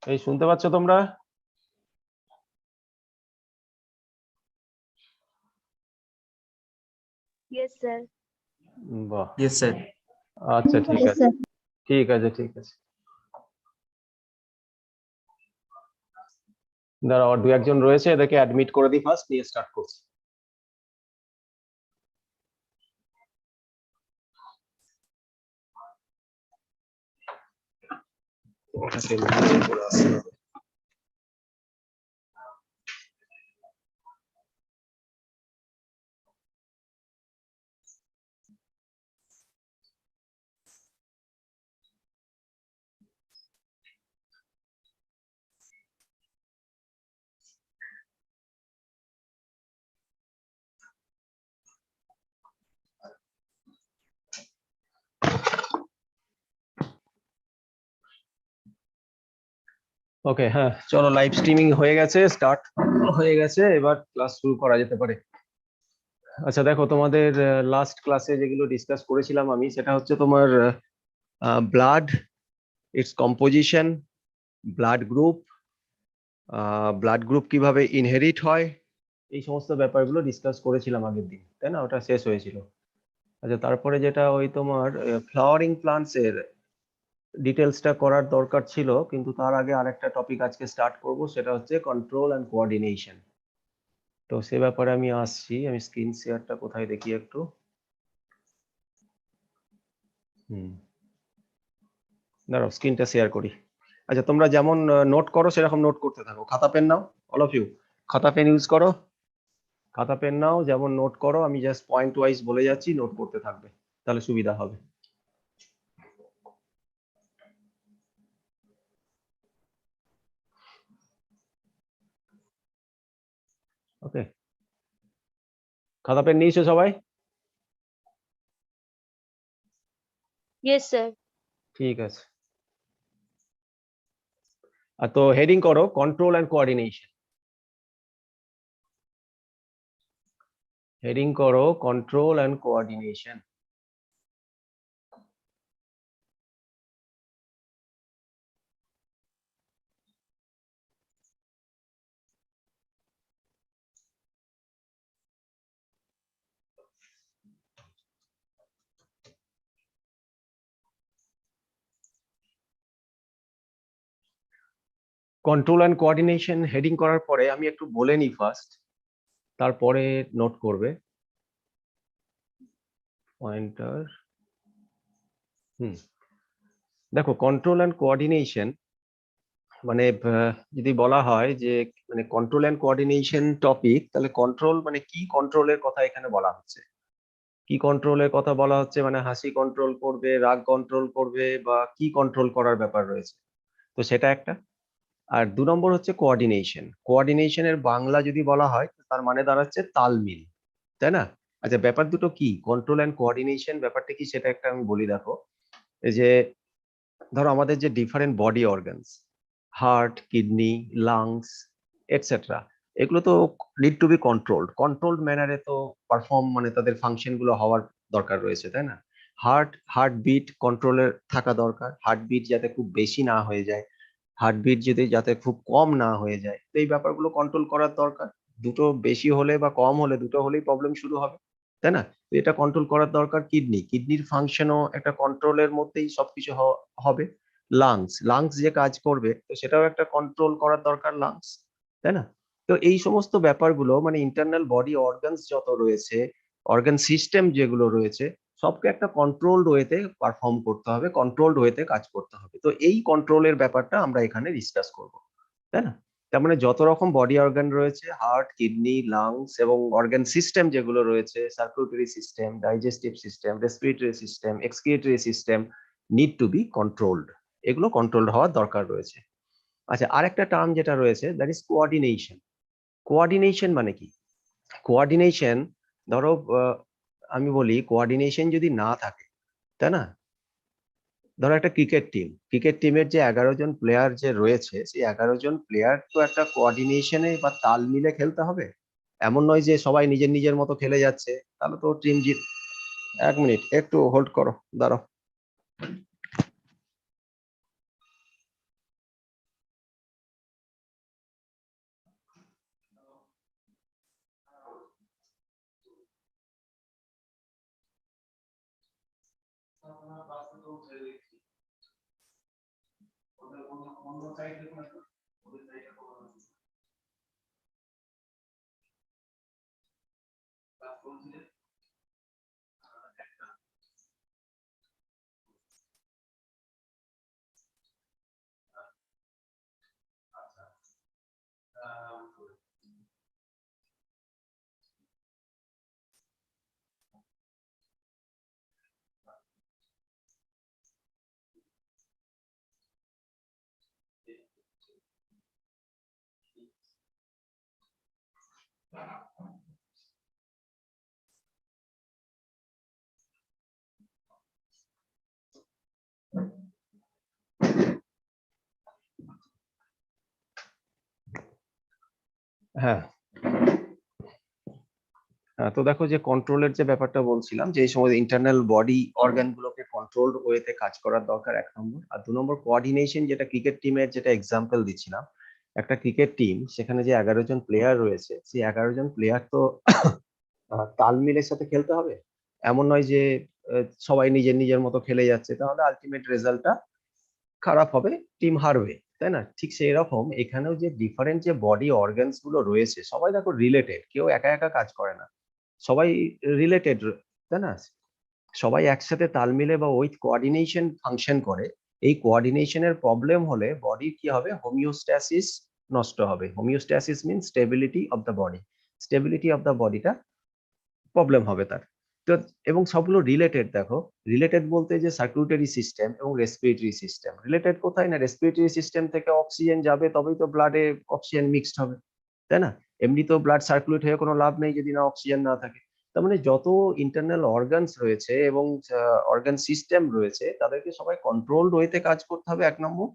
এই শুনতে পাচ্ছ তোমরা? Yes, sir. বাহ, Yes, sir. আচ্ছা ঠিক Yes, আছে, sir. ঠিক আছে, ঠিক আছে। দাঁড়াও, দু একজন রয়েছে, এদেরকে অ্যাডমিট করে দিই ফার্স্ট, নিয়ে স্টার্ট করছি। ওটাকে নিচে করে আসতে হবে। ওকে, হ্যাঁ চলো, লাইভ স্ট্রিমিং হয়ে গেছে, স্টার্ট হয়ে গেছে, এবার ক্লাস শুরু করা যেতে পারে। আচ্ছা দেখো, তোমাদের লাস্ট ক্লাসে যেগুলো ডিসকাস করেছিলাম আমি, সেটা হচ্ছে তোমার blood, it's composition, blood group কিভাবে ইনহেরিট হয়, এই সমস্ত ব্যাপারগুলো ডিসকাস করেছিলাম আগের দিন, তাই না? ওটা শেষ হয়েছিল। আচ্ছা, তারপরে যেটা ওই তোমার ফ্লাওয়ারিং প্লান্টস এর ডিটেলসটা করার দরকার ছিল, কিন্তু তার আগে আরেকটা টপিক আজকে স্টার্ট করব, সেটা হচ্ছে কন্ট্রোল অ্যান্ড কোঅর্ডিনেশন। তো সে ব্যাপারে আমি আসছি। আমি স্ক্রিন শেয়ারটা কোথায় দেখি একটু। দাঁড়াও, স্ক্রিনটা শেয়ার করি। আচ্ছা, তোমরা যেমন নোট করো সেরকম নোট করতে থাকো। খাতা পেন নাও, অল অফ ইউ, খাতা পেন ইউজ করো, খাতা পেন নাও, যেমন নোট করো। আমি জাস্ট পয়েন্ট ওয়াইজ বলে যাচ্ছি, নোট করতে থাকবে, তাহলে সুবিধা হবে। ওকে, খাতা পেন নিয়েছো সবাই? Yes, sir. ঠিক আছে। আর তো হেডিং করো কন্ট্রোল অ্যান্ড কোঅর্ডিনেশন। হেডিং করো control and coordination. Control and coordination heading করার পরে আমি একটু বলে নিই ফার্স্ট, তারপরে নোট করবে। পয়েন্টার, দেখো, কন্ট্রোল অ্যান্ড কোঅর্ডিনেশন মানে যদি বলা হয় যে মানে কন্ট্রোল অ্যান্ড কোঅর্ডিনেশন টপিক, তাহলে কন্ট্রোল মানে কি, কন্ট্রোলের কথা এখানে বলা হচ্ছে। কি কন্ট্রোলের কথা বলা হচ্ছে, মানে হাসি কন্ট্রোল করবে, রাগ কন্ট্রোল করবে, বা কি কন্ট্রোল করার ব্যাপার রয়েছে, তো সেটা একটা। আর দু নম্বর হচ্ছে কোঅর্ডিনেশন। কোঅর্ডিনেশনের বাংলা যদি বলা হয়, তার মানে দাঁড়াচ্ছে তালমিল, তাই না? আচ্ছা, ব্যাপার দুটো কি, কন্ট্রোল অ্যান্ড কোঅর্ডিনেশন ব্যাপারটা কি সেটা একটা আমি বলি। দেখো, এই যে ধরো আমাদের যে different body organs, heart, kidney, lungs, etcetera, এগুলো তো নিড টু বি কন্ট্রোলড ম্যানারে তো পারফর্ম, মানে তাদের ফাংশন গুলো হওয়ার দরকার রয়েছে, তাই না? হার্টবিট কন্ট্রোলে থাকা দরকার, হার্টবিট যাতে খুব বেশি না হয়ে যায়, হার্টবিট যদি যাতে খুব কম না হয়ে যায়, তো এই ব্যাপারগুলো কন্ট্রোল করার দরকার। দুটো বেশি হলে বা কম হলে, দুটো হলেই প্রবলেম শুরু হবে, তাই না? তো এটা কন্ট্রোল করার দরকার। কিডনির ফাংশনও একটা কন্ট্রোলের মধ্যেই সবকিছু হবে। লাংস যে কাজ করবে, তো সেটাও একটা কন্ট্রোল করার দরকার, লাংস, তাই না? তো এই সমস্ত ব্যাপারগুলো মানে ইন্টারনাল বডি অর্গানস যত রয়েছে, অর্গান সিস্টেম যেগুলো রয়েছে, সবকে একটা কন্ট্রোলড ওয়েতে পারফর্ম করতে হবে, কন্ট্রোলড ওয়েতে কাজ করতে হবে। তো এই কন্ট্রোলের ব্যাপারটা আমরা এখানে ডিসকাস করব, তাই না? তার মানে যত রকম বডি অর্গান রয়েছে, হার্ট, কিডনি, লাংস এবং অর্গান সিস্টেম যেগুলো রয়েছে, circulatory system, digestive system, respiratory system, excretory system, need to B controlled. এগুলো কন্ট্রোলড হওয়ার দরকার রয়েছে। আচ্ছা, আরেকটা টার্ম যেটা রয়েছে, দ্যাট ইজ কোঅর্ডিনেশন। কোঅর্ডিনেশন মানে কি? কোঅর্ডিনেশন, ধরো আমি বলি, কোঅর্ডিনেশন যদি না থাকে, তাই না? ধরো একটা ক্রিকেট টিমের যে 11 জন প্লেয়ার যে রয়েছে, সেই 11 জন প্লেয়ার তো একটা কোঅর্ডিনেশনে বা তাল মিলে খেলতে হবে। এমন নয় যে সবাই নিজের নিজের মতো খেলে যাচ্ছে, তাহলে তো টিম জিত। এক মিনিট, একটু হোল্ড করো, দাঁড়াও। হ্যাঁ, তো দেখো যে কন্ট্রোলের যে ব্যাপারটা বলছিলাম, যে এই সময় ইন্টারনাল বডি অর্গান গুলোকে কন্ট্রোলড ওয়েতে কাজ করার দরকার, 1 নম্বর। আর 2 নম্বর কোঅর্ডিনেশন, যেটা ক্রিকেট টিমের যেটা এক্সাম্পল দিচ্ছিলাম, একটা ক্রিকেট টিম, সেখানে যে 11 জন প্লেয়ার রয়েছে, সেই 11 জন প্লেয়ার তো তাল মিলের সাথে খেলতে হবে। এমন নয় যে সবাই নিজের নিজের মতো খেলে যাচ্ছে, তাহলে আলটিমেট রেজাল্টটা খারাপ হবে, টিম হারবে, তাই না? ঠিক সেই রকম এখানেও যে ডিফারেন্ট যে বডি অর্গানস গুলো রয়েছে, সবাই দেখো রিলেটেড, কেউ একা একা কাজ করে না, সবাই রিলেটেড, তাই না? সবাই একসাথে তাল মিলে বা উইথ কোঅর্ডিনেশন ফাংশন করে। এই কোঅর্ডিনেশনের প্রবলেম হলে বডির কি হবে? হোমিওস্ট্যাসিস নষ্ট হবে। Homeostasis mean stability of the body. Stability of the বডিটা প্রবলেম হবে তার। তো এবং সবগুলো রিলেটেড, দেখো রিলেটেড বলতে যে সার্কুলেটরি সিস্টেম এবং রেসপিরেটরি সিস্টেম রিলেটেড কোথায়? না রেসপিরেটরি সিস্টেম থেকে অক্সিজেন যাবে, তবেই তো ব্লাডে অক্সিজেন মিক্সড হবে, তাই না? এমনি তো ব্লাড সার্কুলেট হয়ে কোনো লাভ নেই যদি না অক্সিজেন না থাকে। তার মানে যত ইন্টারনাল অর্গানস রয়েছে এবং অর্গান সিস্টেম রয়েছে, তাদেরকে সবাই কন্ট্রোলড ওয়েতে কাজ করতে হবে, 1 নম্বর।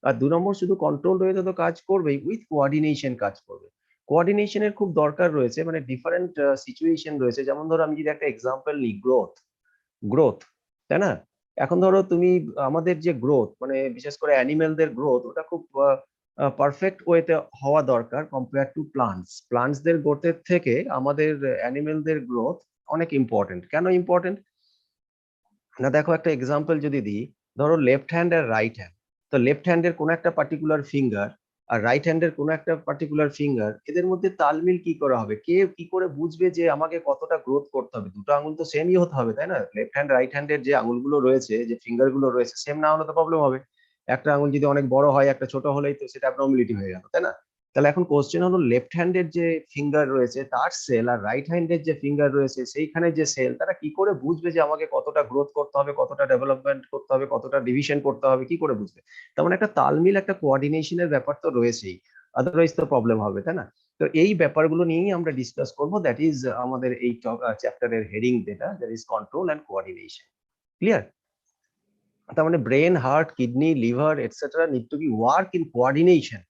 আর 2 নম্বর, শুধু কন্ট্রোলড ওয়েতে তো কাজ করবেই, উইথ কোঅর্ডিনেশন কাজ করবে। কোঅর্ডিনেশনের খুব দরকার রয়েছে, মানে ডিফারেন্ট সিচুয়েশন রয়েছে। যেমন ধরো আমি যদি একটা এক্সাম্পল নিই, গ্রোথ, গ্রোথ, তাই না? এখন ধরো তুমি, আমাদের যে গ্রোথ, মানে বিশেষ করে অ্যানিমেলদের গ্রোথ, ওটা খুব পারফেক্ট ওয়েতে হওয়া দরকার কম্পেয়ার টু প্লান্টস। প্লান্টসদের গ্রোথের থেকে আমাদের অ্যানিমেলদের গ্রোথ অনেক ইম্পর্টেন্ট। কেন ইম্পর্টেন্ট? না দেখো, একটা এক্সাম্পল যদি দিই, ধরো লেফট হ্যান্ড আর রাইট হ্যান্ড। তো লেফট হ্যান্ডের কোনো একটা পার্টিকুলার ফিঙ্গার আর রাইট হ্যান্ডের কোনো একটা পার্টিকুলার ফিঙ্গার, এদের মধ্যে তালমিল কি করে হবে? কে কি করে বুঝবে যে আমাকে কতটা গ্রোথ করতে হবে? দুটো আঙুল তো সেমই হতে হবে, তাই না? লেফট হ্যান্ড রাইট হ্যান্ডের যে আঙুলগুলো রয়েছে, যে ফিঙ্গার গুলো রয়েছে, সেম না হলে তো প্রবলেম হবে। একটা আঙুল যদি অনেক বড় হয়, একটা ছোট হলেই তো সেটা অ্যাবনর্মালিটি হয়ে গেল, তাই না? তাহলে এখন কোশ্চেন হলো, লেফট হ্যান্ডের যে ফিঙ্গার রয়েছে তার সেল আর রাইট হ্যান্ডের যে ফিঙ্গার রয়েছে সেইখানে যে সেল, তারা কি করে বুঝবে যে আমাকে কতটা গ্রোথ করতে হবে, কতটা ডেভেলপমেন্ট করতে হবে, কতটা ডিভিশন করতে হবে, কি করে বুঝবে? তার মানে একটা তালমিল, একটা কোঅর্ডিনেশনের ব্যাপার তো রয়েছেই, আদারওয়াইজ তো প্রবলেম হবে, তাই না? তো এই ব্যাপারগুলো নিয়েই আমরা ডিসকাস করবো, দ্যাট ইজ আমাদের এই চ্যাপ্টারের হেডিং, যেটা that is control and coordination. Clear? তার মানে brain, heart, kidney, liver etcetera need to be work in coordination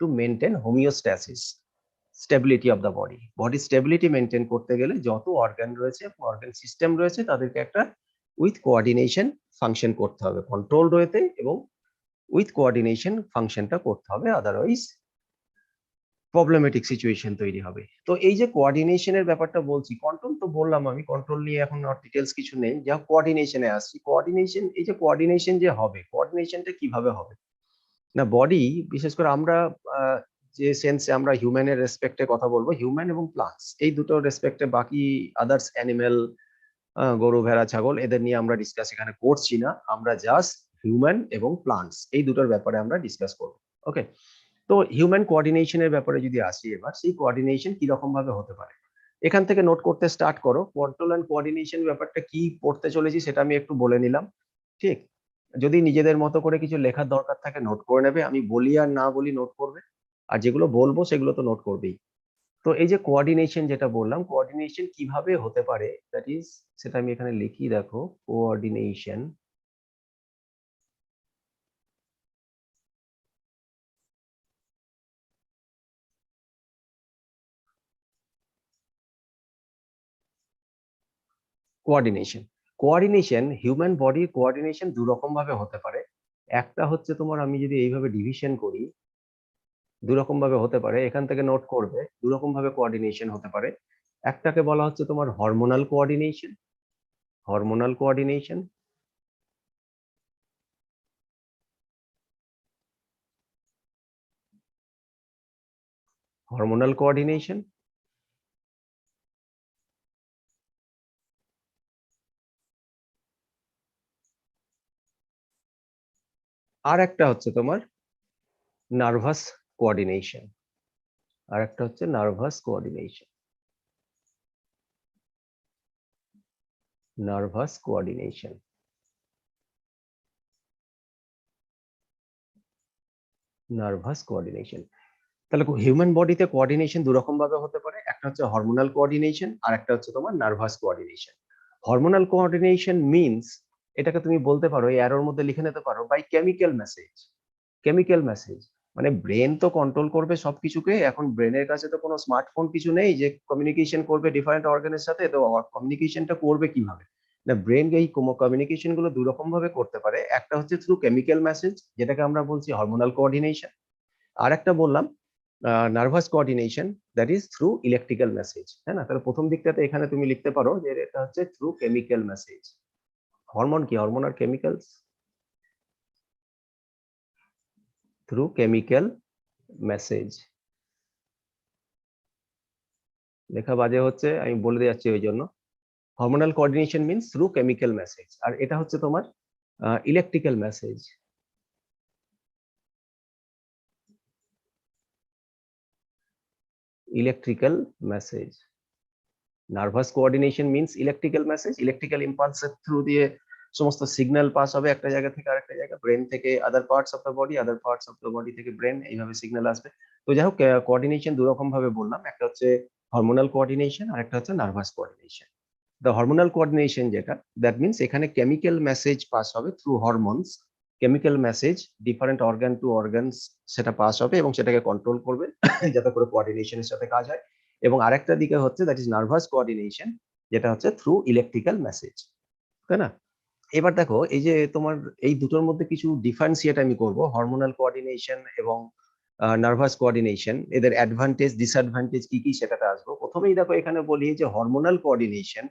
to maintain homeostasis, stability of the body. Body stability maintain করতে গেলে যত অর্গান রয়েছে, অর্গান সিস্টেম রয়েছে, তাদেরকে একটা উইথ কোঅর্ডিনেশন ফাংশন করতে হবে, কন্ট্রোলড ওয়েতে এবং উইথ কোঅর্ডিনেশন ফাংশনটা করতে হবে, আদারওয়াইজ প্রবলেমেটিক সিচুয়েশন তৈরি হবে। তো এই যে কোঅর্ডিনেশনের ব্যাপারটা বলছি, কন্ট্রোল তো বললাম আমি, কন্ট্রোল নিয়ে এখন আর ডিটেলস কিছু নেই, যা কোঅর্ডিনেশনে আসছি। কোঅর্ডিনেশন, এই যে কোঅর্ডিনেশন যে হবে, কোঅর্ডিনেশনটা কিভাবে হবে? না বডি, বিশেষ করে আমরা যে সেন্সে আমরা হিউম্যানের রেসপেক্টে কথা বলবো, হিউম্যান এবং প্লান্টস এই দুটো রেসপেক্টে, বাকি আদার্স অ্যানিমেল, গরু ভেড়া ছাগল, এদের নিয়ে আমরা ডিসকাস এখানে করছি না। আমরা জাস্ট হিউম্যান এবং প্লান্টস এই দুটোর ব্যাপারে আমরা ডিসকাস করবো। ওকে, তো হিউম্যান কোঅর্ডিনেশনের ব্যাপারে যদি আসি এবার, সেই কোঅর্ডিনেশন কি রকম ভাবে হতে পারে, এখান থেকে নোট করতে স্টার্ট করো। কন্ট্রোল অ্যান্ড কোঅর্ডিনেশন ব্যাপারটা কি পড়তে চলেছি সেটা আমি একটু বলে নিলাম, ঠিক? যদি নিজেদের মতো করে কিছু লেখার দরকার থাকে নোট করে নেবে, আমি বলি আর না বলি নোট করবে, আর যেগুলো বলবো সেগুলো তো নোট করবেই। তো এই যে কোঅর্ডিনেশন যেটা বললাম, কোঅর্ডিনেশন কিভাবে হতে পারে, দ্যাট ইজ, সেটা আমি এখানে লিখি, দেখো কোঅর্ডিনেশন। কোঅর্ডিনেশন, কোঅর্ডিনেশন, হিউম্যান বডির কোঅর্ডিনেশন 2 রকম ভাবে হতে পারে। একটা হচ্ছে তোমার, আমি যদি এইভাবে ডিভিশন করি, 2 রকম ভাবে হতে পারে, এখান থেকে নোট করবে। 2 রকম ভাবে কোঅর্ডিনেশন হতে পারে। একটাকে বলা হচ্ছে তোমার hormonal coordination, hormonal coordination. Hormonal coordination, আর একটা হচ্ছে তোমার নার্ভাস কোঅর্ডিনেশন, আর একটা হচ্ছে nervous coordination, nervous coordination. Nervous coordination, তাহলে হিউম্যান বডিতে কোঅর্ডিনেশন দু রকম ভাবে হতে পারে, একটা হচ্ছে হরমোনাল কোঅর্ডিনেশন আর একটা হচ্ছে তোমার nervous coordination. Hormonal coordination means, এটাকে তুমি বলতে পারো এই অ্যারোর মধ্যে লিখে নিতে পারো by chemical message. Chemical message মানে ব্রেন তো কন্ট্রোল করবে সবকিছুকে, এখন ব্রেনের কাছে তো কোনো স্মার্টফোন কিছু নেই যে কমিউনিকেশন করবে ডিফারেন্ট অর্গানের সাথে, তো কমিউনিকেশনটা করবে কিভাবে? না, ব্রেন এই কমিউনিকেশন গুলো দু রকম ভাবে করতে পারে, একটা হচ্ছে থ্রু কেমিক্যাল মেসেজ যেটাকে আমরা বলছি হরমোনাল কোঅর্ডিনেশন, আর একটা বললাম nervous coordination, that is through electrical message, তাই না? তাহলে প্রথম দিকটাতে এখানে তুমি লিখতে পারো যে এটা হচ্ছে থ্রু কেমিক্যাল মেসেজ। হরমোন কি? হরমোন আর কেমিক্যালস, থ্রু কেমিক্যাল মেসেজ। লেখা বাজে হচ্ছে, আমি বলে যাচ্ছি ওই জন্য। Hormonal coordination means through chemical message, আর এটা হচ্ছে তোমার electrical message. Electrical message. Nervous coordination means electrical message, electrical ইম্পালসের থ্রু দিয়ে সমস্ত সিগন্যাল পাস হবে একটা জায়গা থেকে আরেকটা জায়গা, ব্রেন থেকে other parts of the body, other parts of the body থেকে ব্রেন, এইভাবে সিগন্যাল আসবে। তো যাই হোক, কোঅর্ডিনেশন দু রকম ভাবে বললাম, একটা হচ্ছে হরমোনাল কোঅর্ডিনেশন আর একটা হচ্ছে nervous coordination. The hormonal coordination যেটা, দ্যাট মিন্স এখানে কেমিক্যাল মেসেজ পাস হবে through hormones, chemical message different organ to organs সেটা পাস হবে এবং সেটাকে কন্ট্রোল করবে যাতে করে কোঅর্ডিনেশনের সাথে কাজ হয়। এবং আরেকটা দিকে হচ্ছে দ্যাট ইজ নার্ভাস কোঅর্ডিনেশন, যেটা হচ্ছে থ্রু ইলেকট্রিক্যাল মেসেজ, তাই না? এবার দেখো এই যে তোমার এই দুটোর মধ্যে কিছু ডিফারেন্সিয়েট আমি করব, হরমোনাল কোঅর্ডিনেশন এবং নার্ভাস কোঅর্ডিনেশন, এদের অ্যাডভান্টেজ ডিসঅ্যাডভান্টেজ কি কি সেটাতে আসবো। প্রথমেই দেখো এখানে বলি যে হরমোনাল কোঅর্ডিনেশন,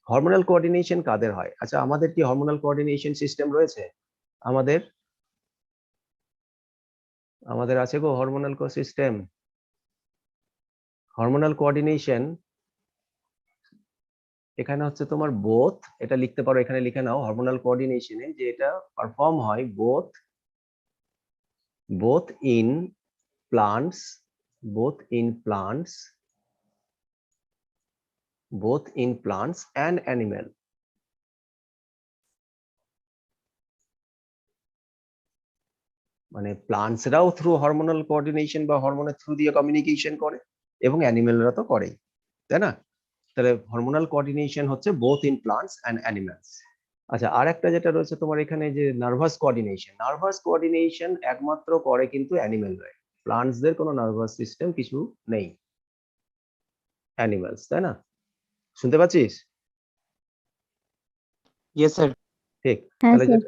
হরমোনাল কোঅর্ডিনেশন কাদের হয়? আচ্ছা, আমাদের কি হরমোনাল কোঅর্ডিনেশন সিস্টেম রয়েছে? আমাদের আমাদের আছে গো হরমোনাল সিস্টেম। হরমোনাল কোঅর্ডিনেশন এখানে হচ্ছে তোমার বোথ, এটা লিখতে পারো, এখানে লিখে নাও হরমোনাল কোঅর্ডিনেশনে যে এটা পারফর্ম হয় both both in plants both in plants both in plants and animal। মানে প্লান্টসরাও থ্রু হরমোনাল কোঅর্ডিনেশন বা হরমোনের থ্রু দিয়ে কমিউনিকেশন করে এবং অ্যানিমেলরা তো করেই, তাই না? তাহলে হরমোনাল কোঅর্ডিনেশন হচ্ছে both in plants and animals. আচ্ছা, আর একটা যেটা রয়েছে তোমার এখানে যে নার্ভাস কোঅর্ডিনেশন, নার্ভাস কোঅর্ডিনেশন একমাত্র করে কিন্তু অ্যানিমেলরা, প্লান্টসদের কোনো নার্ভাস সিস্টেম কিছু নেই, অ্যানিমালস, তাই না? শুনতে পাচ্ছিস? Yes sir. ঠিক, হ্যাঁ তাহলে স্যার।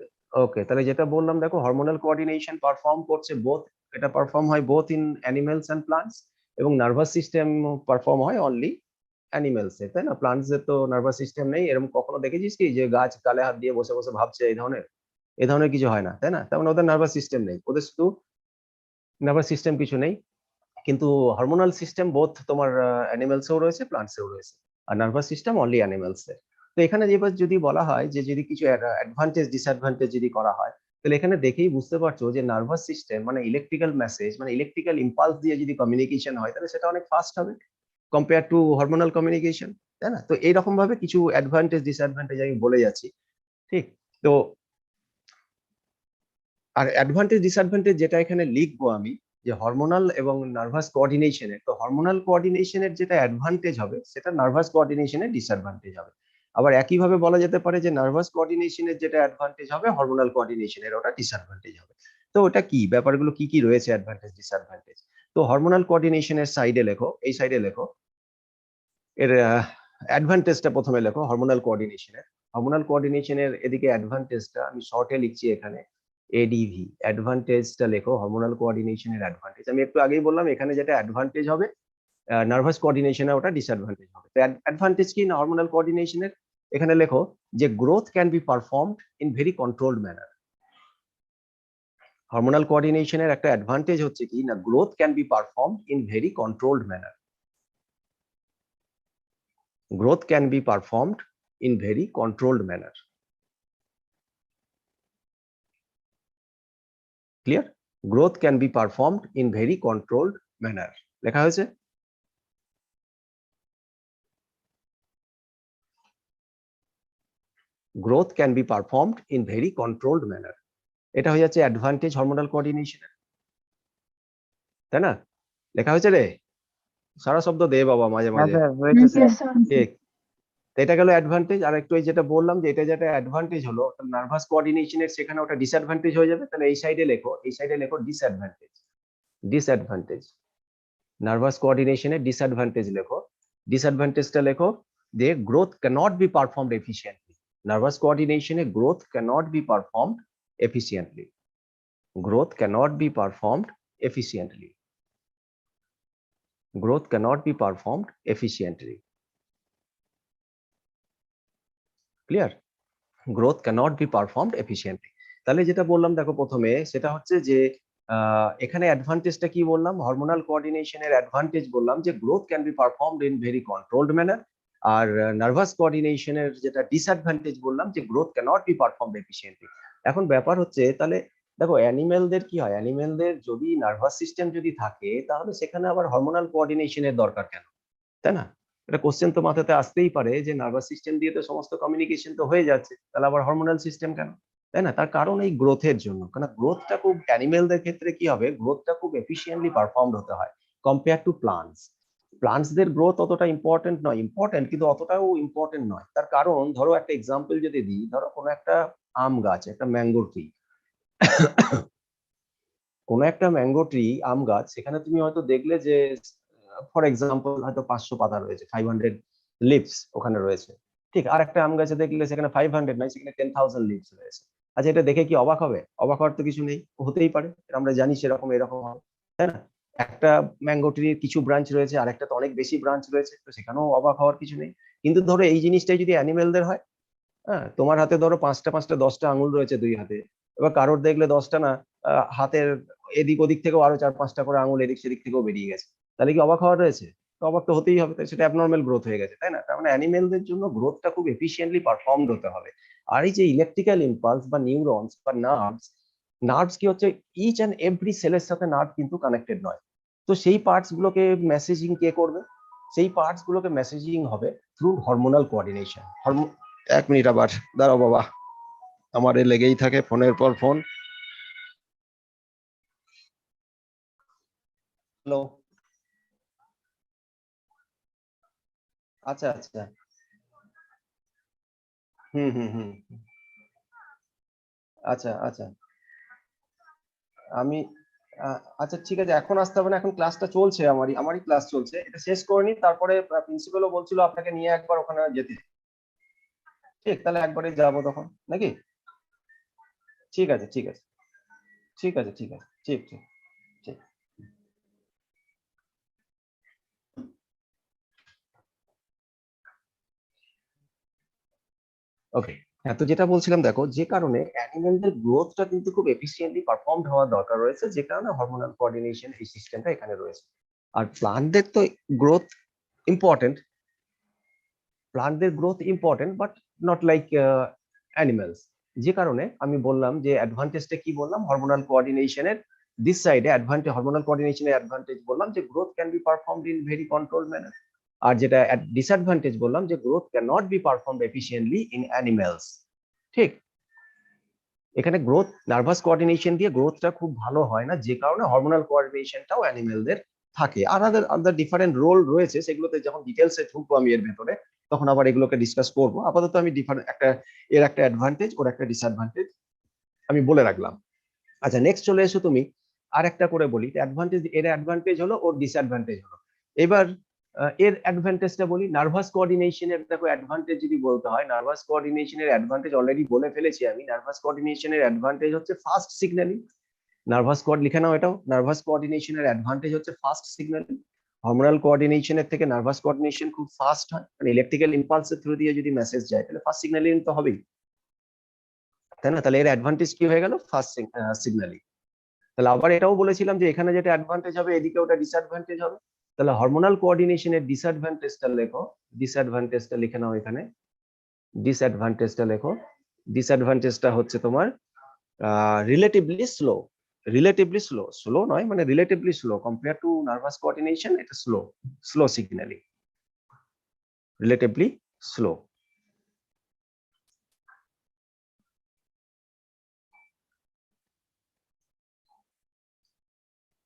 ওকে, তাহলে যেটা বললাম দেখো হরমোনাল কোঅর্ডিনেশন পারফর্ম করছে বোথ, এটা পারফর্ম হয় both in animals and plants, এবং নার্ভাস সিস্টেম পারফর্ম হয় অনলি অ্যানিমেলস এ, তাই না? প্লান্টস এর তো নার্ভাস সিস্টেম নেই। এরকম কখনো দেখেছিস কি যে গাছ গালে হাত দিয়ে বসে বসে ভাবছে? এই ধরনের কিছু হয় না, তাই না? তেমন ওদের নার্ভাস সিস্টেম নেই, ওদের শুধু নার্ভাস সিস্টেম কিছু নেই। কিন্তু হরমোনাল সিস্টেম বোথ তোমার অ্যানিমেলসেও রয়েছে প্লান্টসেও রয়েছে, আর নার্ভাস সিস্টেম অনলি অ্যানিমেলস এর। তো এখানে এবার যদি বলা হয় যে যদি কিছু অ্যাডভান্টেজ ডিসঅ্যাডভান্টেজ যদি করা হয়, তাহলে এখানে দেখেই বুঝতে পারছো যে নার্ভাস সিস্টেম মানে ইলেকট্রিক্যাল মেসেজ মানে ইলেকট্রিক্যাল ইম্পালস দিয়ে যদি কমিউনিকেশন হয় তাহলে সেটা অনেক ফাস্ট হবে কম্পেয়ার টু হরমোনাল কমিউনিকেশন, তাই না? তো এইরকম ভাবে কিছু অ্যাডভান্টেজ ডিসঅ্যাডভান্টেজ আমি বলে যাচ্ছি, ঠিক? তো আর অ্যাডভান্টেজ ডিসঅ্যাডভান্টেজ যেটা এখানে লিখবো আমি, যে হরমোনাল এবং নার্ভাস কোঅর্ডিনেশনের, তো হরমোনাল কোঅর্ডিনেশনের যেটা অ্যাডভান্টেজ হবে সেটা নার্ভাস কোঅর্ডিনেশনের ডিসঅ্যাডভান্টেজ হবে। আবার একইভাবে বলা যেতে পারে যে নার্ভাস কোঅর্ডিনেশনের যেটা অ্যাডভান্টেজ হবে হরমোনাল কোঅর্ডিনেশনের ওটা ডিসঅ্যাডভান্টেজ হবে। তো ওটা কি ব্যাপারগুলো কি কি রয়েছে অ্যাডভান্টেজ ডিসঅ্যাডভান্টেজ? তো হরমোনাল কোঅর্ডিনেশনের সাইডে লেখো, এই সাইডে লেখো এর অ্যাডভান্টেজটা প্রথমে লেখো হরমোনাল কোঅর্ডিনেশনের। হরমোনাল কোঅর্ডিনেশনের এদিকে অ্যাডভান্টেজটা আমি শর্টে লিখছি এখানে এডিভি, অ্যাডভান্টেজটা লেখো হরমোনাল কোঅর্ডিনেশনের অ্যাডভান্টেজ। আমি একটু আগেই বললাম এখানে যেটা অ্যাডভান্টেজ হবে নার্ভাস কোঅর্ডিনেশনে ওটা ডিসঅ্যাডভান্টেজ হবে। তো অ্যাডভান্টেজ কি না হরমোনাল কোঅর্ডিনেশনের? এখানে লেখো যে growth can be performed in very controlled manner. Hormonal কোঅর্ডিনেশনের একটা অ্যাডভান্টেজ হচ্ছে কি না, growth can be performed in very controlled manner. Growth can be performed in very controlled manner. Clear? Growth can be performed in very controlled manner লেখা হয়েছে। Growth can be performed in very controlled manner, এটা হয়ে যাচ্ছে advantage hormonal কোঅর্ডিনেশনের, তাই না? লেখা হয়েছে রে, সারা শব্দ দে বাবা মাঝে মাঝে। ঠিক, এটা গেল অ্যাডভান্টেজ। আর একটু যেটা বললাম যে এটা যেটা অ্যাডভান্টেজ হলো, নার্ভাস কোঅর্ডিনেশনের সেখানে ওটা ডিসঅ্যাডভান্টেজ হয়ে যাবে, তাহলে এই সাইডে লেখো, এই সাইডে লেখো ডিসঅ্যাডভান্টেজ। ডিসঅ্যাডভান্টেজ, নার্ভাস কোঅর্ডিনেশনের ডিসঅ্যাডভান্টেজ লেখো। ডিসঅ্যাডভান্টেজটা লেখো যে growth cannot be performed efficiently. Nervous কোঅর্ডিনেশনে growth cannot be performed efficiently. Growth cannot be performed efficiently. Growth cannot be performed efficiently. Clear? Growth cannot be performed efficiently. তাহলে যেটা বললাম দেখো প্রথমে, সেটা হচ্ছে যে এখানে অ্যাডভান্টেজটা কি বললাম, হরমোনাল কোঅর্ডিনেশনের অ্যাডভান্টেজ বললাম যে growth can be performed in very controlled manner. আর নার্ভাস কোঅর্ডিনেশনের যেটা ডিসঅ্যাডভান্টেজ বললাম যে growth cannot be performed efficiently. এখন ব্যাপার হচ্ছে তাহলে দেখো অ্যানিমেলদের কি হয়, অ্যানিমেলদের যদি নার্ভাস সিস্টেম যদি থাকে তাহলে সেখানে আবার হরমোনাল কোঅর্ডিনেশনের দরকার কেন, তাই না? এটা কোশ্চেন তো মাথাতে আসতেই পারে যে নার্ভাস সিস্টেম দিয়ে তো সমস্ত কমিউনিকেশন তো হয়ে যাচ্ছে, তাহলে আবার হরমোনাল সিস্টেম কেন, তাই না? তার কারণ এই গ্রোথের জন্য, কারণ গ্রোথটা খুব অ্যানিমেলদের ক্ষেত্রে কি হবে, গ্রোথটা খুব এফিশিয়েন্টলি পারফর্মড হতে হয় কম্পেয়ার টু প্লান্টস। প্লান্টসদের গ্রোথ অতটা ইম্পর্টেন্ট নয়, ইম্পর্টেন্ট কিন্তু অতটাও ইম্পর্টেন্ট নয়। তার কারণ ধরো একটা এক্সাম্পল যদি দিই, ধরো কোনো একটা আম গাছ, একটা ম্যাঙ্গো ট্রি, কোনো একটা ম্যাঙ্গো ট্রি আম গাছ, সেখানে তুমি হয়তো দেখলে যে ফর এক্সাম্পল হয়তো 500 পাতা রয়েছে, 500 লিভস ওখানে রয়েছে। ঠিক, আর একটা আম গাছে দেখলে সেখানে 500 নাই, সেখানে 10,000 লিভস রয়েছে। আচ্ছা, এটা দেখে কি অবাক হবে? অবাক হওয়ার তো কিছু নেই, হতেই পারে, আমরা জানি সেরকম এরকম হবে, তাই না? একটা ম্যাঙ্গো ট্রির কিছু ব্রাঞ্চ রয়েছে, আর একটা তো অনেক বেশি ব্রাঞ্চ রয়েছে, তো সেখানেও অবাক হওয়ার কিছু নেই। কিন্তু ধরো এই জিনিসটাই যদি অ্যানিমেলদের হয়, হ্যাঁ, তোমার হাতে ধরো 5টা 5টা 10টা আঙুল রয়েছে 2 হাতে, এবার কারোর দেখলে 10টা না, হাতের এদিক ওদিক থেকেও আরো 4-5টা করে আঙুল এদিক সেদিক থেকেও বেরিয়ে গেছে, তাহলে কি অবাক হওয়ার রয়েছে? তো অবাক তো হতেই হবে, তাই সেটা অ্যাবনর্মাল গ্রোথ হয়ে গেছে, তাই না? তার মানে অ্যানিমেলদের জন্য গ্রোথটা খুব এফিশিয়েন্টলি পারফর্মড হতে হবে। আর এই যে ইলেকট্রিক্যাল ইম্পালস বা নিউরনস বা নার্ভস, নার্ভস কি হচ্ছে, ইচ অ্যান্ড এভরি সেলের সাথে নার্ভ কিন্তু কানেক্টেড নয়। তো সেই পার্টস গুলোকে মেসেজিং কে করবে? সেই পার্টস গুলোকে মেসেজিং হবে থ্রু হরমোনাল কোঅর্ডিনেশন। 1 মিনিট, আবার দাঁড়াও বাবা, আমার এ লেগেই থাকে ফোনের পর ফোন। হ্যালো, আচ্ছা আচ্ছা, হুম হুম হুম, আচ্ছা আচ্ছা, আমি আচ্ছা ঠিক আছে, এখন আসতে হবে না, এখন ক্লাসটা চলছে, আমারই ক্লাস চলছে, এটা শেষ করে নি, তারপরে প্রিন্সিপালও বলছিল আপনাকে নিয়ে একবার ওখানে যেতে। ঠিক, তাহলে একবারে যাবো তখন নাকি? ঠিক আছে ঠিক আছে, ঠিক আছে ঠিক আছে, ঠিক ঠিক ঠিক। ওকে, হ্যাঁ, তো যেটা বলছিলাম দেখো, যে কারণে অ্যানিমেলদের গ্রোথটা কিন্তু খুব এফিসিয়েন্টলি পারফর্মড হওয়ার দরকার রয়েছে, যে কারণে হরমোনাল কোঅর্ডিনেশন এই সিস্টেমটা এখানে রয়েছে। আর প্লান্টদের তো গ্রোথ ইম্পর্টেন্ট, প্লান্টদের growth important but not like animals. যে কারণে আমি বললাম যে অ্যাডভান্টেজটা কি বললাম, হরমোনাল কোঅর্ডিনেশনের দিস সাইডে অ্যাডভান্টেজ, হরমোনাল কোঅর্ডিনেশনের অ্যাডভান্টেজ বললাম যে growth can be performed in very control manner. আর যেটা ডিসঅ্যাডভান্টেজ বললাম যে growth can not be performed efficiently in animals. ঠিক, এখানে গ্রোথ নার্ভাস কোঅর্ডিনেশন দিয়ে গ্রোথটা খুব ভালো হয় না, যে কারণে হরমোনাল কোঅর্ডিনেশনটাও অ্যানিমেলদের থাকে। আর আদার আদার ডিফারেন্ট রোল রয়েছে, সেগুলোতে যখন ডিটেলসে ঢুকবো আমি এর ভেতরে, তখন আবার এগুলোকে ডিসকাস করবো। আপাতত আমি এর একটা অ্যাডভান্টেজ ওর একটা ডিসঅ্যাডভান্টেজ আমি বলে রাখলাম। আচ্ছা, নেক্সট চলে এসো তুমি, আর একটা করে বলি, অ্যাডভান্টেজ, এর অ্যাডভান্টেজ হলো, ওর ডিসঅ্যাডভান্টেজ হলো। এবার এর অ্যাডভান্টেজটা বলি। নার্ভাস কোঅর্ডিনেশনের দেখো অ্যাডভান্টেজ যদি বলতে হয়, নার্ভাস কোঅর্ডিনেশনের অ্যাডভান্টেজ অলরেডি বলে ফেলেছি আমি। নার্ভাস কোঅর্ডিনেশনের অ্যাডভান্টেজ হচ্ছে ফাস্ট সিগন্যালিং। নার্ভাস কোঅর্ড লিখে নাও এটাও, নার্ভাস কোঅর্ডিনেশনের অ্যাডভান্টেজ হচ্ছে ফাস্ট সিগন্যালিং। হরমোনাল কোঅর্ডিনেশনের থেকে নার্ভাস কোঅর্ডিনেশন খুব ফাস্ট হয়, মানে ইলেকট্রিক্যাল ইম্পালসের থ্রু দিয়ে যদি মেসেজ যায় তাহলে ফাস্ট সিগন্যালিং তো হবেই, তাই না? তাহলে এর অ্যাডভান্টেজ কি হয়ে গেল, ফাস্ট সিগন্যালিং। তাহলে আবার এটাও বলেছিলাম যে এখানে যেটা অ্যাডভান্টেজ হবে এদিকে ওটা ডিসঅ্যাডভান্টেজ হবে। তাহলে হরমোনাল কোঅর্ডিনেশনের ডিসঅ্যাডভান্টেজটা লেখো, ডিসঅ্যাডভান্টেজটা লিখে নাও এখানে, ডিসঅ্যাডভান্টেজটা লেখো। ডিসঅ্যাডভান্টেজটা হচ্ছে তোমার relatively slow, relatively slow, slow নয় মানে relatively slow compare to nervous coordination, এটা slow, slow signaling, relatively slow.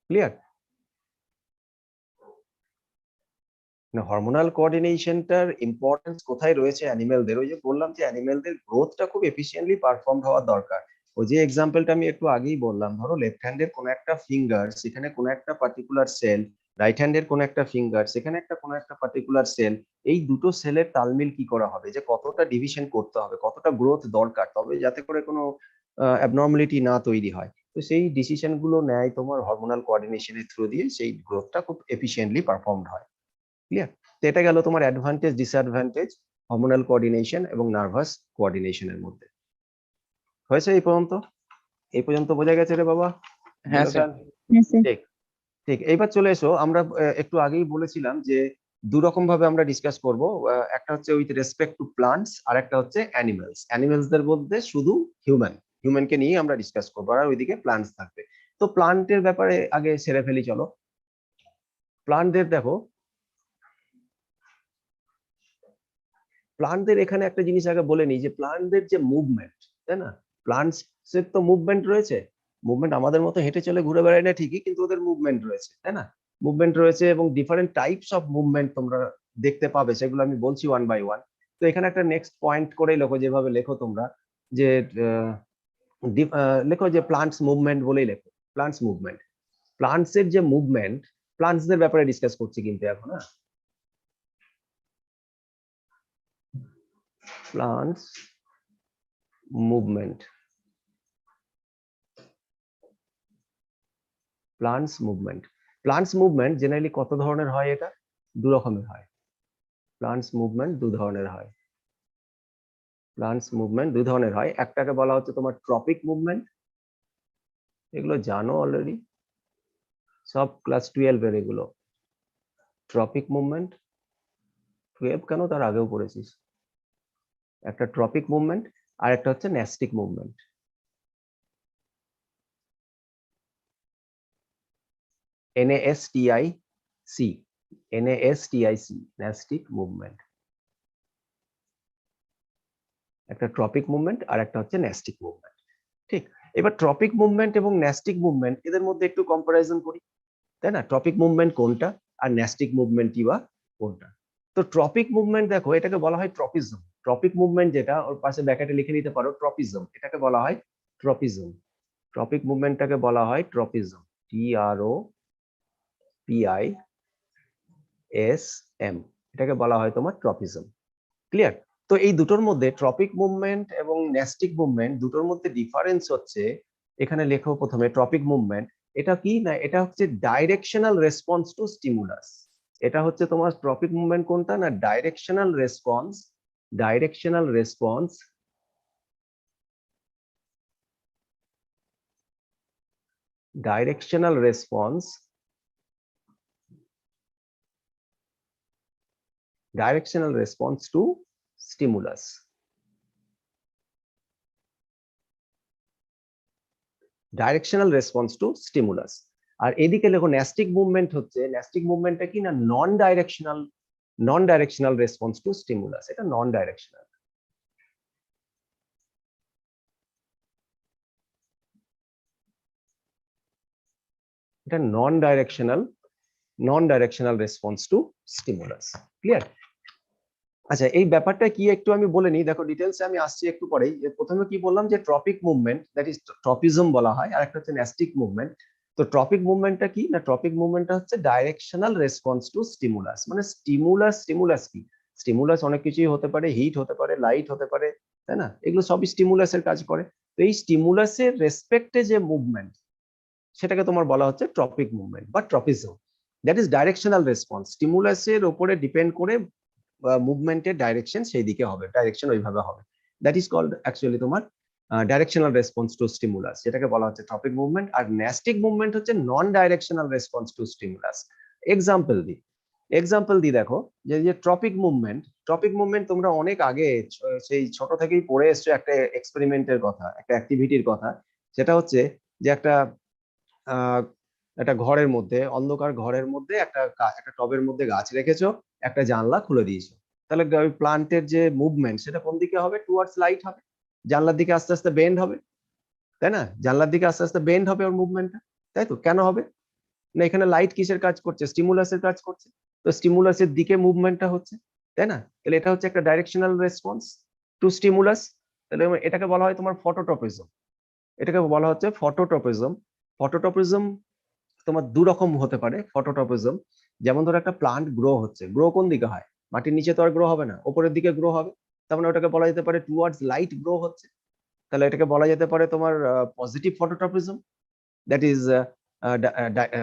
Clear? Hormonal কোঅর্ডিনেশনটার ইম্পর্টেন্স কোথায় রয়েছে অ্যানিমেলদের? ওই যে বললাম যে অ্যানিমেলদের গ্রোথটা খুব এফিশিয়েন্টলি পারফর্ম হওয়া দরকার। ওই যে এক্সাম্পলটা আমি একটু আগেই বললাম, ধরো লেফট হ্যান্ডের কোনো একটা ফিঙ্গার, সেখানে কোনো একটা পার্টিকুলার সেল, রাইট হ্যান্ডের কোনো একটা ফিঙ্গার, সেখানে একটা কোনো একটা পার্টিকুলার সেল, এই দুটো সেলের তালমিল কি করা হবে, যে কতটা ডিভিশন করতে হবে, কতটা গ্রোথ দরকার, তবে যাতে করে কোনো অ্যাবনর্মালিটি না তৈরি হয়। তো সেই ডিসিশন গুলো নেয় তোমার হরমোনাল কোঅর্ডিনেশনের থ্রু দিয়ে, সেই গ্রোথটা খুব এফিশিয়েন্টলি পারফর্মড হয়। ক্লিয়ার? তো এটা গেল তোমার অ্যাডভান্টেজ ডিসঅ্যাডভান্টেজ হরমোনাল কোঅর্ডিনেশন এবং নার্ভাস কোঅর্ডিনেশনের মধ্যে। হয়েছে এই পর্যন্ত? এই পর্যন্ত বোঝা গেছে রে বাবা? হ্যাঁ স্যার। ঠিক ঠিক। এইবার চলে এসো, আমরা একটু আগেই বলেছিলাম যে দু রকম ভাবে আমরা ডিসকাস করব, একটা হচ্ছে with respect to plants are একটা হচ্ছে অ্যানিমালস। অ্যানিমালসদের মধ্যে শুধু হিউম্যানকে নিয়ে আমরা ডিসকাস করবো, আর ওইদিকে প্লান্টস থাকবে। তো প্লান্টের ব্যাপারে আগে সেরে ফেলি চলো। প্লান্টদের দেখো, প্লান্টদের এখানে একটা জিনিস আগে বলে নিই, যে প্লান্টদের যে মুভমেন্ট, তাই না, প্লান্টস এর তো মুভমেন্ট রয়েছে। মুভমেন্ট আমাদের মতো হেঁটে চলে ঘুরে বেড়ায় না ঠিকই, কিন্তু ওদের মুভমেন্ট রয়েছে, তাই না? মুভমেন্ট রয়েছে এবং ডিফারেন্ট টাইপস অফ মুভমেন্ট তোমরা দেখতে পাবে, সেগুলো আমি বলছি ওয়ান বাই ওয়ান। তো এখানে একটা নেক্সট পয়েন্ট করেই লেখো, যেভাবে লেখো তোমরা, যে লেখো যে প্লান্টস মুভমেন্ট বলেই লেখো, প্লান্টস মুভমেন্ট। প্লান্টস এর যে মুভমেন্ট, প্লান্টসদের ব্যাপারে ডিসকাস করছি কিন্তু এখন, হ্যাঁ, plants movement, plants movement, plants movement generally কত ধরনের হয়? এটা দু রকমের হয়। plants movement দু ধরনের হয়, plants movement দু ধরনের হয়। একটাকে বলা হচ্ছে তোমার ট্রপিক মুভমেন্ট, এগুলো জানো অলরেডি, সব ক্লাস 12 এর এগুলো। ট্রপিক মুভমেন্ট 12 কেন, তার আগেও পড়েছিস। একটা ট্রপিক মুভমেন্ট আর একটা হচ্ছে nastic movement. NASTIC, NASTIC, nastic movement. একটা ট্রপিক মুভমেন্ট আর একটা হচ্ছে ন্যাস্টিক মুভমেন্ট। ঠিক, এবার ট্রপিক মুভমেন্ট এবং ন্যাস্টিক মুভমেন্ট এদের মধ্যে একটু কম্পারিজন করি, তাই না? ট্রপিক মুভমেন্ট কোনটা আর ন্যাস্টিক মুভমেন্টই বা কোনটা? তো ট্রপিক মুভমেন্ট দেখো, এটাকে বলা হয় ট্রপিজম। ট্রপিক মুভমেন্ট যেটা, ওর পাশে ব্র্যাকেটে লিখে নিতে পারো ট্রপিজম, এটাকে বলা হয় ট্রপিজম। ট্রপিক মুভমেন্টটাকে বলা হয় ট্রপিজম, TROPISM, এটাকে বলা হয় তোমার ট্রপিজম। ক্লিয়ার? তো এই দুটোর মধ্যে ট্রপিক মুভমেন্ট এবং ন্যাস্টিক মুভমেন্ট দুটোর মধ্যে ডিফারেন্স হচ্ছে, এখানে লেখো প্রথমে ট্রপিক মুভমেন্ট, এটা কি না, এটা হচ্ছে ডাইরেকশনাল রেসপন্স টু স্টিমুলাস। এটা হচ্ছে তোমার ট্রপিক মুভমেন্ট কোনটা না, directional response, directional response, directional response, directional response to stimulus. Directional response to stimulus. আর এদিকে লেখো ন্যাস্টিক মুভমেন্ট হচ্ছে, ন্যাস্টিক মুভমেন্টটা কি না, non directional response to stimulus, এটা নন ডাইরেকশনাল। এটা non directional response to stimulus. Clear? আচ্ছা, এই ব্যাপারটা কি একটু আমি বলে নিই, দেখো ডিটেলসে আমি আসছি একটু পরেই। প্রথমে কি বললাম, যে tropic movement, that is tropism বলা হয়, আর একটা হচ্ছে ন্যাস্টিক মুভমেন্ট। তো ট্রপিক মুভমেন্টটা কি না, ট্রপিক মুভমেন্টটা হচ্ছে ডাইরেকশনাল রেসপন্স টু স্টিমুলাস। মানে স্টিমুলাস কি, স্টিমুলাস অনেক কিছুই হতে পারে, হিট হতে পারে, লাইট হতে পারে, তাই না? এগুলো সবই স্টিমুলাসের কাজ করে। তো এই স্টিমুলাসের রেসপেক্টে যে মুভমেন্ট, সেটাকে তোমার বলা হচ্ছে ট্রপিক মুভমেন্ট বা tropism. That is directional response, স্টিমুলাসের উপরে ডিপেন্ড করে মুভমেন্টের ডাইরেকশন সেই দিকে হবে, ডাইরেকশন ওইভাবে হবে। দ্যাট ইজ কল্ড অ্যাকচুয়ালি তোমার ডাইরেকশনাল রেসপন্স টু স্টিমুলাস, যেটাকে বলা হচ্ছে ট্রপিক মুভমেন্ট। আর ন্যাস্টিক মুভমেন্ট হচ্ছে non directional response to stimulus. Example দি দেখো, যে ট্রপিক মুভমেন্ট তোমরা অনেক আগে সেই ছোট থেকেই পড়ে এসছো একটা এক্সপেরিমেন্টের কথা, একটা অ্যাক্টিভিটির কথা। সেটা হচ্ছে যে একটা ঘরের মধ্যে, অন্ধকার ঘরের মধ্যে একটা টবের মধ্যে গাছ রেখেছো, একটা জানলা খুলে দিয়েছো। তাহলে প্লান্টের যে মুভমেন্ট সেটা কোন দিকে হবে? টুয়ার্ডস লাইট হবে, জানলার দিকে আস্তে আস্তে বেন্ড হবে, তাই না? জানলার দিকে আস্তে আস্তে বেন্ড হবে ওর মুভমেন্টটা, তাই তো? কেন হবে? না, এখানে লাইট কিসের কাজ করছে? স্টিমুলাসের কাজ করছে। তো স্টিমুলাসের দিকে মুভমেন্টটা হচ্ছে, তাই না? তাহলে এটা হচ্ছে একটা ডাইরেকশনাল রেসপন্স টু স্টিমুলাস। তাহলে এটাকে বলা হয় তোমার ফটোট্রপিজম। এটাকে বলা হচ্ছে ফটোট্রপিজম। ফটোট্রপিজম তোমার দু রকম হতে পারে ফটোট্রপিজম। যেমন ধরো একটা প্লান্ট গ্রো হচ্ছে, গ্রো কোন দিকে হয়? মাটির নিচে তো আর গ্রো হবে না, উপরের দিকে গ্রো হবে। তার মানে ওটাকে বলা যেতে পারে টুয়ার্ডস লাইট গ্রো হচ্ছে। তাহলে এটাকে বলা যেতে পারে তোমার পজিটিভ ফটোট্রপিজম, দ্যাট ইজ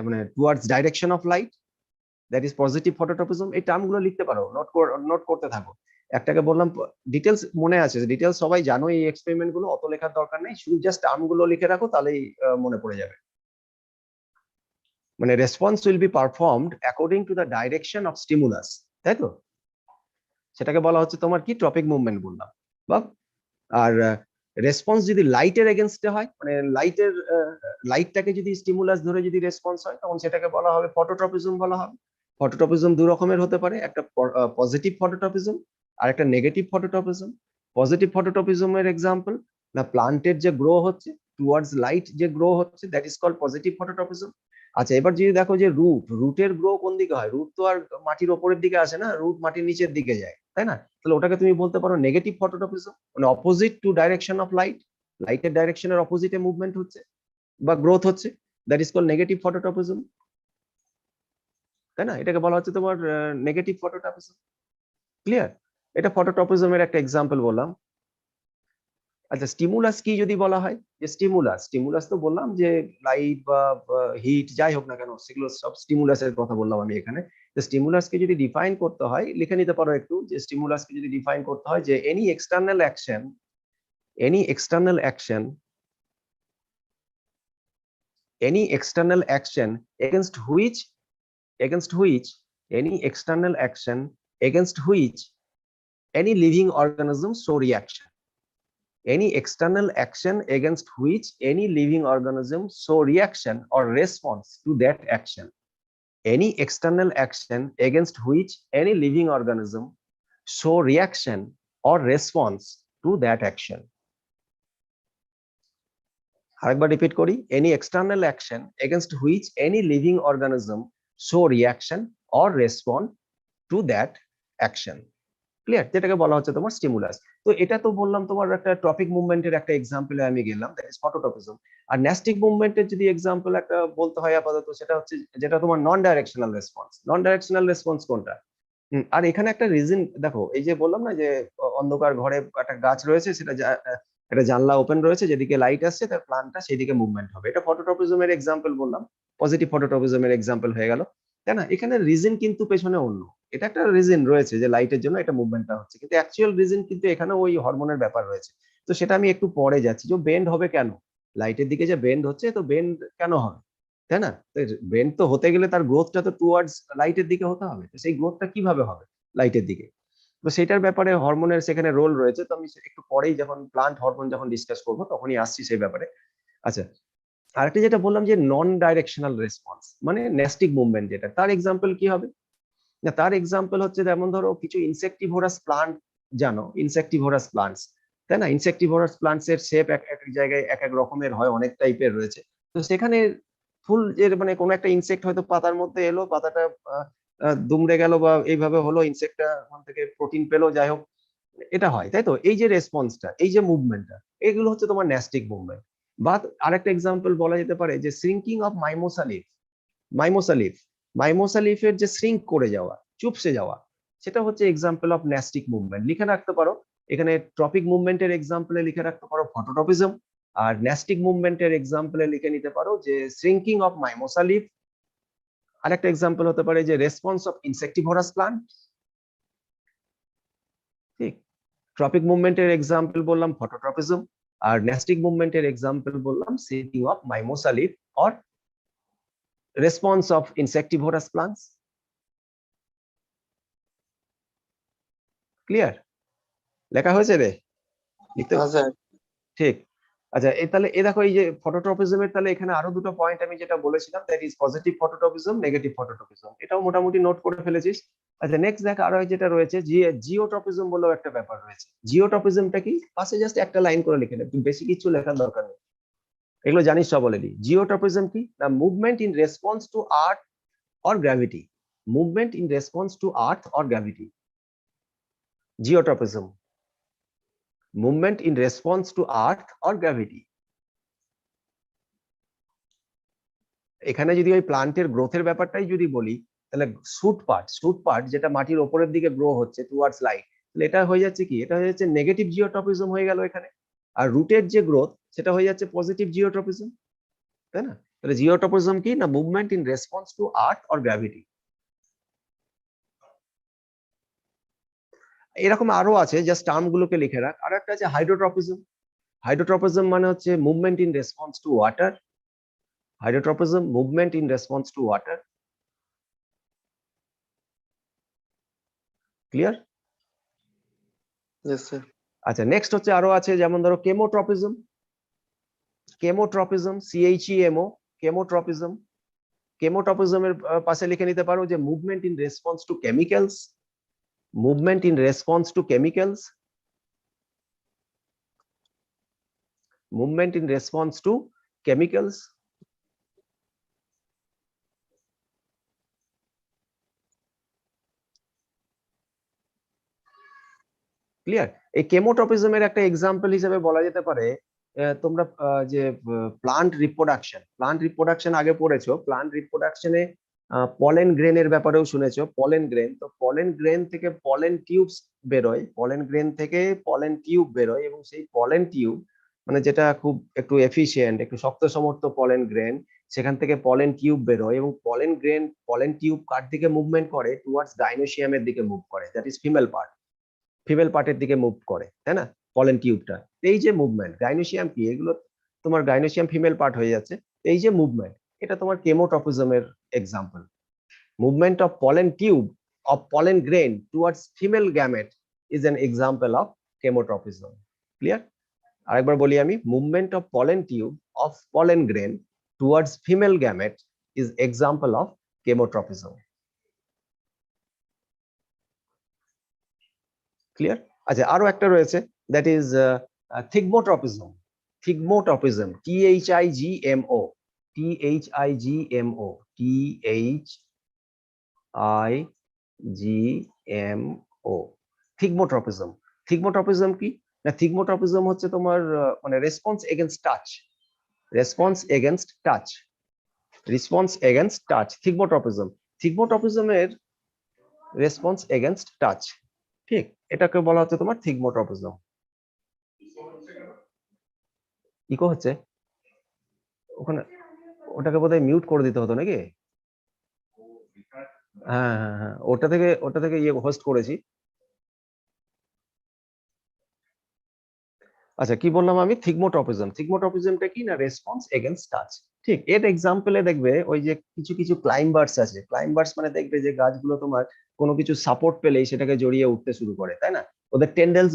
মানে towards direction of light, that is positive phototropism. এই টার্মগুলো লিখতে পারো, নোট করতে থাকো। একটাকে বললাম ডিটেলস মনে আছে, ডিটেলস সবাই জানো, এই এক্সপেরিমেন্ট গুলো অত লেখার দরকার নেই, শুধু জাস্ট টার্মগুলো লিখে রাখো, তাহলেই মনে পড়ে যাবে। মানে response will be performed according to the direction of stimulus, তাই তো? সেটাকে বলা হচ্ছে তোমার কি ট্রপিক মুভমেন্ট বললাম। বা আর রেসপন্স যদি লাইটের এগেনস্টে হয়, মানে লাইটটাকে যদি স্টিমুলাস ধরে যদি রেসপন্স হয়, তখন সেটাকে বলা হবে ফটোট্রপিজম বলা হবে। ফটোট্রপিজম দু রকমের হতে পারে, একটা পজিটিভ ফটোট্রপিজম আর একটা নেগেটিভ ফটোট্রপিজম। পজিটিভ ফটোট্রপিজমের এক্সাম্পল, না প্লান্টের যে গ্রো হচ্ছে টুয়ার্ডস লাইট, যে গ্রো হচ্ছে, that is called positive phototropism. আচ্ছা, এবার যদি দেখো যে রুটের গ্রো কোন দিকে হয়? রুট তো আর মাটির ওপরের দিকে আসে না, রুট মাটির নিচের দিকে যায়, তাই না? তাহলে ওটাকে তুমি বলতে পারো নেগেটিভ ফটোট্রপিজম, মানে opposite to direction of light. লাইটের ডাইরেকশনের অপোজিটে মুভমেন্ট হচ্ছে বা গ্রোথ হচ্ছে, that is called negative phototropism, তাই না? এটাকে বলা হচ্ছে তোমার নেগেটিভ ফটোট্রপিজম। ক্লিয়ার? এটা ফটোট্রপিজমের একটা এক্সাম্পল বললাম। আচ্ছা, স্টিমুলাস কি যদি বলা হয়? যে স্টিমুলাস তো বললাম যে লাইট বা হিট যাই হোক না কেন, সেগুলো সব স্টিমুলাসের কথা বললাম আমি এখানে। তো স্টিমুলাসকে যদি ডিফাইন করতে হয়, লিখে নিতে পারো একটু, যে স্টিমুলাসকে যদি ডিফাইন করতে হয় যে any external action any external action any external action against which any external action against which any living organism show reaction. Any external action against which any living organism show reaction or response to that action. Any external action against which any living organism show reaction or response to that action. আরেকবার repeat করি, any external action against which any living organism show reaction or respond to that action. Clear? যেটাকে বলা হচ্ছে তোমার stimulus. তো এটা তো বললাম তোমার একটা ট্রপিক মুভমেন্টের একটা এক্সাম্পলে আমি গেলাম, দ্যাট ইজ ফটোট্রপিজম। আর ন্যাস্টিক মুভমেন্টের যদি এক্সাম্পল একটা বলতে হয় আপাতত, সেটা হচ্ছে যেটা তোমার নন ডাইরেকশনাল রেসপন্স। নন ডাইরেকশনাল রেসপন্স কোনটা? আর এখানে একটা রিজন দেখো, এই যে বললাম না যে অন্ধকার ঘরে একটা গাছ রয়েছে, সেটা একটা জানলা ওপেন রয়েছে, যেদিকে লাইট আসছে তার প্লান্টটা সেদিকে মুভমেন্ট হবে। এটা ফটোট্রপিজমের এক্সাম্পল বললাম, পজিটিভ ফটোট্রপিজমের এক্সাম্পল হয়ে গেল, তাই না? এখানে রিজন কিন্তু পেছনে অন্য, এটা একটা রিজন রয়েছে যে লাইটের জন্য এটা মুভমেন্টটা হচ্ছে, কিন্তু অ্যাকচুয়াল রিজন কিন্তু এখানে ওই হরমোনের ব্যাপার রয়েছে। তো সেটা আমি একটু পরে যাচ্ছি, যে বেন্ড হবে কেন, লাইটের দিকে যে বেন্ড হচ্ছে, তো বেন্ড কেন হবে, তাই না? বেন্ড তো হতে গেলে তার গ্রোথটা তো টুয়ার্ডস লাইটের দিকে হতে হবে, তো সেই গ্রোথটা কিভাবে হবে লাইটের দিকে? তো সেটার ব্যাপারে হরমোনের সেখানে রোল রয়েছে, তো আমি একটু পরেই যখন প্লান্ট হরমোন যখন ডিসকাস করবো তখনই আসছি সেই ব্যাপারে। আচ্ছা, আরেকটা যেটা বললাম যে নন ডাইরেকশনাল রেসপন্স, মানে ন্যাস্টিক মুভমেন্ট, যেটা তার এক্সাম্পল কি হবে? না, তার এক্সাম্পল হচ্ছে যেমন ধরো কিছু ইনসেক্টিভোরাস প্লান্ট, জানো ইনসেক্টিভোরাস প্লান্টস, তাই না? ইনসেক্টিভোরাস প্লান্টস এর শেপ এক এক জায়গায় এক এক রকমের হয়, অনেক টাইপের রয়েছে। তো সেখানে ফুল এর মানে কোনো একটা ইনসেক্ট হয়তো পাতার মধ্যে এলো, পাতাটা দুমড়ে গেল বা এইভাবে হলো, ইনসেক্টটা ওখান থেকে প্রোটিন পেলো, যাই হোক, এটা হয়, তাই তো? এই যে রেসপন্সটা, এই যে মুভমেন্টটা, এগুলো হচ্ছে তোমার ন্যাস্টিক মুভমেন্ট। বা আরেকটা এক্সাম্পল বলা যেতে পারে যে শ্রিঙ্কিং অফ মাইমোসা লিফ। মাইমোসা লিফের যে শ্রিঙ্ক করে যাওয়া, চুপসে যাওয়া, সেটা হচ্ছে এক্সাম্পল অফ ন্যাস্টিক মুভমেন্ট। লিখে রাখতে পারো এখানে, ট্রপিক মুভমেন্টের এক্সাম্পলে লিখে রাখতে পারো ফটোট্রপিজম, আর ন্যাস্টিক মুভমেন্টের এক্সাম্পলে লিখে নিতে পারো যে শ্রিঙ্কিং অফ মাইমোসা লিফ। আরেকটা এক্সাম্পল হতে পারে যে রেসপন্স অফ ইনসেক্টিভোরাস প্লান্ট। ঠিক, ট্রপিক মুভমেন্টের এক্সাম্পল বললাম ফটোট্রপিজম, আর ন্যাস্টিক মুভমেন্টের এক্সাম্পল বললাম sinking of mimosa leaf or response of insectivorous plants. Clear? লেখা হয়েছে রে? লিখতে ঠিক। আচ্ছা তাহলে দেখো এই যে ফটোট্রপিজমের তাহলে এখানে আরো দুটো পয়েন্ট আমি যেটা বলেছিলাম, that is positive phototropism, negative phototropism, এটাও মোটামুটি নোট করে ফেলেছিস। আচ্ছা নেক্সট দেখ আরো যেটা রয়েছে জিওট্রপিজম বলেও একটা ব্যাপার রয়েছে। জিওট্রপিজমটা কি? পাশে জাস্ট একটা লাইন করে লিখে নে, বেশি কিছু লেখার দরকার নেই, এগুলো জানিস সব অলরেডি। জিওট্রপিজম কি না? Movement in response to earth or gravity. Movement in response to earth or gravity, geotropism. Movement in response to earth or gravity. এখানে যদি ওই প্লান্টের গ্রোথের ব্যাপারটাই যদি বলি, তাহলে শুট পার্ট যেটা মাটির ওপরের দিকে গ্রো হচ্ছে টুয়ার্ডস লাইট, তাহলে এটা হয়ে যাচ্ছে কি? এটা হয়ে যাচ্ছে নেগেটিভ জিওট্রপিজম হয়ে গেল এখানে। আর রুটের যে গ্রোথ সেটা হয়ে যাচ্ছে পজিটিভ জিওট্রপিজম, তাই না? তাহলে জিওট্রপিজম কি না? Movement in response to earth or gravity. এরকম আরো আছে, জাস্ট টার্ম গুলোকে লিখে রাখ। আর একটা আছে হাইড্রোট্রপিজম। হাইড্রোট্রপিজম মানে হচ্ছে movement in response to water. Hydrotropism movement in response to water. Clear? Yes, sir. আচ্ছা নেক্সট হচ্ছে আরো আছে, যেমন ধরো কেমোট্রপিজম। Chemotropism, CHEMO, chemotropism. কেমোট্রপিজমের পাশে লিখে নিতে পারো যে movement in response to chemicals. Movement in response to chemicals. Movement in response to chemicals. Clear? এই কেমোট্রপিজমের একটা এক্সাম্পল হিসেবে বলা যেতে পারে, তোমরা যে প্লান্ট রিপ্রোডাকশন আগে পড়েছো। প্লান্ট রিপ্রোডাকশনে পলেন গ্রেনের ব্যাপারেও শুনেছো। পলেন গ্রেন, তো পলেন গ্রেন থেকে পলেন টিউবস বেরোয়, পলেন গ্রেন থেকে পলেন টিউব বেরোয়, এবং সেই পলেন টিউব মানে যেটা খুব একটু এফিশিয়েন্ট, একটু শক্ত সমর্থ পলেন গ্রেন, সেখান থেকে পলেন টিউব বেরোয়, এবং পলেন গ্রেন পলেন টিউব কার দিকে মুভমেন্ট করে? টুয়ার্ডস গাইনোসিয়ামের দিকে মুভ করে, দ্যাট ইজ ফিমেল পার্টের দিকে মুভ করে, তাই না? পলেন টিউবটা, এই যে মুভমেন্ট, গাইনোসিয়াম কি? এগুলো তোমার গাইনোসিয়াম ফিমেল পার্ট হয়ে যাচ্ছে। এই যে মুভমেন্ট, এটা তোমার কেমোট্রপিজমের example. Movement of pollen tube of pollen grain towards female gamete is an example of chemotropism. Clear? আরেকবার বলি আমি, movement of pollen tube of pollen grain towards female gamete is example of chemotropism. Clear? আচ্ছা আরো একটা রয়েছে, that is thigmotropism. Thigmotropism, THIGMO, THIGMO, THIGMO, thigmotropism. Thigmotropism কি না? Thigmotropism হচ্ছে তোমার মানে response against touch, response against touch, response against touch, thigmotropism. থিগমোট্রপিজমের response against touch, ঠিক, এটাকে বলা হচ্ছে তোমার থিগমোট্রপিজম। ইকো হচ্ছে ওখানে, ওটাকে বোধহয় মিউট করে দিতে হতো নাকি? হ্যাঁ হ্যাঁ হ্যাঁ, ওটা থেকে ইয়ে হোস্ট করেছি। আচ্ছা কি বললাম আমি? থিগমোট্রপিজম। থিগমোট্রপিজমটা কি না? Response against touch. ঠিক, এর এক্সাম্পলে দেখবে ওই যে কিছু কিছু ক্লাইম্বার্স আছে। ক্লাইম্বার্স মানে দেখবে যে গাছগুলো তোমার কোনো কিছু সাপোর্ট পেলেই সেটাকে জড়িয়ে উঠতে শুরু করে, তাই না? ওদের টেন্ডেলস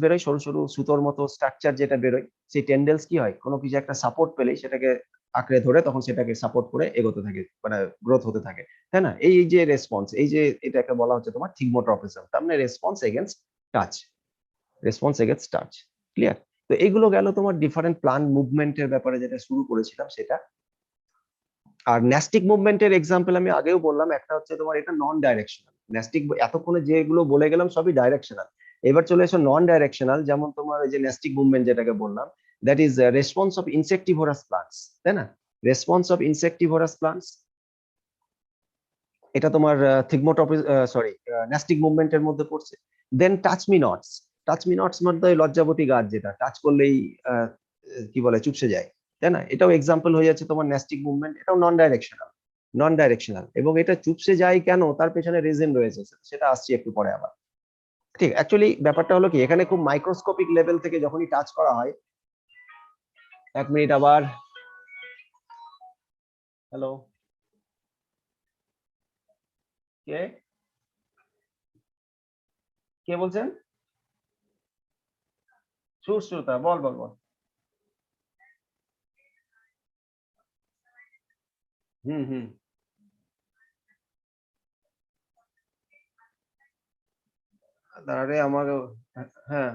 বেরোয়, সরু সরু সুতোর মতো স্ট্রাকচার যেটা বেরোয়, সেই টেন্ডেলস কি হয়? কোনো কিছু একটা সাপোর্ট পেলেই সেটাকে আঁকড়ে ধরে তখন সেটাকে সাপোর্ট করে এগোতে থাকে, মানে গ্রোথ হতে থাকে, তাই না? এই যে রেসপন্স, এই যে এটাকে বলা হচ্ছে তোমার থিগমোট্রপিজম, তার মানে response against touch, response against touch. Clear? তো এইগুলো গেল তোমার ডিফারেন্ট প্লান্ট মুভমেন্টের ব্যাপারে যেটা শুরু করেছিলাম সেটা। আর ন্যাস্টিক মুভমেন্টের এক্সাম্পল আমি আগেও বললাম, একটা হচ্ছে তোমার এটা নন ডাইরেকশনাল। ন্যাস্টিক এতক্ষণে যেগুলো বলে গেলাম সবই ডাইরেকশনাল, এবার চলে এসো নন ডাইরেকশনাল। যেমন তোমার ওই যে ন্যাস্টিক মুভমেন্ট যেটাকে বললাম, that is response of insectivorous plants, তাই না? রেসপন্স অফ ইনসেক্টিভোরাস প্লান্টস, এটা তোমার ন্যাস্টিক মুভমেন্টের মধ্যে পড়ছে। দেন টাচ মি নটস মধ্যে লজ্জাবতী গাছ, যেটা টাচ করলেই কি বলে চুপসে যায়, তাই না? এটাও এক্সাম্পল হয়ে যাচ্ছে তোমার ন্যাস্টিক মুভমেন্ট, এটাও নন ডাইরেকশনাল। এবং এটা চুপসে যায় কেন, তার পেছনে রিজন রয়েছে, সেটা আসছি একটু পরে আবার। ঠিক, অ্যাকচুয়ালি ব্যাপারটা হলো কি, এখানে খুব মাইক্রোস্কোপিক লেভেল থেকে যখনই টাচ করা হয়। এক মিনিট আবার, হ্যালো, কে কে বলছেন? সুশ্রুতা, বল বল বল। হুম হুম। আরে আমার, হ্যাঁ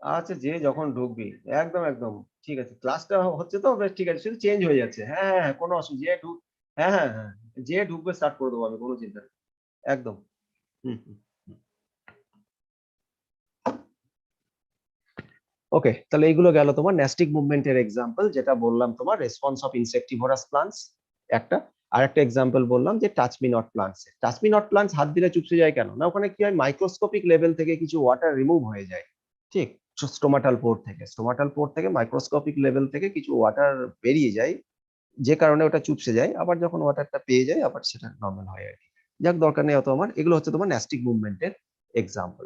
আচ্ছা, যে যখন ঢুকবি, একদম একদম ঠিক আছে, ক্লাসটা হচ্ছে তো বেশ, ঠিক আছে, শুধু চেঞ্জ হয়ে যাচ্ছে, হ্যাঁ হ্যাঁ হ্যাঁ, কোনো অসুবিধা, যে ঢুক, হ্যাঁ হ্যাঁ হ্যাঁ, যে ঢুকবে স্টার্ট করে দেবো আমি, কোনো চিন্তা নেই, একদম। হুম হুম। ওকে, তাহলে এইগুলো গেল তোমার ন্যাস্টিক মুভমেন্টের এক্সাম্পল, যেটা বললাম তোমার রেসপন্স অফ ইনসেক্টিভোরাস প্লান্টস একটা, আর একটা এক্সাম্পল বললাম যে touch me not plants. Touch me not plants হাত দিলে চুপসে যায় কেন না, ওখানে কি হয়, মাইক্রোস্কোপিক লেভেল থেকে কিছু ওয়াটার রিমুভ হয়ে যায়। ঠিক, স্টোমাটাল পোর থেকে মাইক্রোস্কোপিক লেভেল থেকে কিছু ওয়াটার বেরিয়ে যায়, যে কারণে ওটা চুপসে যায়, আবার যখন ওয়াটারটা পেয়ে যায় আবার সেটা নর্মাল হয় আর কি। যাক, দরকার নেই অত আমার, এগুলো হচ্ছে তোমার ন্যাস্টিক মুভমেন্টের এক্সাম্পল।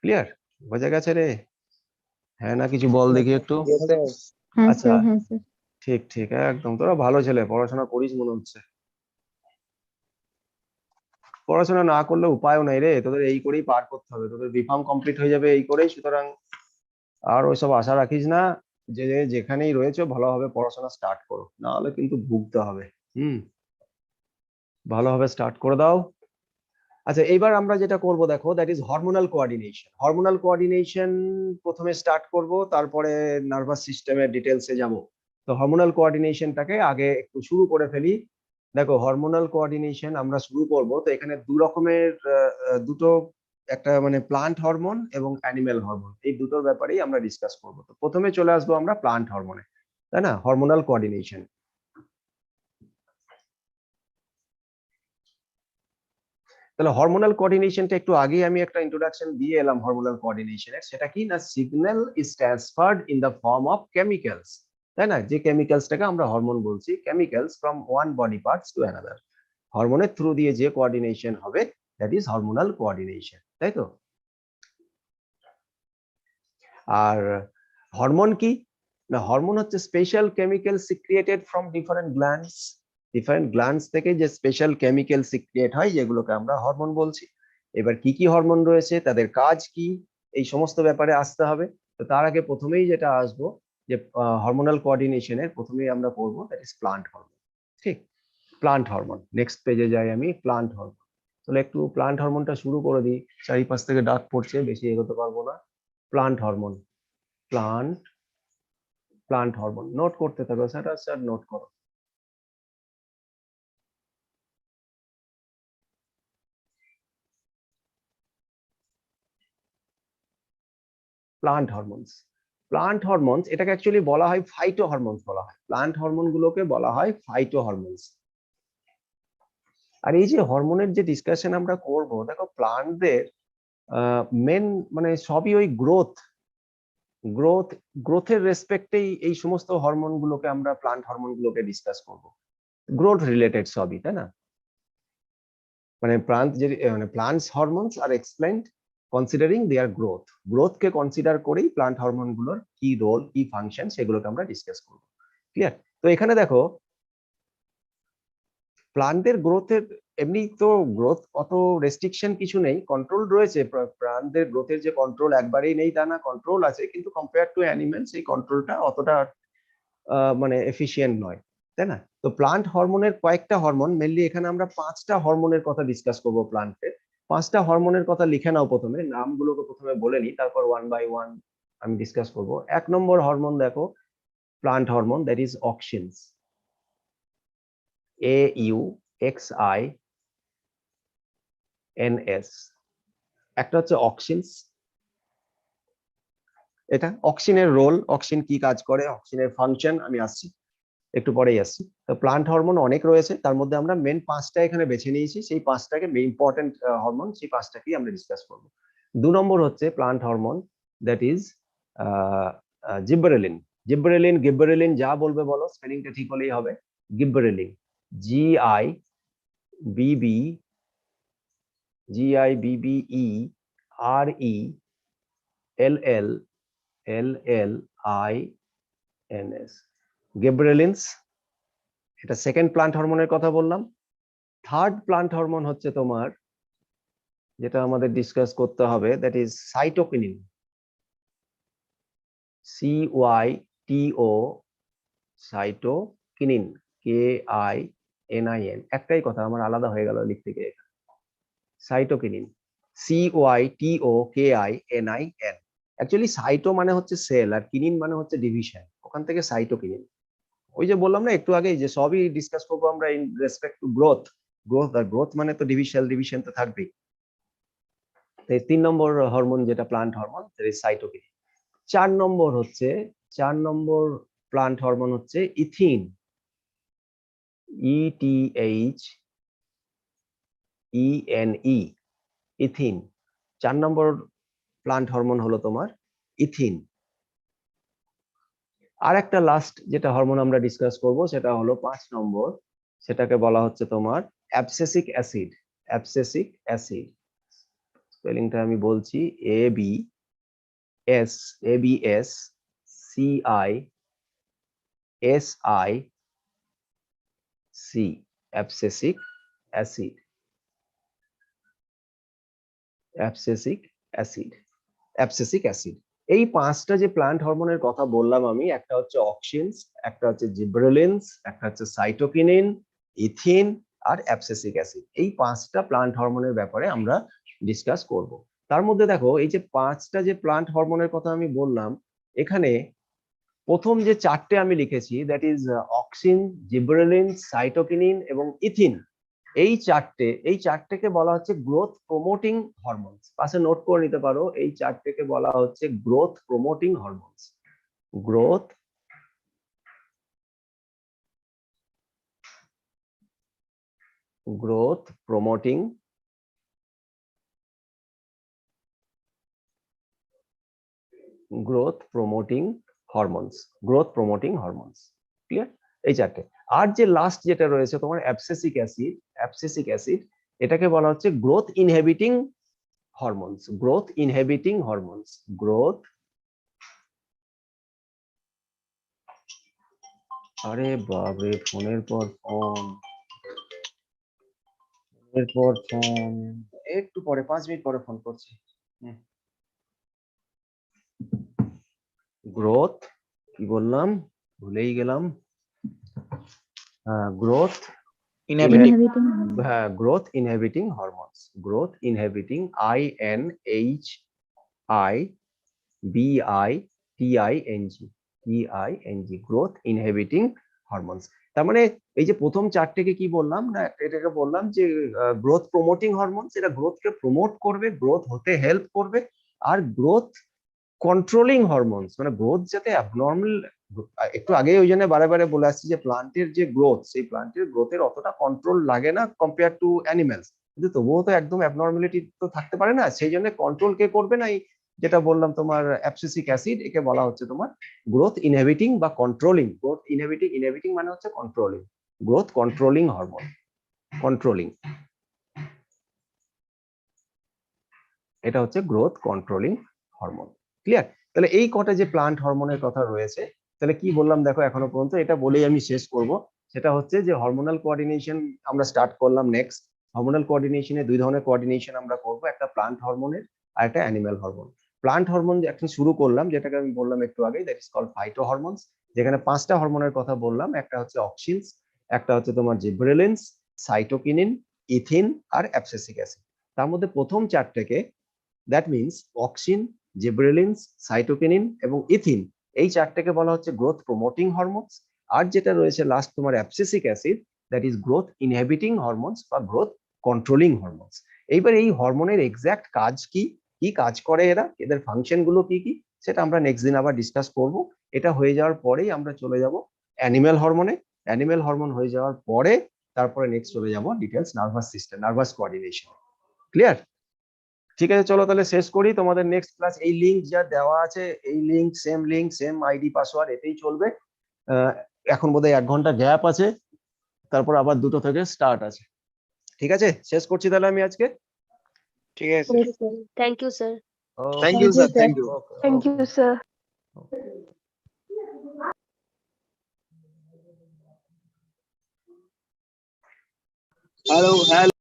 ক্লিয়ার? বোঝা গেছে রে? হ্যাঁ না কিছু বল দেখি একটু। হ্যাঁ আচ্ছা, স্যার, হ্যাঁ স্যার। ঠিক ঠিক, একদম, তোরা ভালো ছেলে, পড়াশোনা করিস মনে হচ্ছে। পড়াশোনা না করলে উপায়ও নাই রে, তোদের এই করেই পার করতে হবে, তোদের বিফার্ম কমপ্লিট হয়ে যাবে এই করেই, সুতরাং আর ওইসব আশা রাখিস না, যে যেখানেই রয়েছে ভালোভাবে পড়াশোনা স্টার্ট করো, না হলে কিন্তু ভুগতে হবে। হুম, ভালোভাবে স্টার্ট করে দাও। আচ্ছা, এইবার আমরা যেটা করব দেখো, that is hormonal coordination. Hormonal coordination প্রথমে স্টার্ট করব, তারপরে নার্ভাস সিস্টেমের ডিটেলসে যাব। তো হরমোনাল কোঅর্ডিনেশনটাকে আগে একটু শুরু করে ফেলি। দেখো, হরমোনাল কোঅর্ডিনেশন আমরা শুরু করব, তো এখানে দু রকমের দুটো, একটা মানে প্লান্ট হরমোন এবং অ্যানিমেল হরমোন, এই দুটোর ব্যাপারেই আমরা ডিসকাস করব। তো প্রথমে চলে আসবো আমরা প্লান্ট হরমোনে, তাই না, হরমোনাল কোঅর্ডিনেশন। তাহলে হরমোনাল কোঅর্ডিনেশনটা একটু আগেই আমি একটা ইন্ট্রোডাকশন দিয়ে এলাম হরমোনাল কোঅর্ডিনেশনের, সেটা কি না, signal is transferred in the form of chemicals, তাই না, যে কেমিক্যালসটাকে আমরা হরমোন বলছি, chemicals from one body parts to another, হরমোনের থ্রু দিয়ে যে কোঅর্ডিনেশন হবে, দ্যাট ইজ হরমোনাল কোঅর্ডিনেশন, তাই তো। আর হরমোন কি না, হরমোন হচ্ছে special chemical secreted from different glands, different glands থেকে যে স্পেশাল কেমিক্যাল সিক্রিয়েট হয়, যেগুলোকে আমরা হরমোন বলছি। এবার কি কি হরমোন রয়েছে, তাদের কাজ কি, এই সমস্ত ব্যাপারে আসতে হবে। তো তার আগে প্রথমেই যেটা আসবো, যে হরমোনাল কোঅর্ডিনেশনের প্রথমেই আমরা পড়বো, দ্যাট ইজ প্লান্ট হরমোন। ঠিক, প্লান্ট হরমোন, নেক্সট পেজে যাই আমি, প্লান্ট হরমোন। তাহলে একটু প্লান্ট হরমোনটা শুরু করে দিই, চারিপাশ থেকে ডাক পড়ছে, বেশি এগোতে পারবো না। Plant hormone, plant plant hormone, note করতে থাকো স্যার, স্যার নোট করো। প্লান্ট হরমোনস, প্লান্ট হরমোনস এটাকে অ্যাকচুয়ালি বলা হয় ফাইটো হরমোনস বলা হয়, প্লান্ট হরমোন গুলোকে বলা হয় ফাইটো হরমোনস। আর এই যে হরমোনের যে ডিসকাশন আমরা করব, দেখো প্লান্টদের মেন মানে সবই ওই গ্রোথ, গ্রোথ গ্রোথের রেসপেক্টেই এই সমস্ত হরমোন গুলোকে আমরা, প্লান্ট হরমোন গুলোকে ডিসকাস করব, গ্রোথ রিলেটেড সবই, তাই না। মানে প্লান্ট যে মানে plants hormones are explained considering their growth, গ্রোথকে কনসিডার করেই প্লান্ট হরমোন গুলোর কি রোল, কি ফাংশন, সেগুলোকে আমরা ডিসকাস করব। ক্লিয়ার? তো এখানে দেখো, প্লান্টের গ্রোথের এমনি তো গ্রোথ অত রেস্ট্রিকশন কিছু নেই, কন্ট্রোল রয়েছে, প্লান্টের গ্রোথের যে কন্ট্রোল একবারেই নেই তা না, কন্ট্রোল আছে, কিন্তু কম্পেয়ার টু অ্যানিমেলস এই কন্ট্রোলটা অতটা মানে এফিশিয়েন্ট নয়, তাই না। তো প্লান্ট হরমোনের কয়েকটা হরমোন, মেনলি এখানে আমরা 5টা হরমোনের কথা ডিসকাস করব প্লান্টের। 5টা হরমোনের কথা লিখে নাও, প্রথমে নামগুলোকে প্রথমে বলে নিই, তারপর ওয়ান বাই ওয়ান আমি ডিসকাস করব। 1 নম্বর হরমোন দেখো, plant hormone, that is auxins, AUXINS। একটা হচ্ছে অক্সিনস, এটা অক্সিনের রোল, অক্সিন কি কাজ করে, অক্সিনের ফাংশন আমি আসছি, একটু পরেই আসছি। তো প্লান্ট হরমোন অনেক রয়েছে, তার মধ্যে আমরা মেন 5টা এখানে বেছে নিয়েছি, সেই 5টাকে ইম্পর্টেন্ট হরমোন, সেই 5টাকেই আমরা ডিসকাস করব। 2 নম্বর হচ্ছে plant hormone, that is gibberellin. Gibberellin, gibberellin, যা বলবে বলো, স্পেলিংটা ঠিক হলেই হবে। গিব্বেরেলিন, GIBBERELIN, GIBBERELLINS, গিবরেলিনস, এটা সেকেন্ড প্লান্ট হরমোনের কথা বললাম। থার্ড প্লান্ট হরমোন হচ্ছে তোমার, যেটা আমাদের ডিসকাস করতে হবে, that is cytokinin. CYTO, cytokinin, KININ, একটাই কথা, আমার আলাদা হয়ে গেল লিখতে গিয়ে। Cytokinin, CYTOKININ। অ্যাকচুয়ালি সাইটো মানে হচ্ছে সেল, আর কিনিন মানে হচ্ছে ডিভিশন, ওখান থেকে সাইটোকিনিন। ওই যে বললাম না একটু আগে, যে সবই ডিসকাস করবো আমরা ইন রেসপেক্ট টু গ্রোথ। আর গ্রোথ মানে তো ডিভিশন তো থাকবেই। 3 নম্বর হরমোন যেটা প্লান্ট হরমোন, সাইটোকিনিন। 4 নম্বর প্লান্ট হরমোন হচ্ছে ইথিন, ETHENE, ইথিন। 4 নম্বর প্লান্ট হরমোন হলো তোমার ইথিন। আর একটা লাস্ট যেটা হরমোন আমরা ডিসকাস করব সেটা হলো 5 নম্বর, সেটাকে বলা হচ্ছে তোমার অ্যাবসেসিক অ্যাসিড। অ্যাবসেসিক অ্যাসিড, স্পেলিংটা আমি বলছি, ABSCISIC, abscisic acid. Abscisic acid, abscisic acid. এই 5টা যে প্লান্ট হরমোনের কথা বললাম আমি, একটা হচ্ছে অক্সিনস, একটা হচ্ছে জিব্রেলিনস, একটা হচ্ছে সাইটোকিনিন, ইথিন আর অ্যাবসেসিক অ্যাসিড। এই 5টা প্লান্ট হরমোনের ব্যাপারে আমরা ডিসকাস করব। তার মধ্যে দেখো, এই যে 5টা যে প্লান্ট হরমোনের কথা আমি বললাম, এখানে প্রথম যে 4টে আমি লিখেছি, that is auxin, gibberellin, cytokinin এবং ইথিন। এই চারটেকে বলা হচ্ছে গ্রোথ প্রমোটিং হরমোনস। পাশে নোট করে নিতে পারো, এই চারটেকে বলা হচ্ছে growth promoting hormones. Growth promoting hormones. Clear? এই চারটে। আর যে লাস্ট যেটা রয়েছে তোমার অ্যাবসেসিক অ্যাসিড, এটাকে বলা হচ্ছে গ্রোথ ইনহিবিটিং হরমোনস। আরে বাপরে, ফোনের পর ফোন, একটু পরে 5 মিনিট পরে ফোন করছি। গ্রোথ কি বললাম, ভুলেই গেলাম। Growth inhibiting. হ্যাঁ, growth inhibiting hormones. INHIBITING, growth inhibiting hormones. তার মানে এই যে প্রথম চারটেকে কি বললাম না, এটাকে বললাম যে গ্রোথ প্রমোটিং হরমোনস, এটা গ্রোথকে প্রমোট করবে, গ্রোথ হতে হেল্প করবে। আর গ্রোথ কন্ট্রোলিং হরমোনস, মানে গ্রোথ যাতে অ্যাবনর্মাল, একটু আগে ওই জন্য বারে বারে বলে আসছি যে প্লান্টের যে গ্রোথ, সেই প্লান্টের গ্রোথের অতটা কন্ট্রোল লাগে না কম্পেয়ার টু অ্যানিমেলস, কিন্তু তবুও তো একদম অ্যাবনর্মালিটি তো থাকতে পারে না, সেই জন্য কন্ট্রোল কে করবে না, এই যেটা বললাম তোমার অ্যাবসেসিক অ্যাসিড, একে বলা হচ্ছে তোমার গ্রোথ ইনহিবিটিং বা কন্ট্রোলিং। গ্রোথ ইনহিবিটিং মানে হচ্ছে কন্ট্রোলিং, গ্রোথ কন্ট্রোলিং হরমোন, এটা হচ্ছে গ্রোথ কন্ট্রোলিং হরমোন। ক্লিয়ার? তাহলে এই কটা যে প্লান্ট হরমোনের কথা রয়েছে, তাহলে কি বললাম দেখো এখনো পর্যন্ত, এটা বলেই আমি শেষ করব। সেটা হচ্ছে যে হরমোনাল কোঅর্ডিনেশন আমরা স্টার্ট করলাম। নেক্সট, হরমোনাল কোঅর্ডিনেশনে 2 ধরনের কোঅর্ডিনেশন আমরা করব, একটা প্লান্ট হরমোনের আর একটা অ্যানিমাল হরমোন। প্লান্ট হরমোন এখন শুরু করলাম, যেটাকে আমি বললাম একটু আগে, that is called phyto hormones, যেখানে 5টা হরমোনের কথা বললাম। একটা হচ্ছে অক্সিনস, একটা হচ্ছে তোমার জিব্রেলিনস, সাইটোকিনিন, ইথিন আর অ্যাবসেসিক অ্যাসিড। তার মধ্যে প্রথম চারটেকে, দ্যাট মিনস অক্সিন, জিব্রেলিনস, সাইটোকিনিন এবং ইথিন, এই চারটাকে বলা হচ্ছে গ্রোথ প্রমোটিং হরমোনস। আর যেটা রয়েছে লাস্ট তোমার abscisic acid, that is growth inhibiting hormones বা গ্রোথ কন্ট্রোলিং হরমোনস। এইবার এই হরমোনের এক্সাক্ট কাজ কি, কি কাজ করে এরা, এদের ফাংশন গুলো কি কি, সেটা আমরা নেক্সট দিন আবার ডিসকাস করব। এটা হয়ে যাওয়ার পরেই আমরা চলে যাব অ্যানিম্যাল হরমোনে। অ্যানিম্যাল হরমোন হয়ে যাওয়ার পরে তারপরে নেক্সট চলে যাব details nervous system, nervous coordination. Clear? ঠিক আছে, চলো তাহলে শেষ করি। তোমাদের নেক্সট ক্লাস, এই লিংক যা দেওয়া আছে, এই লিংক, সেম আইডি পাসওয়ার্ড, এতেই চলবে। এখন বোধহয় 1 ঘন্টা গ্যাপ আছে, তারপর আবার 2টো থেকে স্টার্ট আছে। ঠিক আছে, শেষ করছি তাহলে আমি আজকে। ঠিক আছে স্যার। Yes, sir. Thank you, sir. Thank Okay, you Thank you, sir, sir. Thank you. okay, Thank okay. you, sir. Hello hello.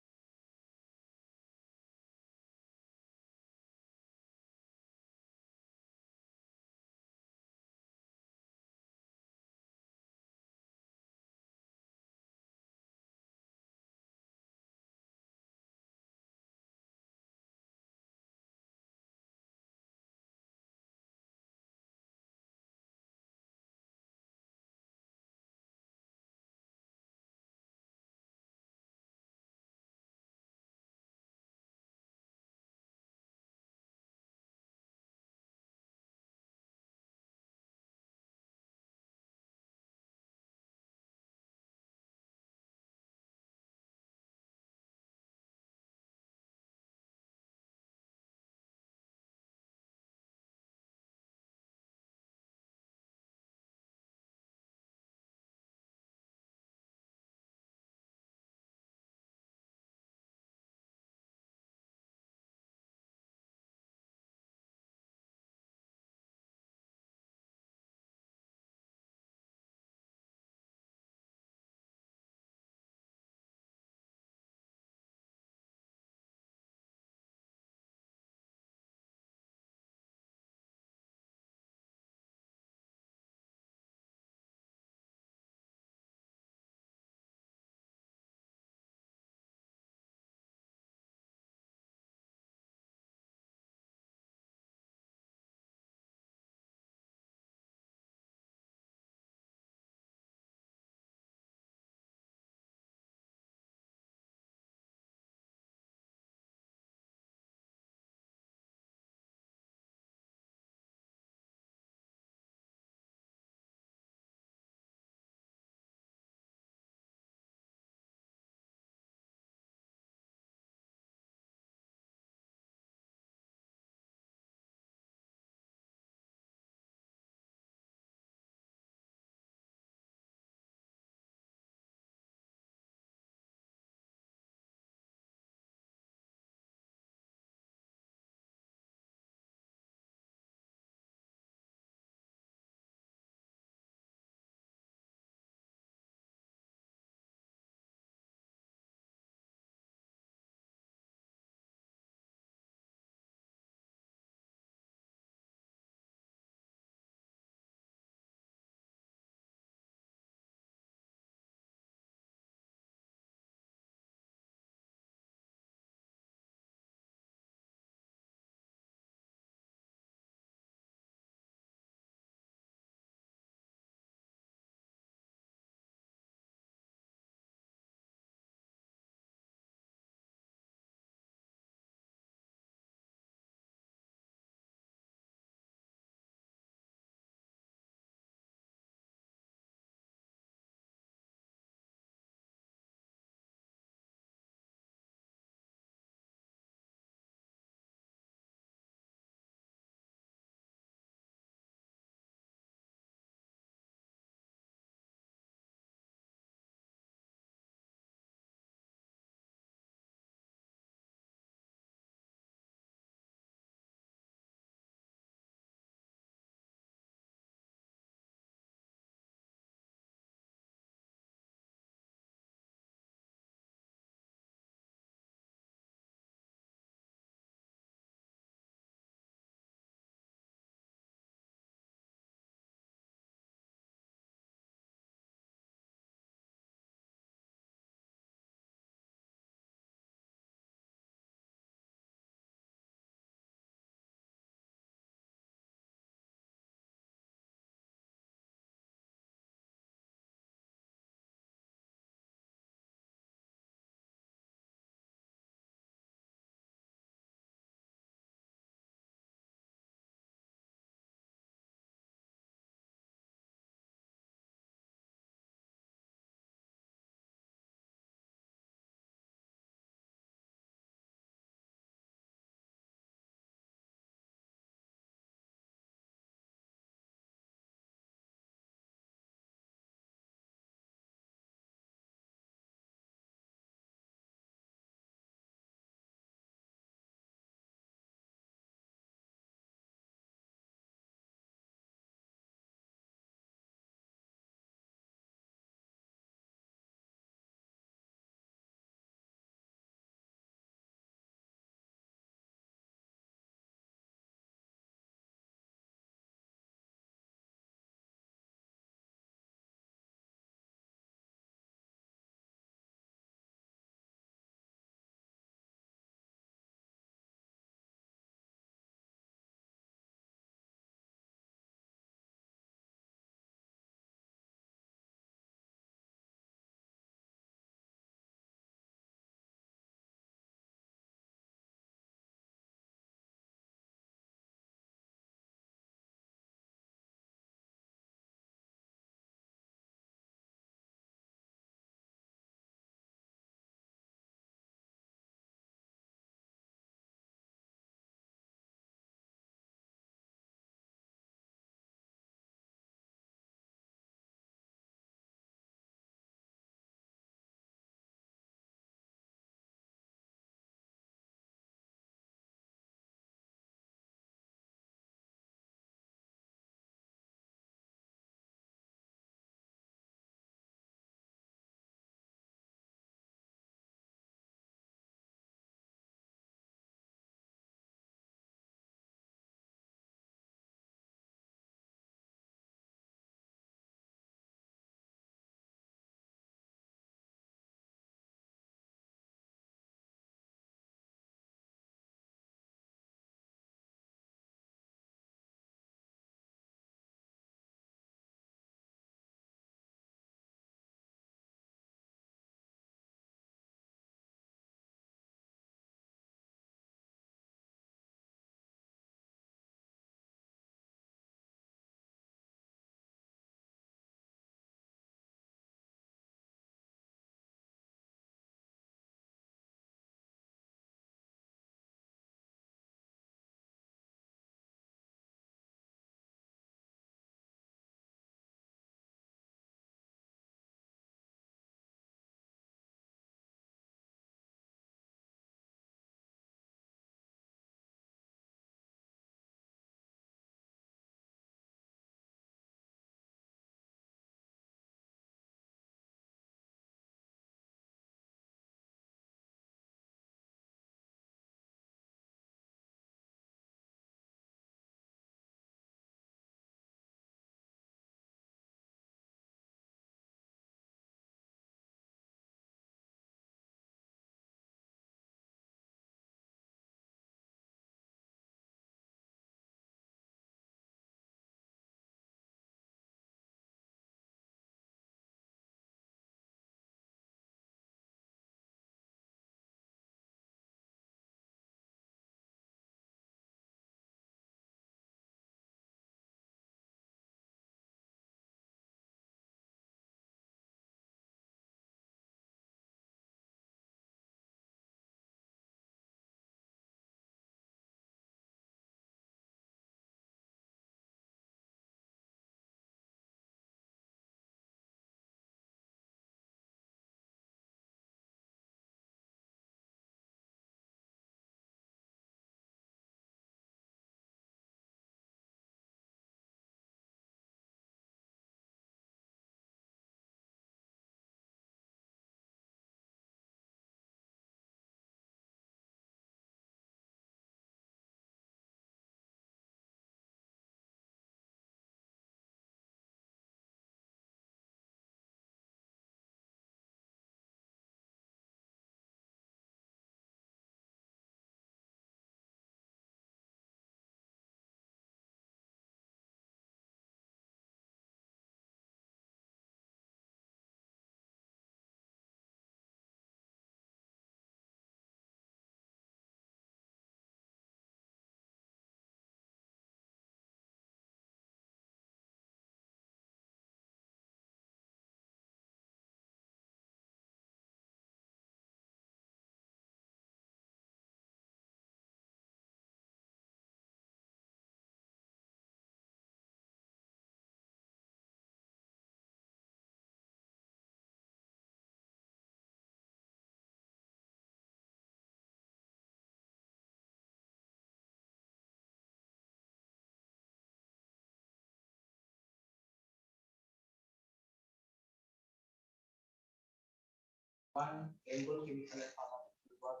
one able chemical and pharmaceutical was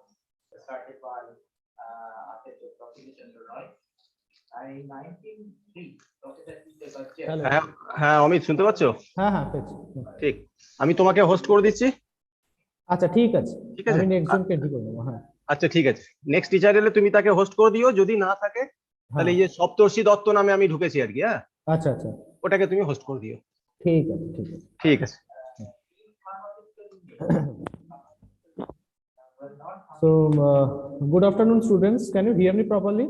started by Architect Professor Chandra Roy. And in 1903, Professor Peter Gurdjieff. Hello. হ্যাঁ হ্যাঁ অমিত শুনতে পাচ্ছো? হ্যাঁ হ্যাঁ পেয়েছি। ঠিক, আমি তোমাকে হোস্ট করে দিচ্ছি। আচ্ছা ঠিক আছে, ঠিক আছে। আমি নেক্সট জনকে এন্ট্রি করে নেবো। হ্যাঁ আচ্ছা ঠিক আছে, নেক্সট টিচার এলে তুমি তাকে হোস্ট করে দিও, যদি না থাকে তাহলে এই যে সপ্তর্ষি দত্ত নামে আমি ঢুকেছি আর কি, হ্যাঁ আচ্ছা আচ্ছা ওটাকে তুমি হোস্ট করে দিও। ঠিক আছে ঠিক আছে। ঠিক আছে। So good afternoon students, can you hear me properly?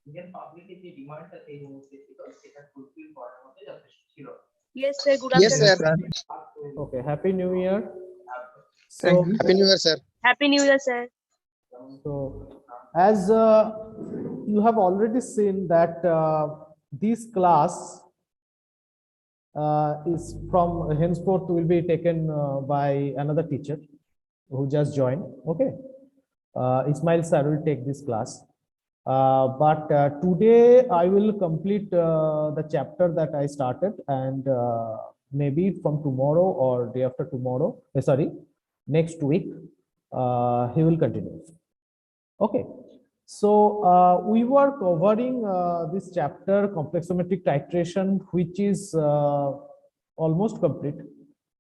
Indian public is the demand that they moved it because it has fulfilled for the Yes, sir. Good Yes, afternoon. sir. Okay, happy new year. So, Thank you. Happy New Year, sir. Happy New Year, sir. so as you have already seen that this class is from henceforth will be taken by another teacher who just joined. Okay, Ismail sir will take this class, but today I will complete the chapter that I started, and maybe from tomorrow or day after tomorrow, sorry, next week he will continue. Okay, so we were covering this chapter complexometric titration, which is almost complete.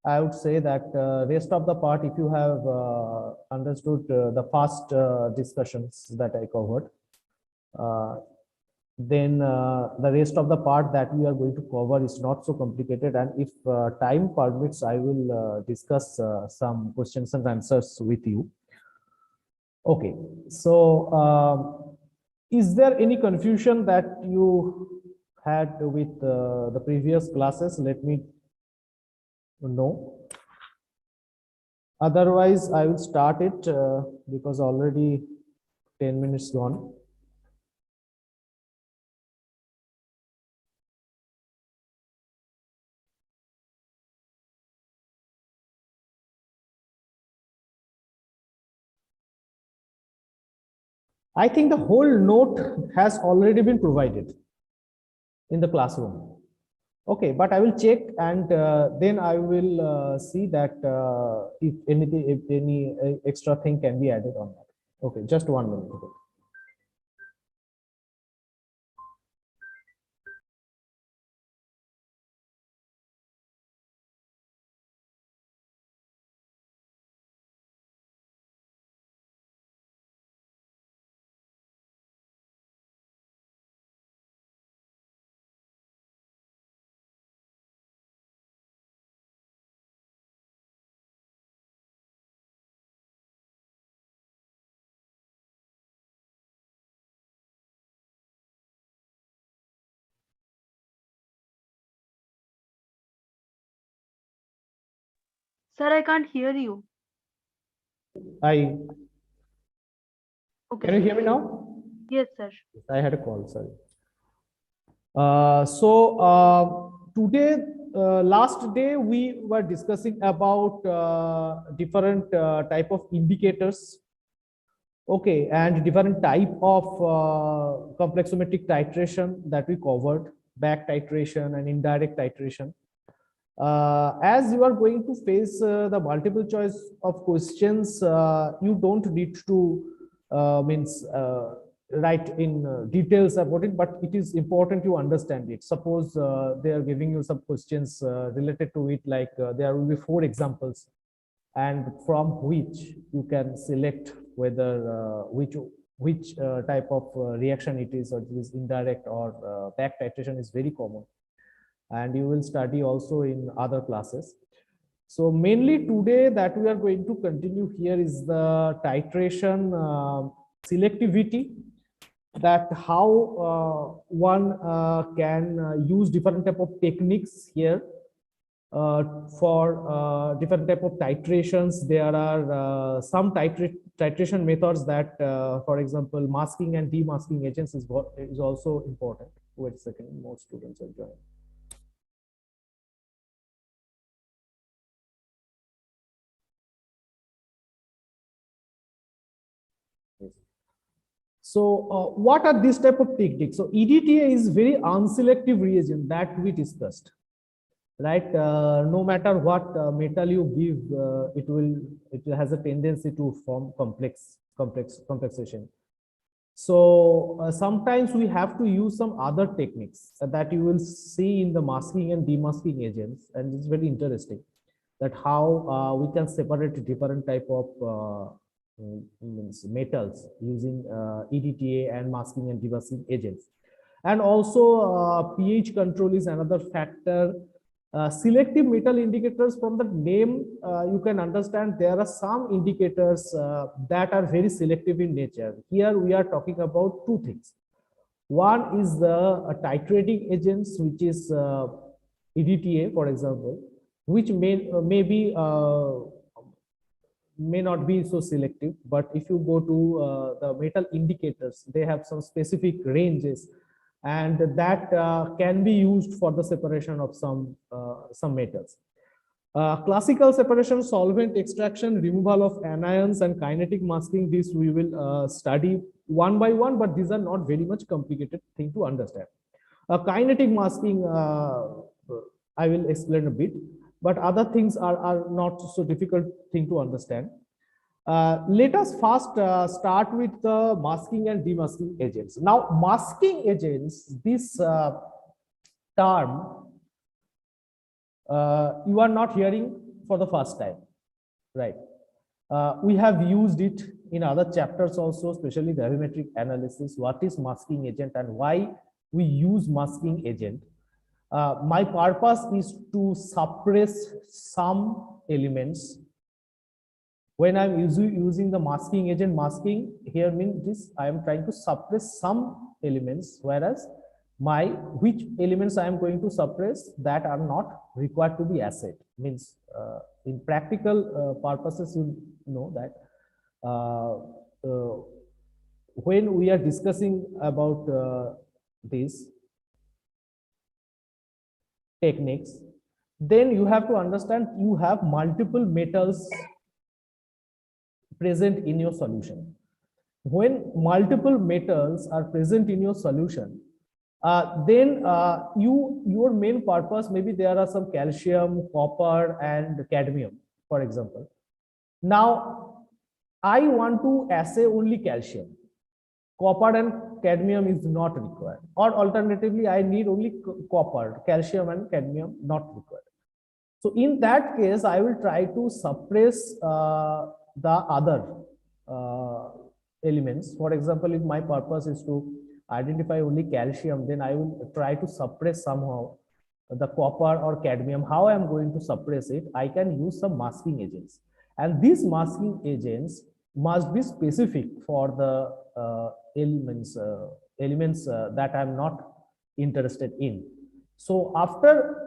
I would say that rest of the part, if you have understood the first discussions that I covered, then the rest of the part that we are going to cover is not so complicated, and if time permits, I will discuss some questions and answers with you. Okay, so is there any confusion that you had with the previous classes? Let me know. Otherwise, I will start it because already 10 minutes gone. I think the whole note has already been provided in the classroom. Okay, but I will check, and then I will see that if anything, if any extra thing can be added on that. Okay, just 1 minute. Okay. Sir, I can't hear you. Can you hear me now? Yes, sir. I had a call, sorry. Today, last day, we were discussing about different type of indicators. Okay, and different type of complexometric titration that we covered, back titration and indirect titration. As you are going to face the multiple choice of questions, you don't need to write in details about it, but it is important you understand it. Suppose they are giving you some questions related to it, like there will be 4 examples, and from which you can select whether which type of reaction it is, or it is indirect or back titration is very common, and you will study also in other classes. So mainly today that we are going to continue here is the titration selectivity, that how one can use different type of techniques here for different type of titrations. There are some titration methods that, for example, masking and demasking agents is also important. Wait a second, more students are joining. So what are these type of techniques? So EDTA is very unselective reagent that we discussed. right? No matter what metal you give, it has a tendency to form complexation. So sometimes we have to use some other techniques that you will see in the masking and demasking agents, and it's very interesting that how we can separate different type of metals using EDTA and masking and demasking agents. And also pH control is another factor. Selective metal indicators, from the name you can understand there are some indicators that are very selective in nature. Here we are talking about two things. One is the titrating agents, which is EDTA, for example, which may not be so selective, but if you go to the metal indicators, they have some specific ranges, and that can be used for the separation of some metals. Classical separation, solvent extraction, removal of anions, and kinetic masking, this we will study one by one, but these are not very much complicated thing to understand. Kinetic masking, I will explain a bit, but other things are not so difficult thing to understand. Let us first start with the masking and demasking agents. Now, masking agents, this term you are not hearing for the first time, right? We have used it in other chapters also, especially gravimetric analysis. What is masking agent and why we use masking agent? My purpose is to suppress some elements. When I'm using the masking agent, masking here means this, I am trying to suppress some elements, whereas which elements I am going to suppress that are not required to be assayed. Means in practical purposes, you know that when we are discussing about these techniques, then you have to understand you have multiple metals present in your solution. When multiple metals are present in your solution, then your main purpose, maybe there are some calcium, copper, and cadmium, for example. Now, I want to assay only calcium. Copper and cadmium is not required. Or alternatively, I need only copper, calcium and cadmium not required. So in that case, I will try to suppress the other elements. For example, if my purpose is to identify only calcium, then I will try to suppress somehow the copper or cadmium. How I am going to suppress it? I can use some masking agents, and these masking agents must be specific for the elements that I am not interested in. So after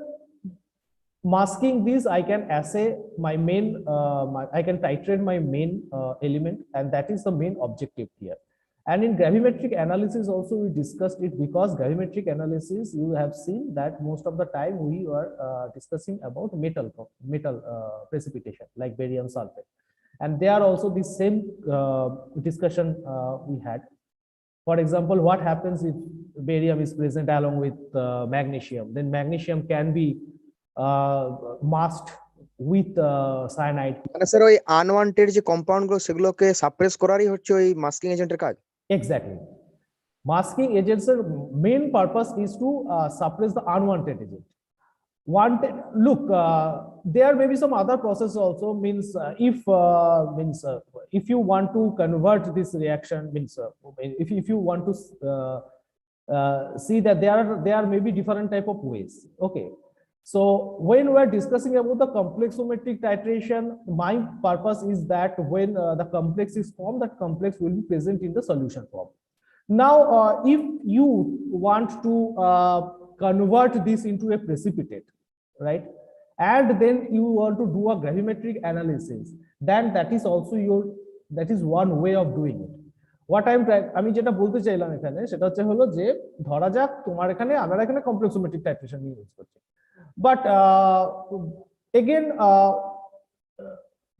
masking these, I can assay my main, I can titrate my main element, and that is the main objective here. And in gravimetric analysis also we discussed it, because gravimetric analysis, you have seen that most of the time we are discussing about metal precipitation like barium sulfate, and there also the same discussion we had. For example, what happens if barium is present along with magnesium? Then magnesium can be masked with cyanide. মানে sir ওই unwanted যে compound গুলো সেগুলোকে suppress করারই হচ্ছে ওই masking এজেন্টের কাজ। Exactly. Masking agents' main purpose is to suppress the unwanted agent. Look, there may be some other process also. Means if you want to convert this reaction, means if you want to see that there may be different type of ways. Okay. So when we are discussing about the complexometric titration, my purpose is that when the complex is formed, that complex will be present in the solution form. Now, if you want to convert this into a precipitate, right, and then you want to do a gravimetric analysis, then that is also that is one way of doing it. What আমি যেটা বলতে চাইলাম এখানে সেটা হলো যে ধরা যাক তোমার এখানে আমরা এখানে কমপ্লেক্সোমেট্রিক টাইট্রেশন ইউজ করছি, but again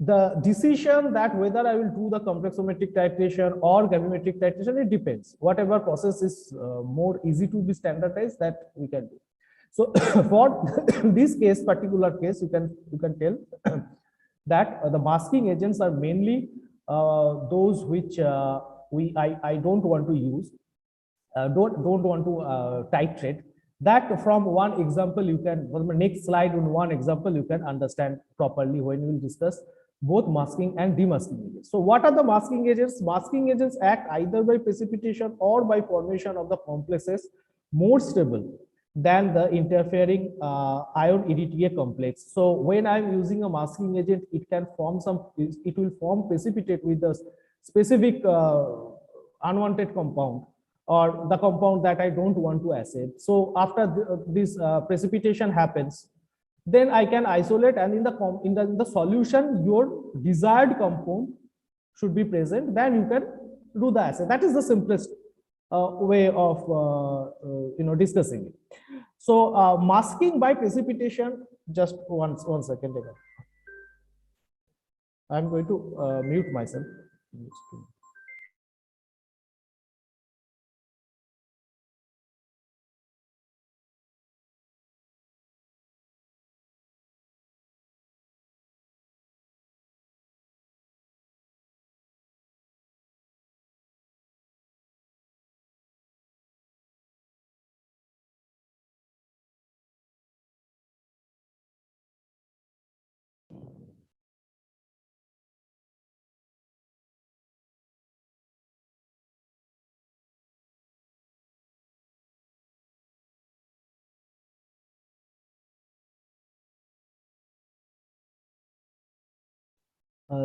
the decision that whether I will do the complexometric titration or gravimetric titration, it depends. Whatever process is more easy to be standardized, that we can do. So for this case, particular case, you can tell that the masking agents are mainly those which I don't want to use, don't want to titrate. That from one example you can, from the next slide on one example you can understand properly when we will discuss both masking and demasking agents. So what are the masking agents? Masking agents act either by precipitation or by formation of the complexes more stable than the interfering ion EDTA complex. So when I'm using a masking agent, it can form it will form precipitate with a specific unwanted compound, or the compound that I don't want to acid. So after this precipitation happens, then I can isolate, and in the solution your desired compound should be present. Then you can do the acid. That is the simplest way of discussing it. So masking by precipitation. Just one second. I'm going to mute myself.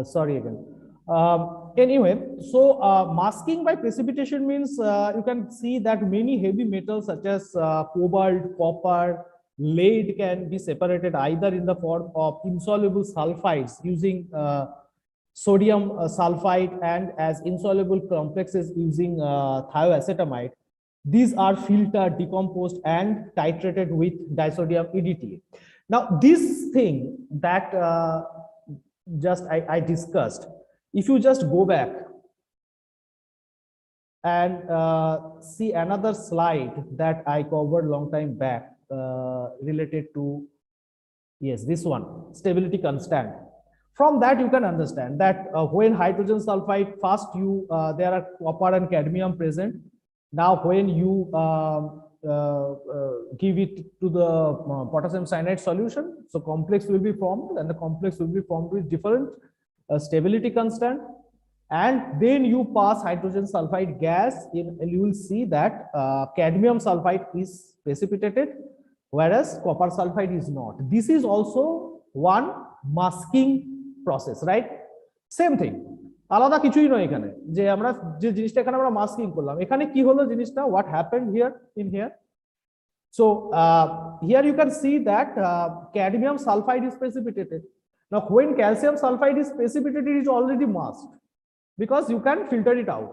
Sorry again. Anyway, so masking by precipitation means you can see that many heavy metals such as cobalt, copper, lead can be separated either in the form of insoluble sulfides using sodium sulfide, and as insoluble complexes using thioacetamide. These are filtered, decomposed, and titrated with disodium EDTA. Now, this thing that just I discussed, if you just go back and see another slide that I covered long time back related to, yes, this one, stability constant. From that you can understand that when hydrogen sulfide, first there are copper and cadmium present. Now when you give it to the potassium cyanide solution, so complex will be formed, and the complex will be formed with different stability constant. And then you pass hydrogen sulfide gas in, and you will see that cadmium sulfide is precipitated, whereas copper sulfide is not. This is also one masking process, right? Same thing. আলাদা কিছুই নয় এখানে, যে আমরা যে জিনিসটা এখানে আমরা মাস্কিং করলাম, এখানে কি হলো জিনিসটা, what happened here in here? So here you can see that cadmium sulfide is precipitated. Now when calcium sulfide is precipitated, it is already masked because you can filter it out,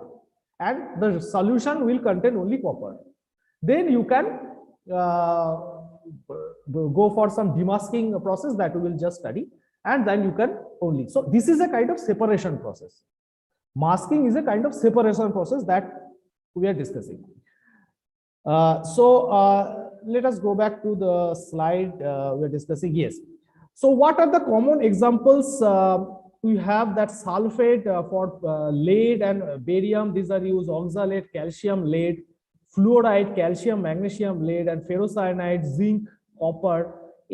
and the solution will contain only copper. Then you can go for some demasking process that we will just study, and then you can only. So this is a kind of separation process. Masking is a kind of separation process that we are discussing. Let us go back to the slide we are discussing. Yes. So what are the common examples? We have that sulfate for lead and barium. These are used: oxalate, calcium, lead, fluoride, calcium, magnesium, lead, and ferrocyanide, zinc, copper.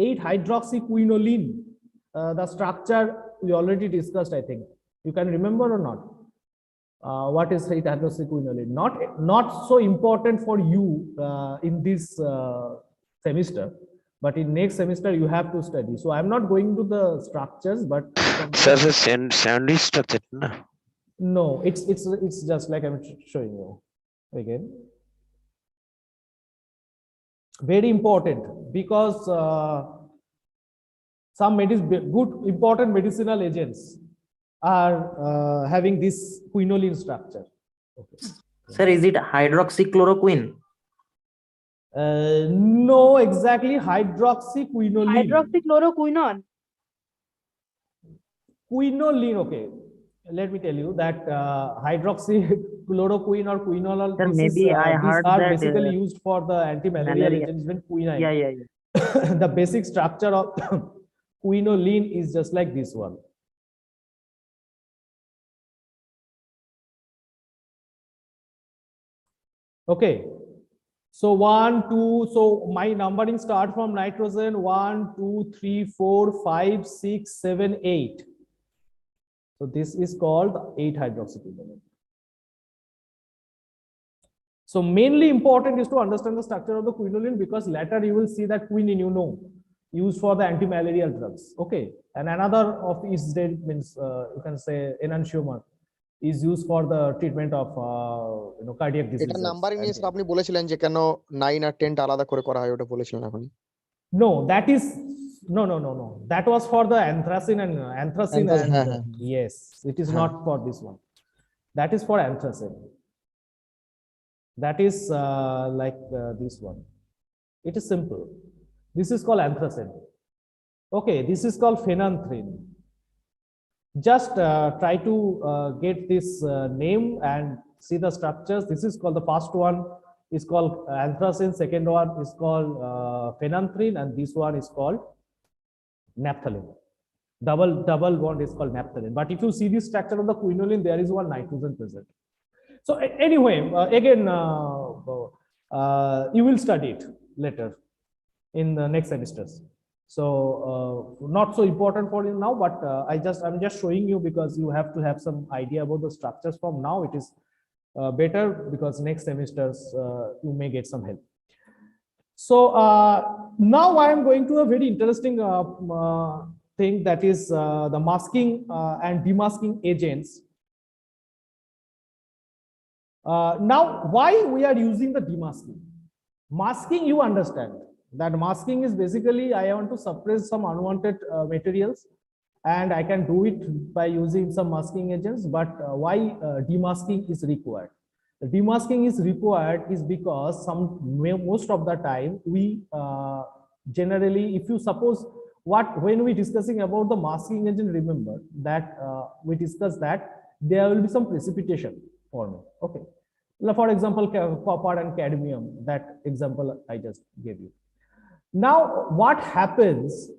8-hydroxyquinoline. The structure we already discussed, I think. You can remember or not? What is 8-hydroxyquinoline? Not so important for you in this semester, but in next semester you have to study. So I'm not going to the structures, but Sir, the sandwich structure, na? No, it's just like I'm showing you again. Very important, because some good important medicinal agents are having this quinoline structure. Okay. Sir, is it hydroxychloroquine? No, exactly. Hydroxyquinoline. Hydroxychloroquinone. Quinoline, okay. let me tell you that hydroxychloroquine or quinolone, Sir, this is, maybe I these heard are that basically used for the anti-malarial malaria. agents, even quinine. Yeah. The basic structure of quinoline is just like this one. Okay. So 1, 2, so my numbering start from nitrogen 1, 2, 3, 4, 5, 6, 7, 8. So this is called 8-hydroxyquinoline. So mainly important is to understand the structure of the quinoline, because later you will see that quinine, used for the anti-malarial drugs. Okay, and another of is there means you can say enantiomer is used for the treatment of cardiac diseases. এটা numbering নিয়ে sir আপনি বলেছিলেন যে কেন 9 আর 10 টা আলাদা করে করা হয়, ওটা বলেছিলেন এখন। No, that is no. That was for the anthracene and yes, it is not for this one. That is for anthracene. That is like this one. It is simple. This is called anthracene. Okay, this is called phenanthrene. Just try to get this name and see the structures. This is called, the first one is called anthracene, second one is called phenanthrene, and this one is called naphthalene. Double bond is called naphthalene. But if you see the structure of the quinoline, there is one nitrogen present. So anyway, again, you will study it later in the next semesters. So not so important for you now, but I'm just showing you because you have to have some idea about the structures from now. It is better because next semesters you may get some help. So now I am going to a very interesting thing, that is the masking and demasking agents. Now, why we are using the demasking? Masking, you understand that masking is basically I want to suppress some unwanted materials, and I can do it by using some masking agents. But why demasking is required? The demasking is required is because most of the time we generally, if you suppose when we discussing about the masking agent, remember that we discussed that there will be some precipitation forming. Okay, for example, copper and cadmium, that example I just gave you. Now, what happens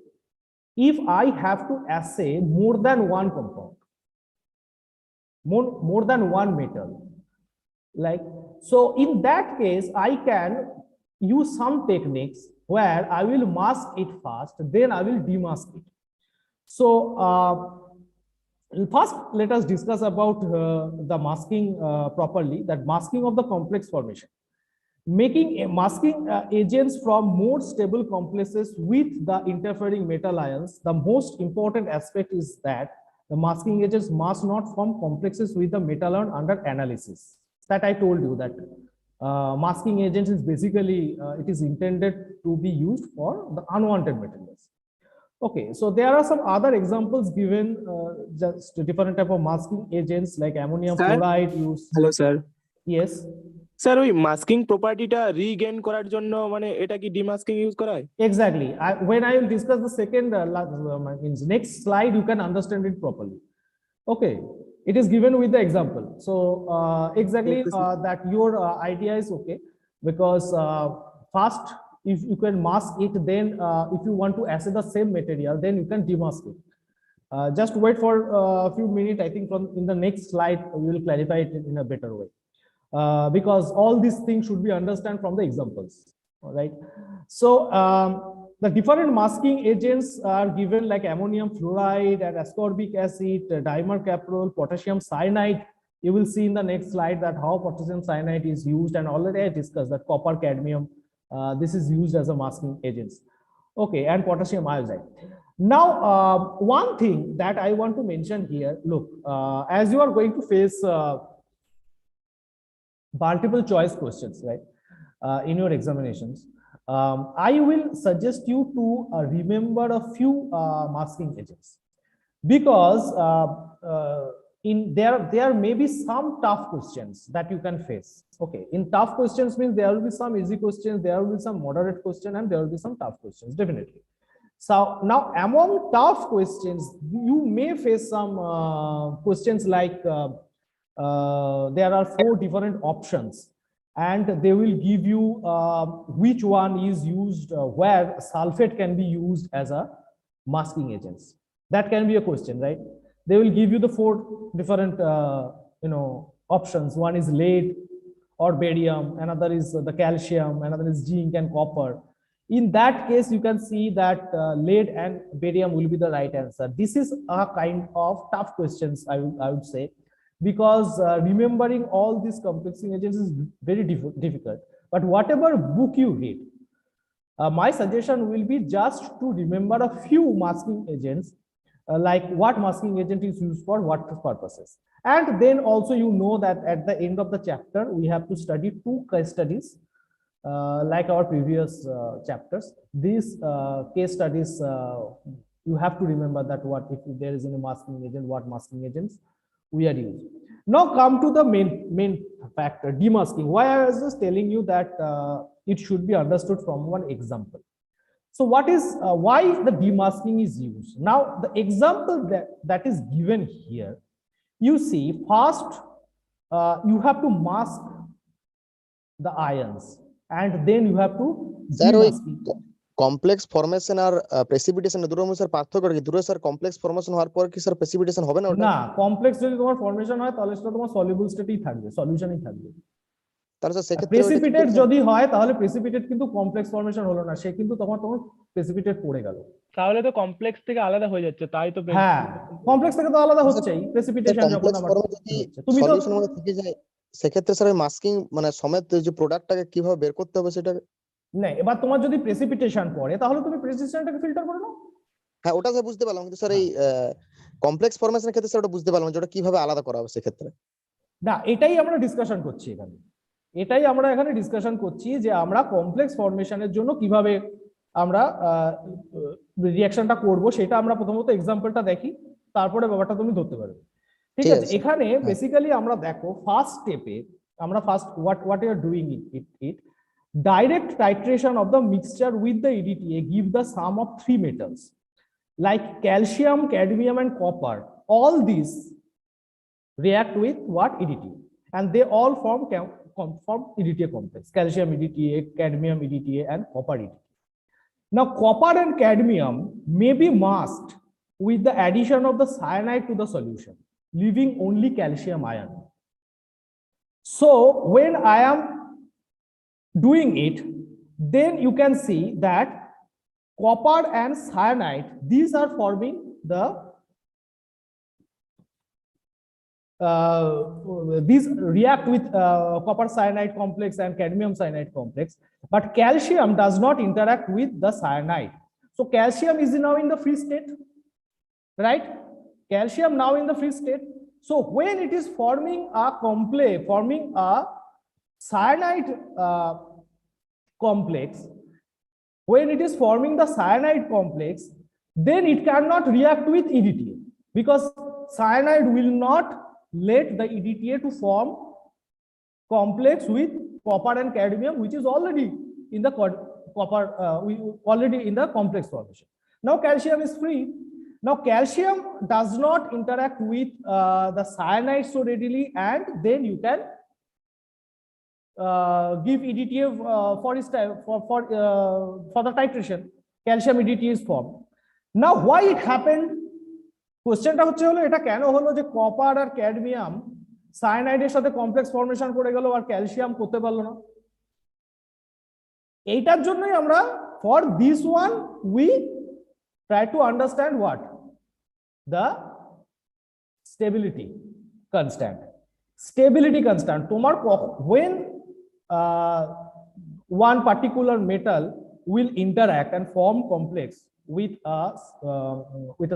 if I have to assay more than one compound, more than one metal? Like, so in that case, I can use some techniques where I will mask it first, then I will demask it. So first, let us discuss about the masking properly, that masking of the complex formation. Making masking agents from more stable complexes with the interfering metal ions, the most important aspect is that the masking agents must not form complexes with the metal ion under analysis. That I told you that masking agents is basically it is intended to be used for the unwanted materials. Okay, so there are some other examples given, just different type of masking agents like ammonium fluoride use. Hello sir. Yes. Sir ওই masking প্রপার্টিটা Regain করার জন্য মানে এটা কি ডিমাস্কিং use করা হয়? Exactly. When I will discuss the second means next slide, you can understand it properly. Okay, it is given with the example. So exactly that your idea is okay, because first if you can mask it, then if you want to assay the same material, then you can demask it. Just wait for a few minutes. I think from in the next slide we will clarify it in a better way. Because all these things should be understood from the examples. All right. So the different masking agents are given like ammonium fluoride and ascorbic acid, dimercaprol, potassium cyanide. You will see in the next slide that how potassium cyanide is used, and already I discussed that copper, cadmium, this is used as a masking agents. Okay, and potassium iodide. Now, one thing that I want to mention here, look, as you are going to face multiple choice questions, right, in your examinations, I will suggest you to remember a few masking agents, because there may be some tough questions that you can face. Okay, in tough questions means there will be some easy questions, there will be some moderate question, and there will be some tough questions, definitely. So now among tough questions, you may face some questions like there are 4 different options and they will give you which one is used where sulfate can be used as a masking agents. That can be a question, right? They will give you the 4 different options. One is lead or barium, another is the calcium, another is zinc and copper. In that case, you can see that lead and barium will be the right answer. This is a kind of tough questions, I would say, because remembering all these complexing agents is very difficult. But whatever book you read, my suggestion will be just to remember a few masking agents, like what masking agent is used for what purposes. And then also you know that at the end of the chapter, we have to study 2 case studies, like our previous chapters. These case studies, you have to remember that what if there is any masking agent, what masking agents we are using. Now come to the main factor, demasking. Why I was just telling you that it should be understood from one example. So what is why the demasking is used? Now the example that is given here, you see first you have to mask the ions and then you have to demasking. Complex formation আর precipitation দুটোর মধ্যে sir পার্থক্য কি? দুটো sir complex formation হওয়ার পর কি sir precipitation হবে না? না, কমপ্লেক্স যদি তোমার ফরমেশন হয় তাহলে সেটা তোমার সলিউবল স্টেটেই থাকবে, সলিউশনই থাকবে। তাহলে স্যার সেক্ষেত্রে প্রেসিপিটেট যদি হয় তাহলে প্রেসিপিটেট কিন্তু কমপ্লেক্স ফরমেশন হলো না, সে কিন্তু তোমার প্রেসিপিটেট পড়ে গেল। তাহলে তো কমপ্লেক্স থেকে আলাদা হয়ে যাচ্ছে, তাই তো হ্যাঁ, কমপ্লেক্স থেকে তো আলাদা হচ্ছেই প্রেসিপিটেশন যখন আমরা তুমি তো সলিউশন মধ্যে থেকে যায়, সেক্ষেত্রে স্যার মাস্কিং মানে সমেত যে প্রোডাক্টটাকে কিভাবে বের করতে হবে সেটা না। এবার তোমার যদি প্রেসিপিটেশন পড়ে তাহলে তুমি প্রেসিপিটেশনটাকে ফিল্টার করে নাও। হ্যাঁ, ওটা স্যার বুঝতে পারলাম, কিন্তু স্যার এই কমপ্লেক্স ফরমেশনের ক্ষেত্রে স্যার ওটা বুঝতে পারলাম যে ওটা কিভাবে আলাদা করা হবে সেক্ষেত্রে। না, এটাই আমরা ডিসকাশন করছি এখানে, এটাই আমরা এখানে ডিসকাশন করছি যে আমরা কমপ্লেক্স ফরমেশনের জন্য কিভাবে আমরা রিঅ্যাকশনটা করব, সেটা আমরা প্রথমত এক্সাম্পলটা দেখি, তারপরে ব্যাপারটা তুমি ধরতে পারবে। ঠিক আছে, এখানে বেসিক্যালি আমরা দেখো ফার্স্ট স্টেপে আমরা first what we are doing it direct titration of the mixture with the EDTA give the sum of 3 metals like calcium, cadmium and copper. All these react with what? EDTA, and they all form EDTA complex, calcium EDTA, cadmium EDTA and copper EDTA. Now copper and cadmium may be masked with the addition of the cyanide to the solution, leaving only calcium ion. So when I am doing it, then you can see that copper and cyanide, these are forming the these react with copper cyanide complex and cadmium cyanide complex, but calcium does not interact with the cyanide. So calcium is now in the free state, right? Calcium now in the free state. So when it is forming a complex, forming a cyanide complex, when it is forming the cyanide complex, then it cannot react with EDTA, because cyanide will not let the EDTA to form complex with copper and cadmium, which is already in the copper, already in the complex formation. Now calcium is free. Now calcium does not interact with the cyanide so readily, and then you can give EDTA for the titration. Calcium EDTA is formed. Now why it happened? কোশ্চেনটা হচ্ছে হলো এটা কেন হলো যে copper আর cadmium সায়ানাইডের সাথে complex formation করে গেল আর ক্যালসিয়াম করতে পারলো না। এইটার জন্যই আমরা for this one we try to understand what the stability constant. Stability constant, তোমার when one particular metal will interact and form complex with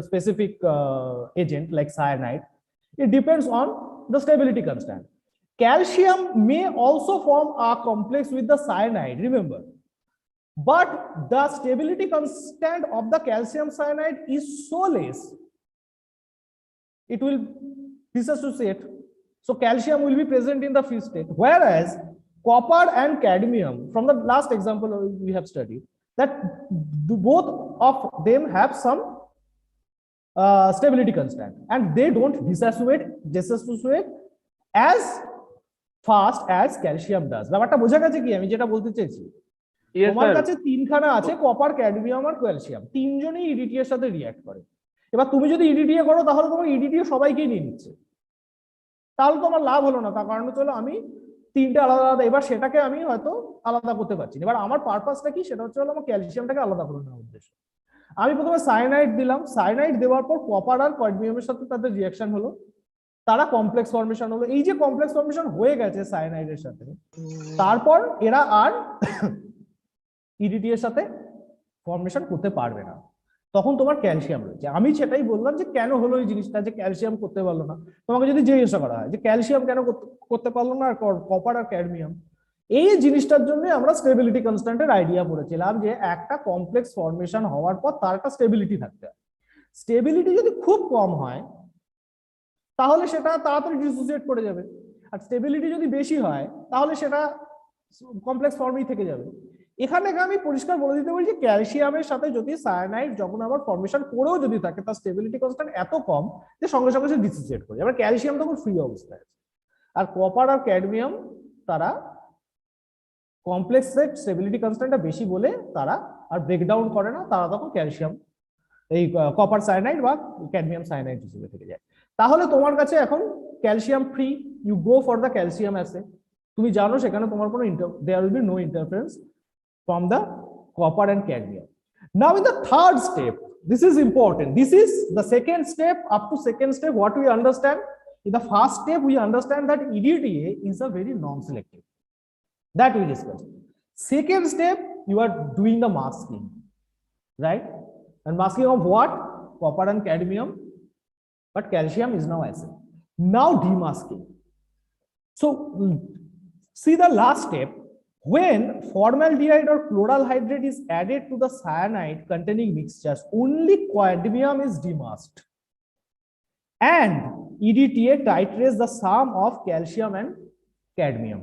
a specific agent like cyanide, it depends on the stability constant. Calcium may also form a complex with the cyanide, remember, but the stability constant of the calcium cyanide is so less, it will disassociate. So calcium will be present in the free state, whereas copper and cadmium, from the last example we have studied, that both of them have some stability constant and they don't dissociate as fast as calcium does. ব্যাপারটা বোঝা গেছে কি আমি যেটা বলতে চাইছি? Yes, তোমার sir. কাছে তিনখানা আছে, কপার, ক্যাডমিয়াম আর ক্যালসিয়াম, তিনজনই ইডিটি এর সাথে রিঅ্যাক্ট করে। এবার তুমি যদি ইডিটিএ করো তাহলে তোমার ইডিটিএ সবাইকেই নিয়ে নিচ্ছে, তাহলে তোমার লাভ হলো না। তার কারণ হচ্ছে আমি তিনটে আলাদা আলাদা, এবার সেটাকে আমি হয়তো আলাদা করতে পারছি না। এবার আমার পারপাসটা কি, সেটা হচ্ছে আমার ক্যালসিয়ামটাকে আলাদা করে নেওয়ার উদ্দেশ্য। আমি প্রথমে সায়ানাইড দিলাম, সায়ানাইড দেওয়ার পর কপার আর ক্যাডমিয়ামের সাথে তাদের রিঅ্যাকশন হলো, তারা কমপ্লেক্স ফর্মেশন হলো। এই যে কমপ্লেক্স ফর্মেশন হয়ে গেছে সায়ানাইডের সাথে, তারপর এরা আর ইডিটি এর সাথে ফর্মেশন করতে পারবে না, তখন তোমার ক্যালসিয়াম রয়েছে। আমি সেটাই বললাম যে কেন হলো এই জিনিসটা, যে ক্যালসিয়াম করতে পারলো না। তোমাকে যদি জিজ্ঞাসা করা হয় যে ক্যালসিয়াম কেন করতে পারলো না আর কপার আর ক্যাডমিয়াম, এই জিনিসটার জন্য আমরা স্টেবিলিটি কনস্ট্যান্টের আইডিয়া পড়েছিলাম যে একটা কমপ্লেক্স ফর্মেশন হওয়ার পর তার একটা স্টেবিলিটি থাকতে হয়। স্টেবিলিটি যদি খুব কম হয় তাহলে সেটা তাড়াতাড়ি ডিসোসিয়েট করে যাবে, আর স্টেবিলিটি যদি বেশি হয় তাহলে সেটা কমপ্লেক্স ফর্মেই থেকে যাবে। এখানে আমি পরিষ্কার বলে দিতে পারি যে ক্যালসিয়ামের সাথে যদি সায়ানাইড যখন আবার ফর্মেশন করেও যদি থাকে, তার স্টেবিলিটি কনস্ট্যান্ট এত কম যে সঙ্গে সঙ্গে সে ডিসোসিয়েট করে যাবে। ক্যালসিয়াম তখন ফ্রি অবস্থায় আছে, আর কপার আর ক্যাডমিয়াম তারা কমপ্লেক্সের স্টেবিলিটি কনস্ট্যান্টটা বেশি বলে তারা আর ব্রেকডাউন করে না, তারা তখন ক্যালসিয়াম এই কপার সায়ানাইড বা ক্যাডমিয়াম সায়ানাইড হিসেবে থেকে যায়। তাহলে তোমার কাছে এখন calcium free, you go for the calcium assay. তুমি জানো সেখানে তোমার কোনো there will be no interference from the copper and cadmium. Now in the third step, this is important. This is the second step. Up to second step, what we understand? In the first step, we understand that EDTA is a very non-selective. That we discussed. Second step, you are doing the masking, right? And masking of what? Copper and cadmium, but calcium is now acid. Now demasking. So see the last step. When formaldehyde or chloral hydrate is added to the cyanide containing mixtures, only cadmium is demasked and EDTA titrates the sum of calcium and cadmium.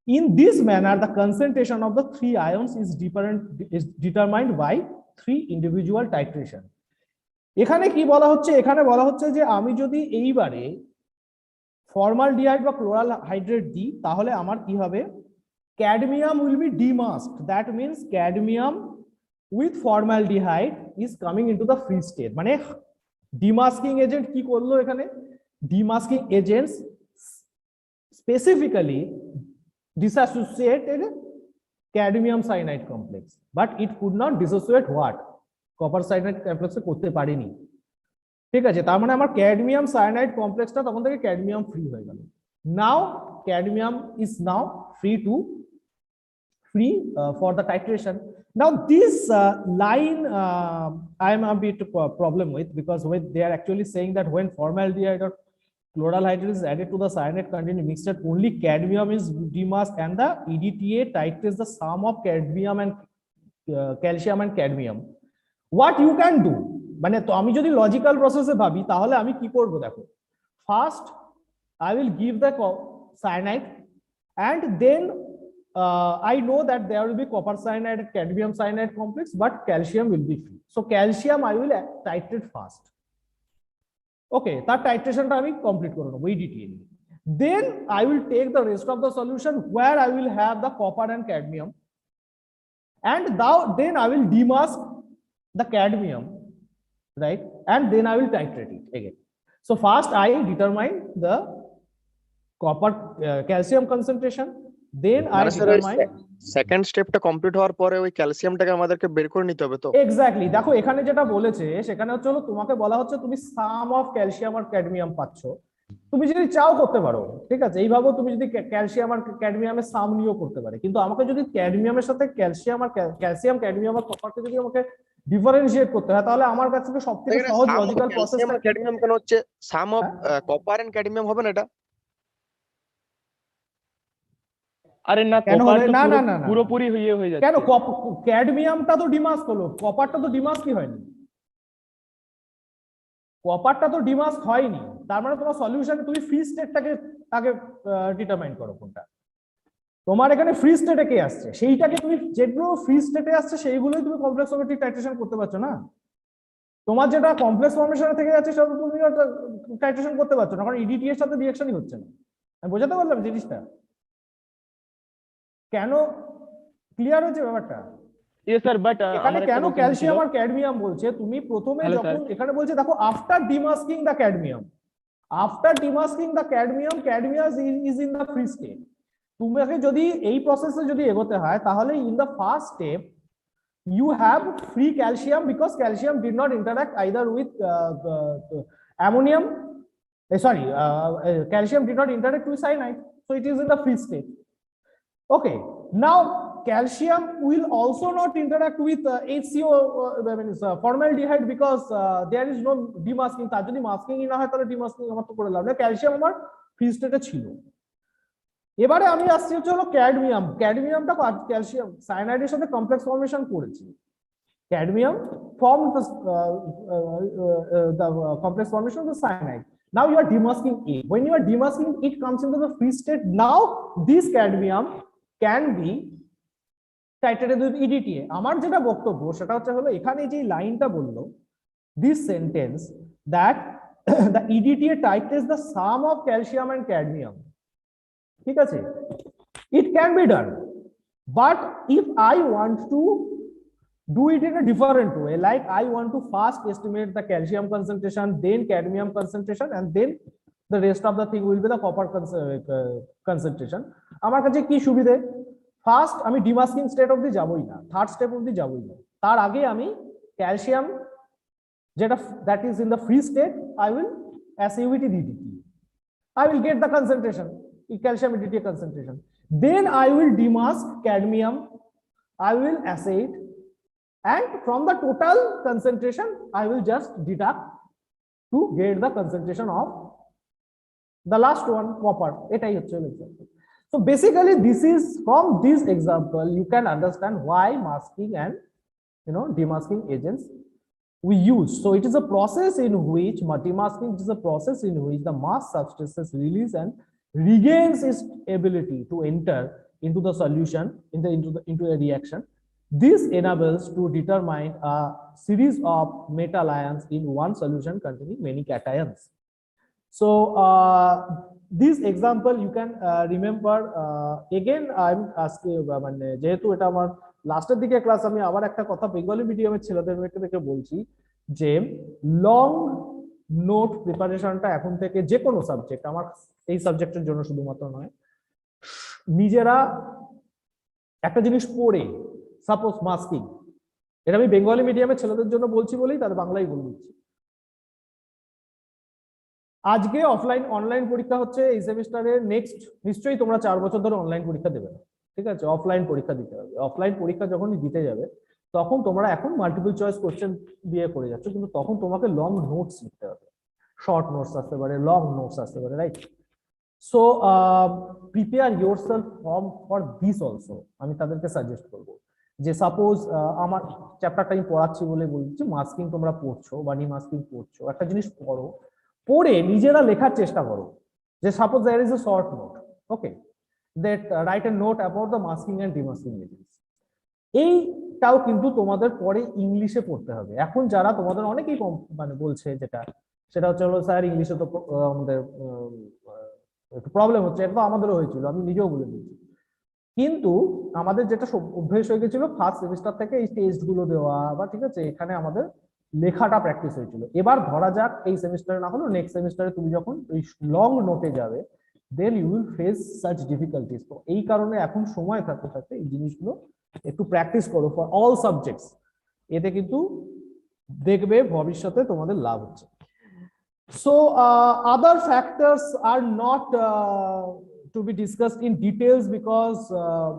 In this manner, the concentration of the three ions is determined by three individual titration. এখানে কি বলা হচ্ছে? এখানে বলা হচ্ছে যে আমি যদি এইবারে ফর্মালডিহাইড বা ক্লোরাল হাইড্রেট দিই তাহলে আমার কি হবে? Cadmium will be demasked. That means cadmium with formaldehyde is coming into the free state. মানে demasking agent কি করলো এখানে? Demasking agents specifically disassociated cadmium cyanide complex, but it could not dissociate what? Copper cyanide complex করতে পারেনি। ঠিক আছে, তার মানে আমার ক্যাডমিয়াম সায়ানাইড কমপ্লেক্সটা তখন থেকে ক্যাডমিয়াম ফ্রি হয়ে গেল। Now cadmium is now free for the titration. Now this line I am a bit problem with, because when they are actually saying that when formaldehyde or chloral hydrate is added to the cyanide containing mixture, only cadmium is demasked and the EDTA titrates the sum of cadmium and calcium and cadmium. What you can do, মানে তো আমি যদি logical প্রসেসে ভাবি তাহলে আমি কি করব? দেখো, first I will give the cyanide and then I know that there will be copper cyanide and cadmium cyanide complex, but calcium will be free. So calcium I will titrate fast. Okay, that titration I will complete kore nebo EDTA. Then I will take the rest of the solution where I will have the copper and cadmium, and then I will demask the cadmium, right? And then I will titrate it again. So first I determine the copper calcium concentration, then I determine second স্টেপটা complete হওয়ার পরে ওই ক্যালসিয়ামটাকে আমাদেরকে বের করে নিতে হবে তো। এক্স্যাক্টলি, দেখো এখানে যেটা বলেছে সেখানে হচ্ছে হলো তোমাকে বলা হচ্ছে তুমি সাম অফ ক্যালসিয়াম আর ক্যাডমিয়াম পাচ্ছ, তুমি যদি চাও করতে পারো, ঠিক আছে, এইভাবে তুমি যদি ক্যালসিয়াম আর ক্যাডমিয়ামের সাম নিয়েও করতে পারে, কিন্তু আমাকে যদি ক্যাডমিয়ামের সাথে ক্যালসিয়াম ক্যাডমিয়াম আর কপারকে যদি আমাকে ডিফারেন্সিয়েট করতে হয় তাহলে আমার কাছে সবথেকে সহজ লজিক্যাল প্রসেসটা ক্যাডমিয়াম কেন হচ্ছে? সাম অফ কপার এন্ড ক্যাডমিয়াম হবে না এটা? আরে না, কেন কপার হবে? তো না না না না, পুরোপুরি হয়ে যাচ্ছে। কেন? ক্যাডমিয়ামটা তো ডিমাস্ক হলো, কপারটা তো ডিমাস্কই হয়নি। কপারটা তো ডিমাস্ক হয়নি, তার মানে তোমার সলিউশনে তুমি ফ্রি স্টেটটাকে আগে ডিটারমাইন করো কোনটা। তোমার এখানে ফ্রি স্টেটে কে আসছে, সেইটাকে তুমি যেগুলো ফ্রি স্টেটে আসছে সেইগুলোই তুমি কমপ্লেক্স ফর্মেটিক টাইট্রেশন করতে পারছো না। তোমার যেটা কমপ্লেক্স ফর্মেশনে থেকে যাচ্ছে সেটা তুমি টাইট্রেশন করতে পারছো না, কারণ ইডিটি এর সাথে রিঅ্যাকশনই হচ্ছে না। আমি বোঝাতে পারলাম জিনিসটা কেন? ক্লিয়ার হয়েছে ব্যাপারটা? ইয়েস স্যার, বাট এখানে কেন ক্যালসিয়াম আর ক্যাডমিয়াম বলছে, তুমি প্রথমে Hello, যখন sir. এখানে বলছে দেখো after demasking the cadmium, after demasking the cadmium, cadmium is in the free state. তোমাকে যদি এই প্রসেসে যদি এগোতে হয় তাহলে in the first step you have free calcium because calcium did not interact either with ammonium, calcium did not interact with cyanide, so it is in the free state. Okay, now calcium will also not interact with HCO, formaldehyde, because there is no demasking. তার যদি masking না হয় তাহলে demasking আমার তো করে লাভ নেই, calcium আমার ফ্রি স্টেটে ছিল। এবারে আমি আসছি হচ্ছে হলো ক্যাডমিয়াম। ক্যাডমিয়ামটা ক্যালসিয়াম সায়ানাইডের সাথে কমপ্লেক্স ফর্মেশন করেছি। Cadmium form the complex formation of the cyanide. Now you are demasking it. When you are demasking, it comes into the free state. Now this cadmium can be titrated with EDTA. আমার যেটা বক্তব্য সেটা হচ্ছে হলো এখানে যে লাইনটা বললো, this sentence that the EDTA titrates the sum of calcium and cadmium. ঠিক আছে, it can be done, but if I want to do it in a different way, like I want to first estimate the calcium concentration, then cadmium concentration, and then the rest of the thing will be the copper concentration. আমার কাছে কি সুবিধে, first আমি ডিমাস্কিং state অবধি যাবই না, third step অবধি যাবই না, তার আগে আমি ক্যালসিয়াম যেটা that is in the free state, I will assay with EDTA, I will get the concentration, calcium EDTA concentration, then I will demask cadmium, I will assay it, and from the total concentration I will just deduct to get the concentration of the last one, copper. এটাই হচ্ছে example. So basically this is, from this example you can understand why masking and demasking agents we use. So it is a process in which demasking is a process in which the mass substances release and regains its ability to enter into the solution, into a reaction. This enables to determine a series of metal ions in one solution containing many cations. So this example you can remember. Again I'm asking, মানে যেহেতু এটা আমার লাস্টের দিকে class, আমি আবার একটা কথা বেঙ্গলি মিডিয়ামের ছেলেদেরকে দেখে বলছি যে লং নোট প্রিপারেশনটা এখন থেকে যে কোনো সাবজেক্ট, আমার এই সাবজেক্টের জন্য শুধুমাত্র নয়, নিজেরা একটা জিনিস পড়ে, সাপোজ মাস্কিং, এটা আমি বেঙ্গলি মিডিয়ামের ছেলেদের জন্য বলছি বলেই তাদের বাংলায় বলে দিচ্ছি। আজকে অনলাইন পরীক্ষা হচ্ছে এই সেমিস্টারে, নেক্সট নিশ্চয়ই তোমরা 4 বছর ধরে অনলাইন পরীক্ষা দেবে না, ঠিক আছে, অফলাইন পরীক্ষা দিতে হবে। অফলাইন পরীক্ষা যখন দিতে যাবে তখন তোমরা এখন মাল্টিপল চয়েস কোশ্চেন দিয়ে করে যাচ্ছ, কিন্তু তখন তোমাকে লং নোটস লিখতে হবে, শর্ট নোটস আসতে পারে, লং নোটস আসতে পারে, right? So prepare yourself for this also. আমি তাদেরকে সাজেস্ট করবো যে সাপোজ আমার চ্যাপ্টারটা আমি পড়াচ্ছি বলে বলছি, মাস্কিং তোমরা পড়ছো বা ডিমাস্কিং পড়ছো, একটা জিনিস পড়ো, পড়ে নিজেরা লেখার চেষ্টা করো যে suppose there is a short note, okay, that write a note about the masking and demasking agents. এইটাও কিন্তু তোমাদের পরে ইংলিশে পড়তে হবে। এখন যারা তোমাদের অনেকেই মানে বলছে সেটা হচ্ছে হলো স্যার ইংলিশে তো আমাদের একটু প্রবলেম হচ্ছে, এটা তো আমাদেরও হয়েছিল, আমি নিজেও বলে দিয়েছি, কিন্তু আমাদের যেটা অভ্যেস হয়ে গেছিল ফার্স্ট সেমিস্টার থেকে এই টেস্ট গুলো দেওয়া, বা ঠিক আছে, এখানে আমাদের লেখাটা প্র্যাকটিস হয়েছিল। এবার ধরা যাক এই সেমিস্টারে না হলেও নেক্সট সেমিস্টারে তুমি যখন ওই লং নোটে যাবে, then you will face such difficulties. তো এই কারণে এখন সময় থাকতে থাকতে এই জিনিসগুলো একটু প্র্যাকটিস করো ফর অল সাবজেক্টস, এতে কিন্তু দেখবে ভবিষ্যতে তোমাদের লাভ হচ্ছে। So other factors are not to be discussed in details because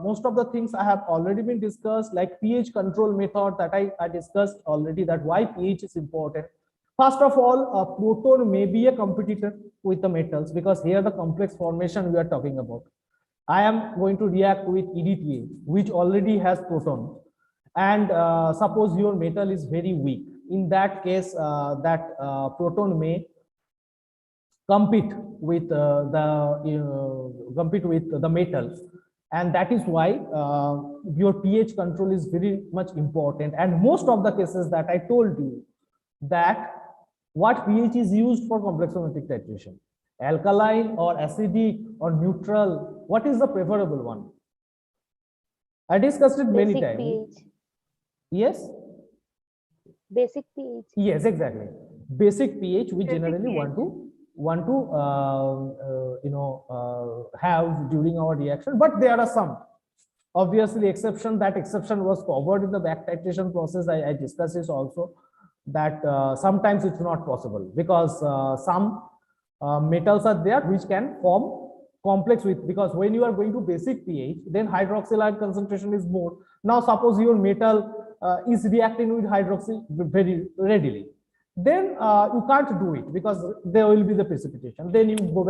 most of the things I have already been discussed, like pH control method that I discussed already, that why pH is important. First of all, a proton may be a competitor with the metals because here the complex formation we are talking about. I am going to react with EDTA, which already has proton, and suppose your metal is very weak. In that case, that proton may compete with the metal, and that is why your pH control is very much important. And most of the cases that I told you, that what pH is used for complexometric titration, alkaline or acidic or neutral, what is the preferable one? I discussed it many Basic times. pH. Yes, Basic pH. yes, exactly. Basic pH we Basic generally pH. want to have during our reaction, but there are some obviously exception. That exception was covered in the back titration process. I discussed this also, that sometimes it's not possible because some metals are there which can form complex with, because when you are going to basic pH, then hydroxyl ion concentration is more. Now suppose your metal is reacting with hydroxy very readily, then you can't do it because there will be the precipitation. Then you go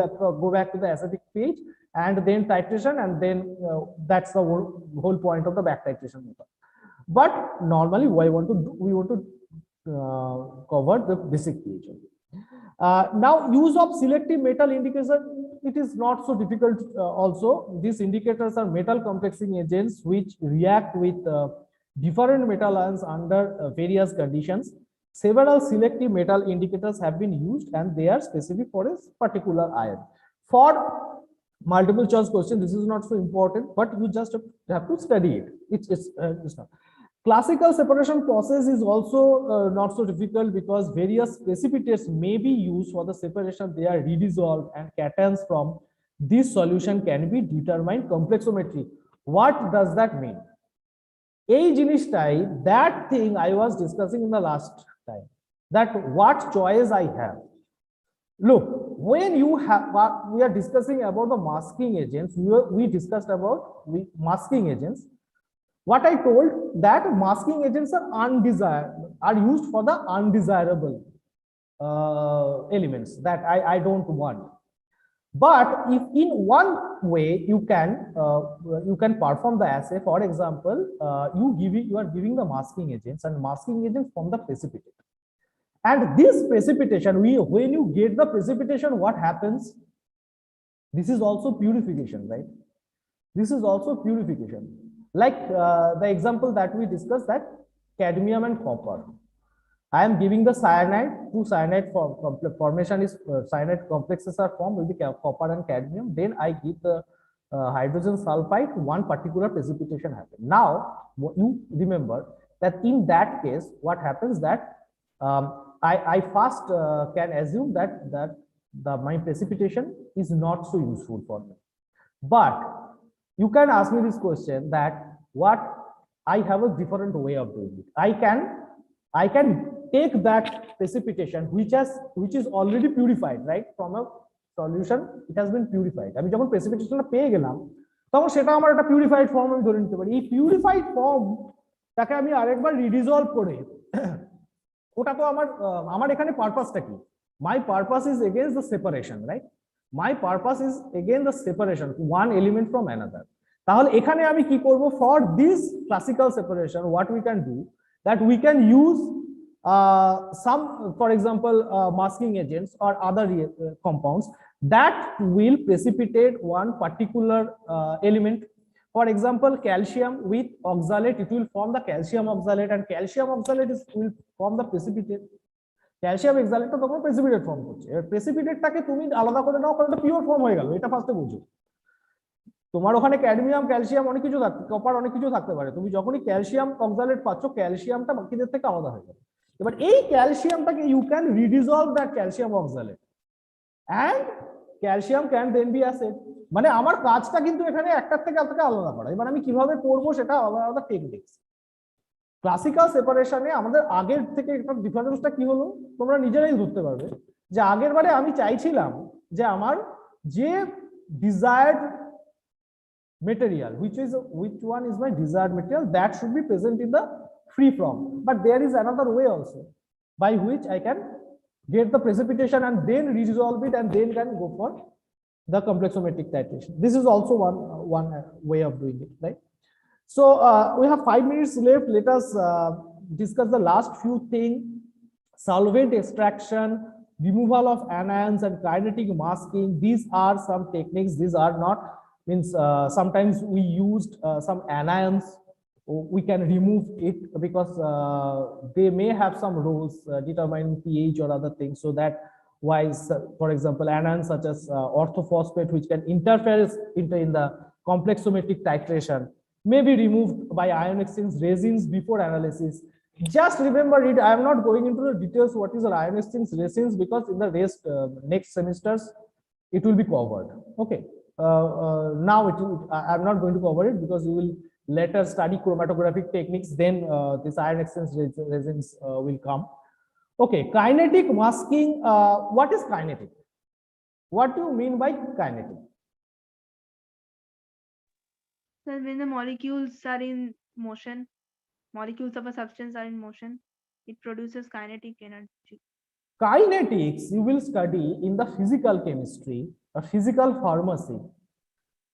back to the acidic pH and then titration, and then that's the whole point of the back titration method. But normally we want to cover the basic pH only. Now use of selective metal indicator, it is not so difficult also. These indicators are metal complexing agents which react with different metal ions under various conditions. Several selective metal indicators have been used and they are specific for a particular ion. For multiple choice question, this is not so important, but you just have to study it. It's not. Classical separation process is also not so difficult because various precipitates may be used for the separation. They are redissolved and cations from this solution can be determined complexometry. What does that mean? A জিনিসটাই, that thing I was discussing in the last time, that what choice I have. Look, when you have, we are discussing about the masking agents, we discussed about masking agents. What I told, that masking agents are used for the undesirable elements that I don't want. But if in one way you can perform the assay, for example, you are giving the masking agents, and masking agents from the precipitate. And this precipitation, when you get the precipitation, what happens? This is also purification, right? This is also purification. Like the example that we discussed, that cadmium and copper. I am giving the cyanide, two cyanide formation is cyanide complexes are formed with the copper and cadmium. Then I give the hydrogen sulfide, one particular precipitation happens. Now you remember that in that case, what happens, that I first can assume that my precipitation is not so useful for me. But you can ask me this question, that what I have a different way of doing it. I can take that precipitation which is already purified, right, from a solution. It has been purified. আমি যখন প্রেসিপিটেশনটা পেয়ে গেলাম, তখন সেটা আমার একটা purified form আমি ধরে নিতে পারি। এই পিউরিফাইড ফর্ম তাকে আমি আরেকবার রিডিজলভ করে, ওটা তো আমার এখানে পারপাসটা কি? My purpose is against the separation, right? My purpose is again the separation, one element from another. তাহলে এখানে আমি কি করব? For this classical separation, what we can do, that we can use some, for example, masking agents or other compounds that will precipitate one particular element. For example, calcium with oxalate, it will form the calcium oxalate, and calcium oxalate will form the precipitate. Calcium এক্সালেটটা তখন precipitate form করছে। এর প্রেসিপিটেটটাকে তুমি আলাদা করে নাও, কারণ এটা pure form হয়ে গেল। এটা ফার্স্টে বুঝো, তোমার ওখানে ক্যাডমিয়াম, ক্যালসিয়াম অনেক কিছু থাকতে, কপার অনেক কিছু থাকতে পারে। তুমি যখনই ক্যালসিয়াম অক্সালেট পাচ্ছ, ক্যালসিয়ামটা বাকিদের থেকে আলাদা হয়ে যাবে। এবার এই ক্যালসিয়ামটাকে you can redissolve that calcium oxalate and calcium can then be acid. মানে আমার কাজটা কিন্তু এখানে একটার থেকে আলাদা করা। এবার আমি কিভাবে করবো সেটা আলাদা আলাদা টেকনিক্স। ক্লাসিক্যাল সেপারেশনে আমাদের আগের থেকে একটা ডিফারেন্সটা কি হলো তোমরা নিজেরাই ধরতে পারবে, যে আগের বারে আমি চাইছিলাম যে আমার যে desired material, which one is my desired material, that should be present in the free form. But there is another way also by which I can get the precipitation and then resolve it and then can go for the complexometric titration. This is also one way of doing it, right? So we have 5 minutes left. Let us discuss the last few things: solvent extraction, removal of anions, and kinetic masking. These are some techniques. These are not Means sometimes we used some anions. We can remove it because they may have some roles determining pH or other things. So that why, for example, anions such as orthophosphate, which can interfere in the complexometric titration, may be removed by ion exchange resins before analysis. Just remember it. I am not going into the details what is an ion exchange resins, because in the next semesters it will be covered. Okay. Now I'm not going to cover it because you will later study chromatographic techniques. Then this ion exchange resins will come. Okay, kinetic masking. What is kinetic? What do you mean by kinetic? Sir, when the molecules are in motion, molecules of a substance are in motion, it produces kinetic energy. Kinetics you will study in the physical chemistry or physical pharmacy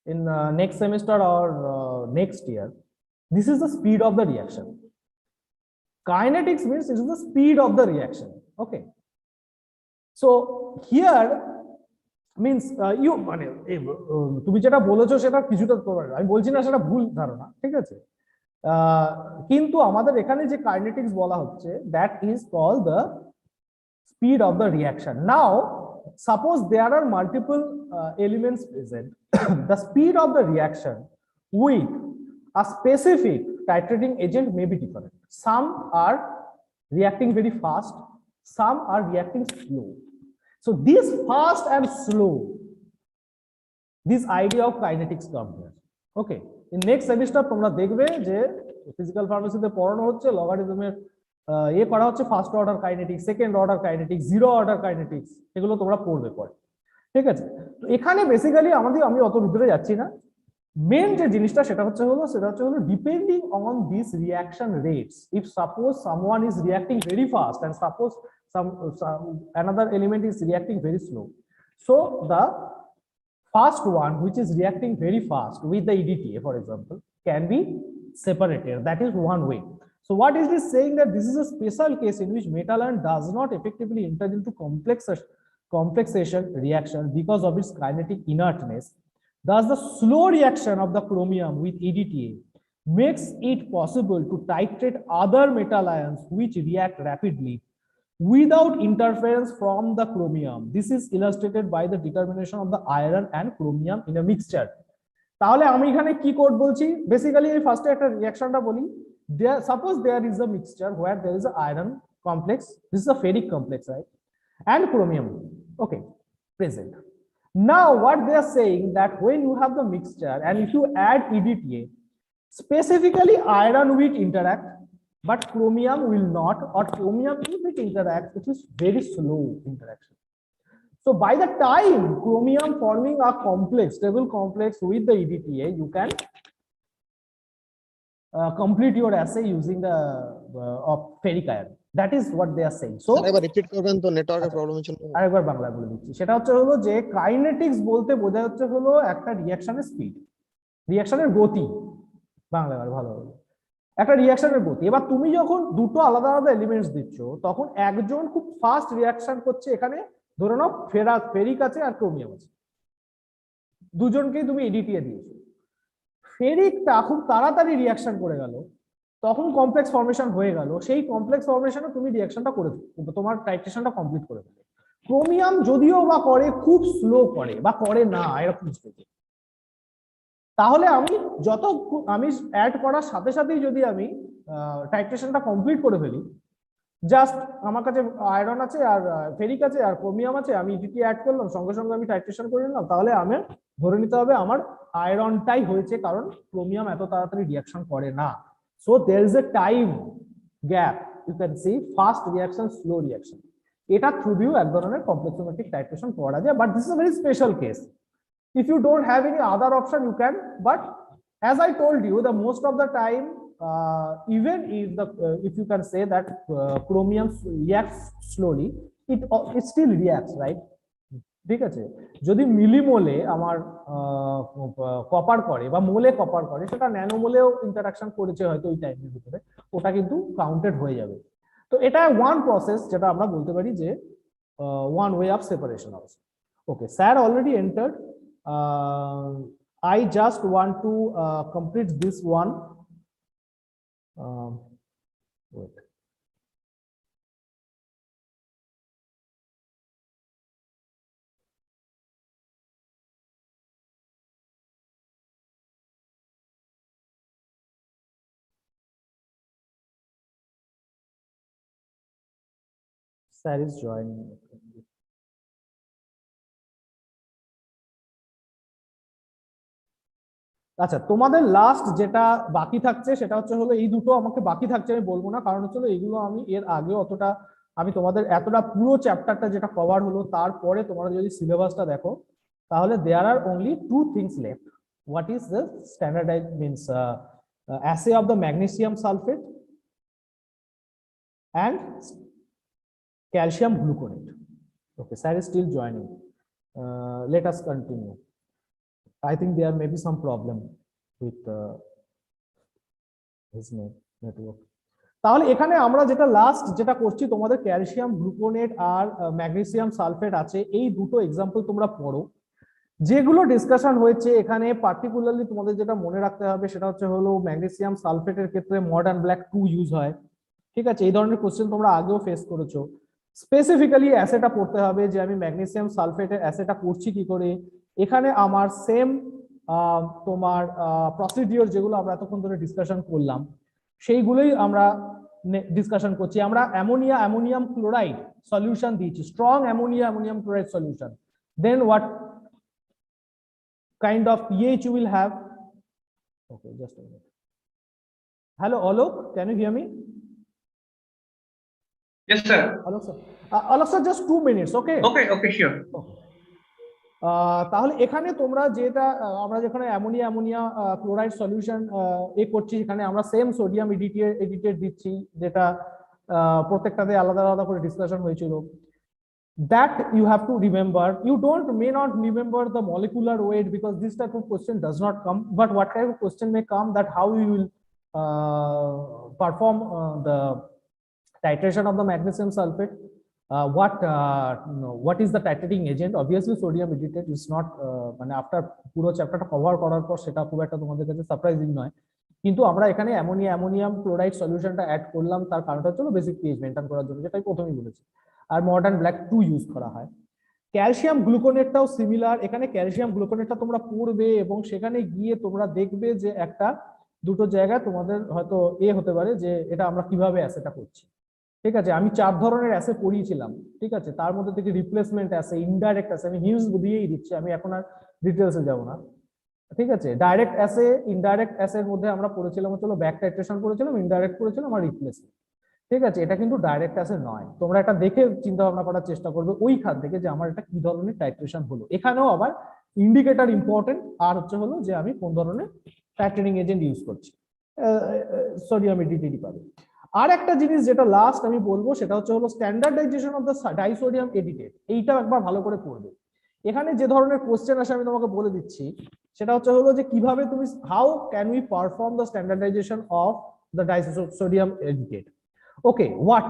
in next semester or next year. This is the speed of the reaction. Kinetics means it is the speed of the reaction. Okay. So here means you মানে তুমি যেটা বলেছো সেটা কিছুটা আমি বলছি না সেটা ভুল ধারণা, ঠিক আছে? কিন্তু আমাদের এখানে যে কাইনেটিক্স বলা হচ্ছে, that is called the speed of the reaction. Now suppose there are multiple elements present. The speed of the reaction with a specific titrating agent may be different. Some are reacting very fast, some are reacting slow. So this fast and slow, this idea of kinetics come here. Okay, in next semester তোমরা দেখবে যে physical ফার্মাসিতে পড়ানো হচ্ছে লগারিদমের করা হচ্ছে first order kinetics, second order kinetics, zero order kinetics, এগুলো তোমরা পড়বে পরে, ঠিক আছে? তো এখানে বেসিক্যালি আমি অত ভিতরে যাচ্ছি না। মেন যে জিনিসটা সেটা হচ্ছে হলো depending on this reaction rates, if suppose someone is reacting very fast and suppose another element is reacting very slow, so the first one which is reacting very fast with the EDTA, for example, can be separated. That is one way. So what is this saying? That this is a special case in which metal ion does not effectively enter into complexation reaction because of its kinetic inertness. Thus, the slow reaction of the chromium with EDTA makes it possible to titrate other metal ions which react rapidly without interference from the chromium. This is illustrated by the determination of the iron and chromium in a mixture. তাহলে আমি এখানে কি code বলছি? Basically এই ফার্স্টে একটা রিঅ্যাকশনটা বলি। Suppose there is a mixture where there is an iron complex, this is a ferric complex, right, and chromium, okay, present. Now what they are saying that when you have the mixture and if you add EDTA, specifically iron will interact but chromium will not, or chromium if it interacts it is very slow interaction. So by the time chromium forming a complex, stable complex with the EDTA, you can complete your assay using the of ferric iron. That is what they are saying. So আরেকবার repeat করবেন তো, নেটওয়ার্কের প্রবলেমের জন্য। আরেকবার বাংলা বলে দিচ্ছি। সেটা হচ্ছে হলো যে কাইনেটিক্স বলতে বোঝা হচ্ছে হলো একটা রিঅ্যাকশনের স্পিড, রিঅ্যাকশনের গতি, বাংলা ভালো হবে একটা রিঅ্যাকশনের গতি। এবার তুমি যখন দুটো আলাদা আলাদা এলিমেন্টস দিচ্ছ তখন একজন খুব ফাস্ট রিঅ্যাকশন করছে, এখানে ধরে নাও ফেরিক আছে আর ক্রোমিয়াম আছে, দুজনকেই তুমি EDTA দিয়েছো। ফেরিকটা খুব তাড়াতাড়ি রিঅ্যাকশন করে গেল, তখন কমপ্লেক্স ফর্মেশন হয়ে গেল, সেই কমপ্লেক্স ফর্মেশনে তুমি রিঅ্যাকশনটা করে তোমার টাইট্রেশনটা কমপ্লিট করে ফেলে। ক্রোমিয়াম যদিও বা করে খুব স্লো করে বা করে না এরকম স্টেজে, তাহলে আমি অ্যাড করার সাথে সাথেই যদি আমি টাইট্রেশনটা কমপ্লিট করে ফেলি, জাস্ট আমার কাছে আয়রন আছে আর ফেরিক আছে আর ক্রোমিয়াম আছে, আমি EDTA অ্যাড করলাম, সঙ্গে সঙ্গে আমি টাইট্রেশন করে নিলাম, তাহলে আমি ধরে নিতে হবে আমার আয়রনটাই হয়েছে, কারণ ক্রোমিয়াম এত তাড়াতাড়ি রিঅ্যাকশন করে না। So there is a time gap, you can see fast reaction, slow reaction. এটা থ্রু দিয়েও এক ধরনের কমপ্লেক্সোমেট্রিক টাইট্রেশন করা যায়, but this is a very special case. If you don't have any other option, you can, but as I told you, the most of the time, even if you can say that chromium reacts slowly, it still reacts, right? ঠিক আছে, যদি মিলিমোলে আমার copper করে বা মোলে copper করে, সেটা ন্যানোমোলেও interaction করেছে হয়তো ওই টাইমের ভিতরে, ওটা কিন্তু কাউন্টেড হয়ে যাবে। তো এটা ওয়ান প্রসেস যেটা আমরা বলতে পারি যে one way of separation also. Okay, sir already entered. I just want to complete this one. Wait. Sir is joining. আচ্ছা, তোমাদের লাস্ট যেটা বাকি থাকছে সেটা হচ্ছে হলো এই দুটো আমাকে বাকি থাকছে, আমি বলবো না, কারণ হচ্ছে এগুলো আমি এর আগে অতটা আমি তোমাদের এতটা পুরো চ্যাপ্টারটা যেটা কভার হলো তারপরে তোমরা যদি সিলেবাসটা দেখো তাহলে there are only two things left. What is the standardize means assay of the magnesium sulfate and calcium gluconate. Okay, sir is still joining. Let us continue. I think there may be some problem with his network. তাহলে এখানে আমরা যেটা last যেটা করছি, তোমাদের calcium gluconate আর magnesium sulphate আছে, এই দুটো এক্সাম্পল তোমরা পড়ো। যেগুলো ডিসকাশন হয়েছে এখানে পার্টিকুলারলি তোমাদের যেটা মনে রাখতে হবে সেটা হচ্ছে হলো ম্যাগনেসিয়াম সালফেটের ক্ষেত্রে মডার্ন ব্ল্যাক 2 ইউজ হয়, ঠিক আছে? এই ধরনের কোশ্চেন তোমরা আগেও ফেস করেছো। স্পেসিফিক্যালি অ্যাসেটা পড়তে হবে যে আমি ম্যাগনেসিয়াম সালফেটের অ্যাসেটা করছি কি করে। এখানে আমার সেম তোমার প্রসিডিওর যেগুলো আমরা এতক্ষণ ধরে ডিসকাশন করলাম সেইগুলোই আমরা ডিসকাশন করছি। আমরা অ্যামোনিয়াম ক্লোরাইড সলিউশন দিয়েছি, strong ammonium chloride solution. Then what kind of pH you will have? Okay, just a minute. Hello, Alok, can you hear me? Yes, sir. Alok sir, Alok sir, just 2 minutes, okay? Okay, sure. তাহলে এখানে তোমরা যেটা আমরা যেখানে ammonia chloride solution এ করছি, এখানে আমরা same sodium edited দিচ্ছি, যেটা প্রত্যেকটাতে আলাদা আলাদা করে ডিসকাশন হয়েছিল। That you have to remember. You may not remember the molecular weight because this type of question does not come, but what type of question may come, that how you will perform the titration of the magnesium sulfate, what is the titrating agent. Obviously sodium edited is not মানে after পুরো চ্যাপ্টারটা cover করার পর সেটা খুব একটা তোমাদের কাছে সারপ্রাইজিং নয়, কিন্তু আমরা এখানে অ্যামোনিয়াম ক্লোরাইড সলিউশনটা অ্যাড করলাম, তার কারণটা হলো বেসিক পিএইচ মেইনটেইন করার জন্য, যেটা আমি প্রথমেই বলেছি। আর মডার্ন ব্ল্যাক 2 ইউজ করা হয়। ক্যালসিয়াম গ্লুকোনেটটাও সিমিলার। এখানে ক্যালসিয়াম গ্লুকোনেটটা তোমরা পড়বে এবং সেখানে গিয়ে তোমরা দেখবে যে একটা দুটো জায়গায় তোমাদের হয়তো হতে পারে যে এটা আমরা কিভাবে অ্যাসেটা করছি, ঠিক আছে? আমি 4 ধরনের অ্যাসে পড়িয়েছিলাম, ঠিক আছে? তার মধ্যে থেকে রিপ্লেসমেন্ট অ্যাসে, ইনডাইরেক্ট অ্যাসে, আমি হিউজ দিয়েই দিচ্ছি, আমি এখন আর ডিটেলসে যাব না, ঠিক আছে? ডাইরেক্ট অ্যাসে, ইনডাইরেক্ট অ্যাসের মধ্যে আমরা পড়েছিলাম হচ্ছে ব্যাক টাইট্রেশন করেছিলাম, ইনডাইরেক্ট করেছিলাম আর রিপ্লেসমেন্ট, ঠিক আছে? এটা কিন্তু ডাইরেক্ট অ্যাসে নয়। তোমরা এটা দেখে চিন্তা ভাবনা করার চেষ্টা করবে ওইখান থেকে যে আমার এটা কি ধরনের টাইট্রেশন হলো। এখানেও আবার ইন্ডিকেটর ইম্পর্টেন্ট, আর হচ্ছে হলো যে আমি কোন ধরনের টাইট্রেটিং এজেন্ট ইউজ করছি, সোডিয়াম এডিটেডই পাবে। আর একটা জিনিস যেটা লাস্ট আমি বলবো সেটা হচ্ছে হলো standardisation of the disodium edited. এইটাও একবার ভালো করে পড়বে। এখানে যে ধরনের কোশ্চেন আসে আমি তোমাকে বলে দিচ্ছি, সেটা হচ্ছে হলো যে কিভাবে তুমি how can we perform the standardization of the disodium edited. Okay, what?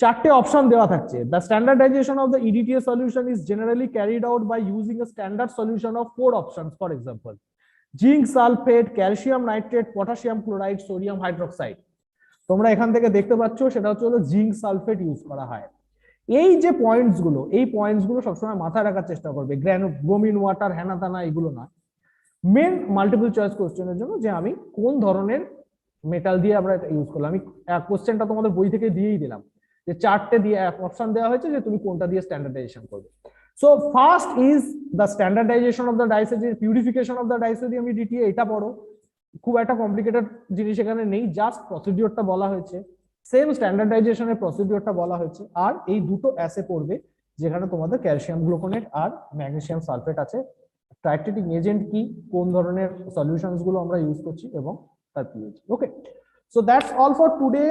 4টে অপশন দেওয়া থাকছে। The standardization of the EDTA solution is generally carried out by using a standard solution of 4 options. For example, zinc sulphate, calcium nitrate, potassium chloride, sodium hydroxide. তোমরা এখান থেকে দেখতে পাচ্ছ সেটা হচ্ছে হলো জিঙ্ক সালফেট ইউজ করা হয়। এই যে পয়েন্টস গুলো সবসময় মাথায় রাখার চেষ্টা করবে। ব্রোমিন ওয়াটার হ্যানা তানা এগুলো না, মেন মাল্টিপল চয়েস কোশ্চেনের জন্য যে আমি কোন ধরনের মেটাল দিয়ে আমরা এটা ইউজ করলাম। আমি কোশ্চেনটা তোমাদের বই থেকে দিয়েই দিলাম যে 4টে দিয়ে অপশন দেওয়া হয়েছে যে তুমি কোনটা দিয়ে স্ট্যান্ডার্ডাইজেশন করবে। So first is the standardization of the disodium purification of the disodium EDTA। এটা পড়ো, খুব একটা কমপ্লিকেটেড জিনিস এখানে নেই, জাস্ট প্রসিডিওরটা বলা হয়েছে, সেম স্ট্যান্ডার্ডাইজেশনের প্রসিডিওরটা বলা হয়েছে। আর এই দুটো অ্যাসে পড়বে যেখানে তোমাদের ক্যালসিয়াম গ্লুকোনেট আর ম্যাগনেসিয়াম সালফেট আছে, টাইট্রেটিং এজেন্ট কি, কোন ধরনের সলিউশনস গুলো আমরা ইউজ করছি এবং তার pH। Okay, so that's all for today.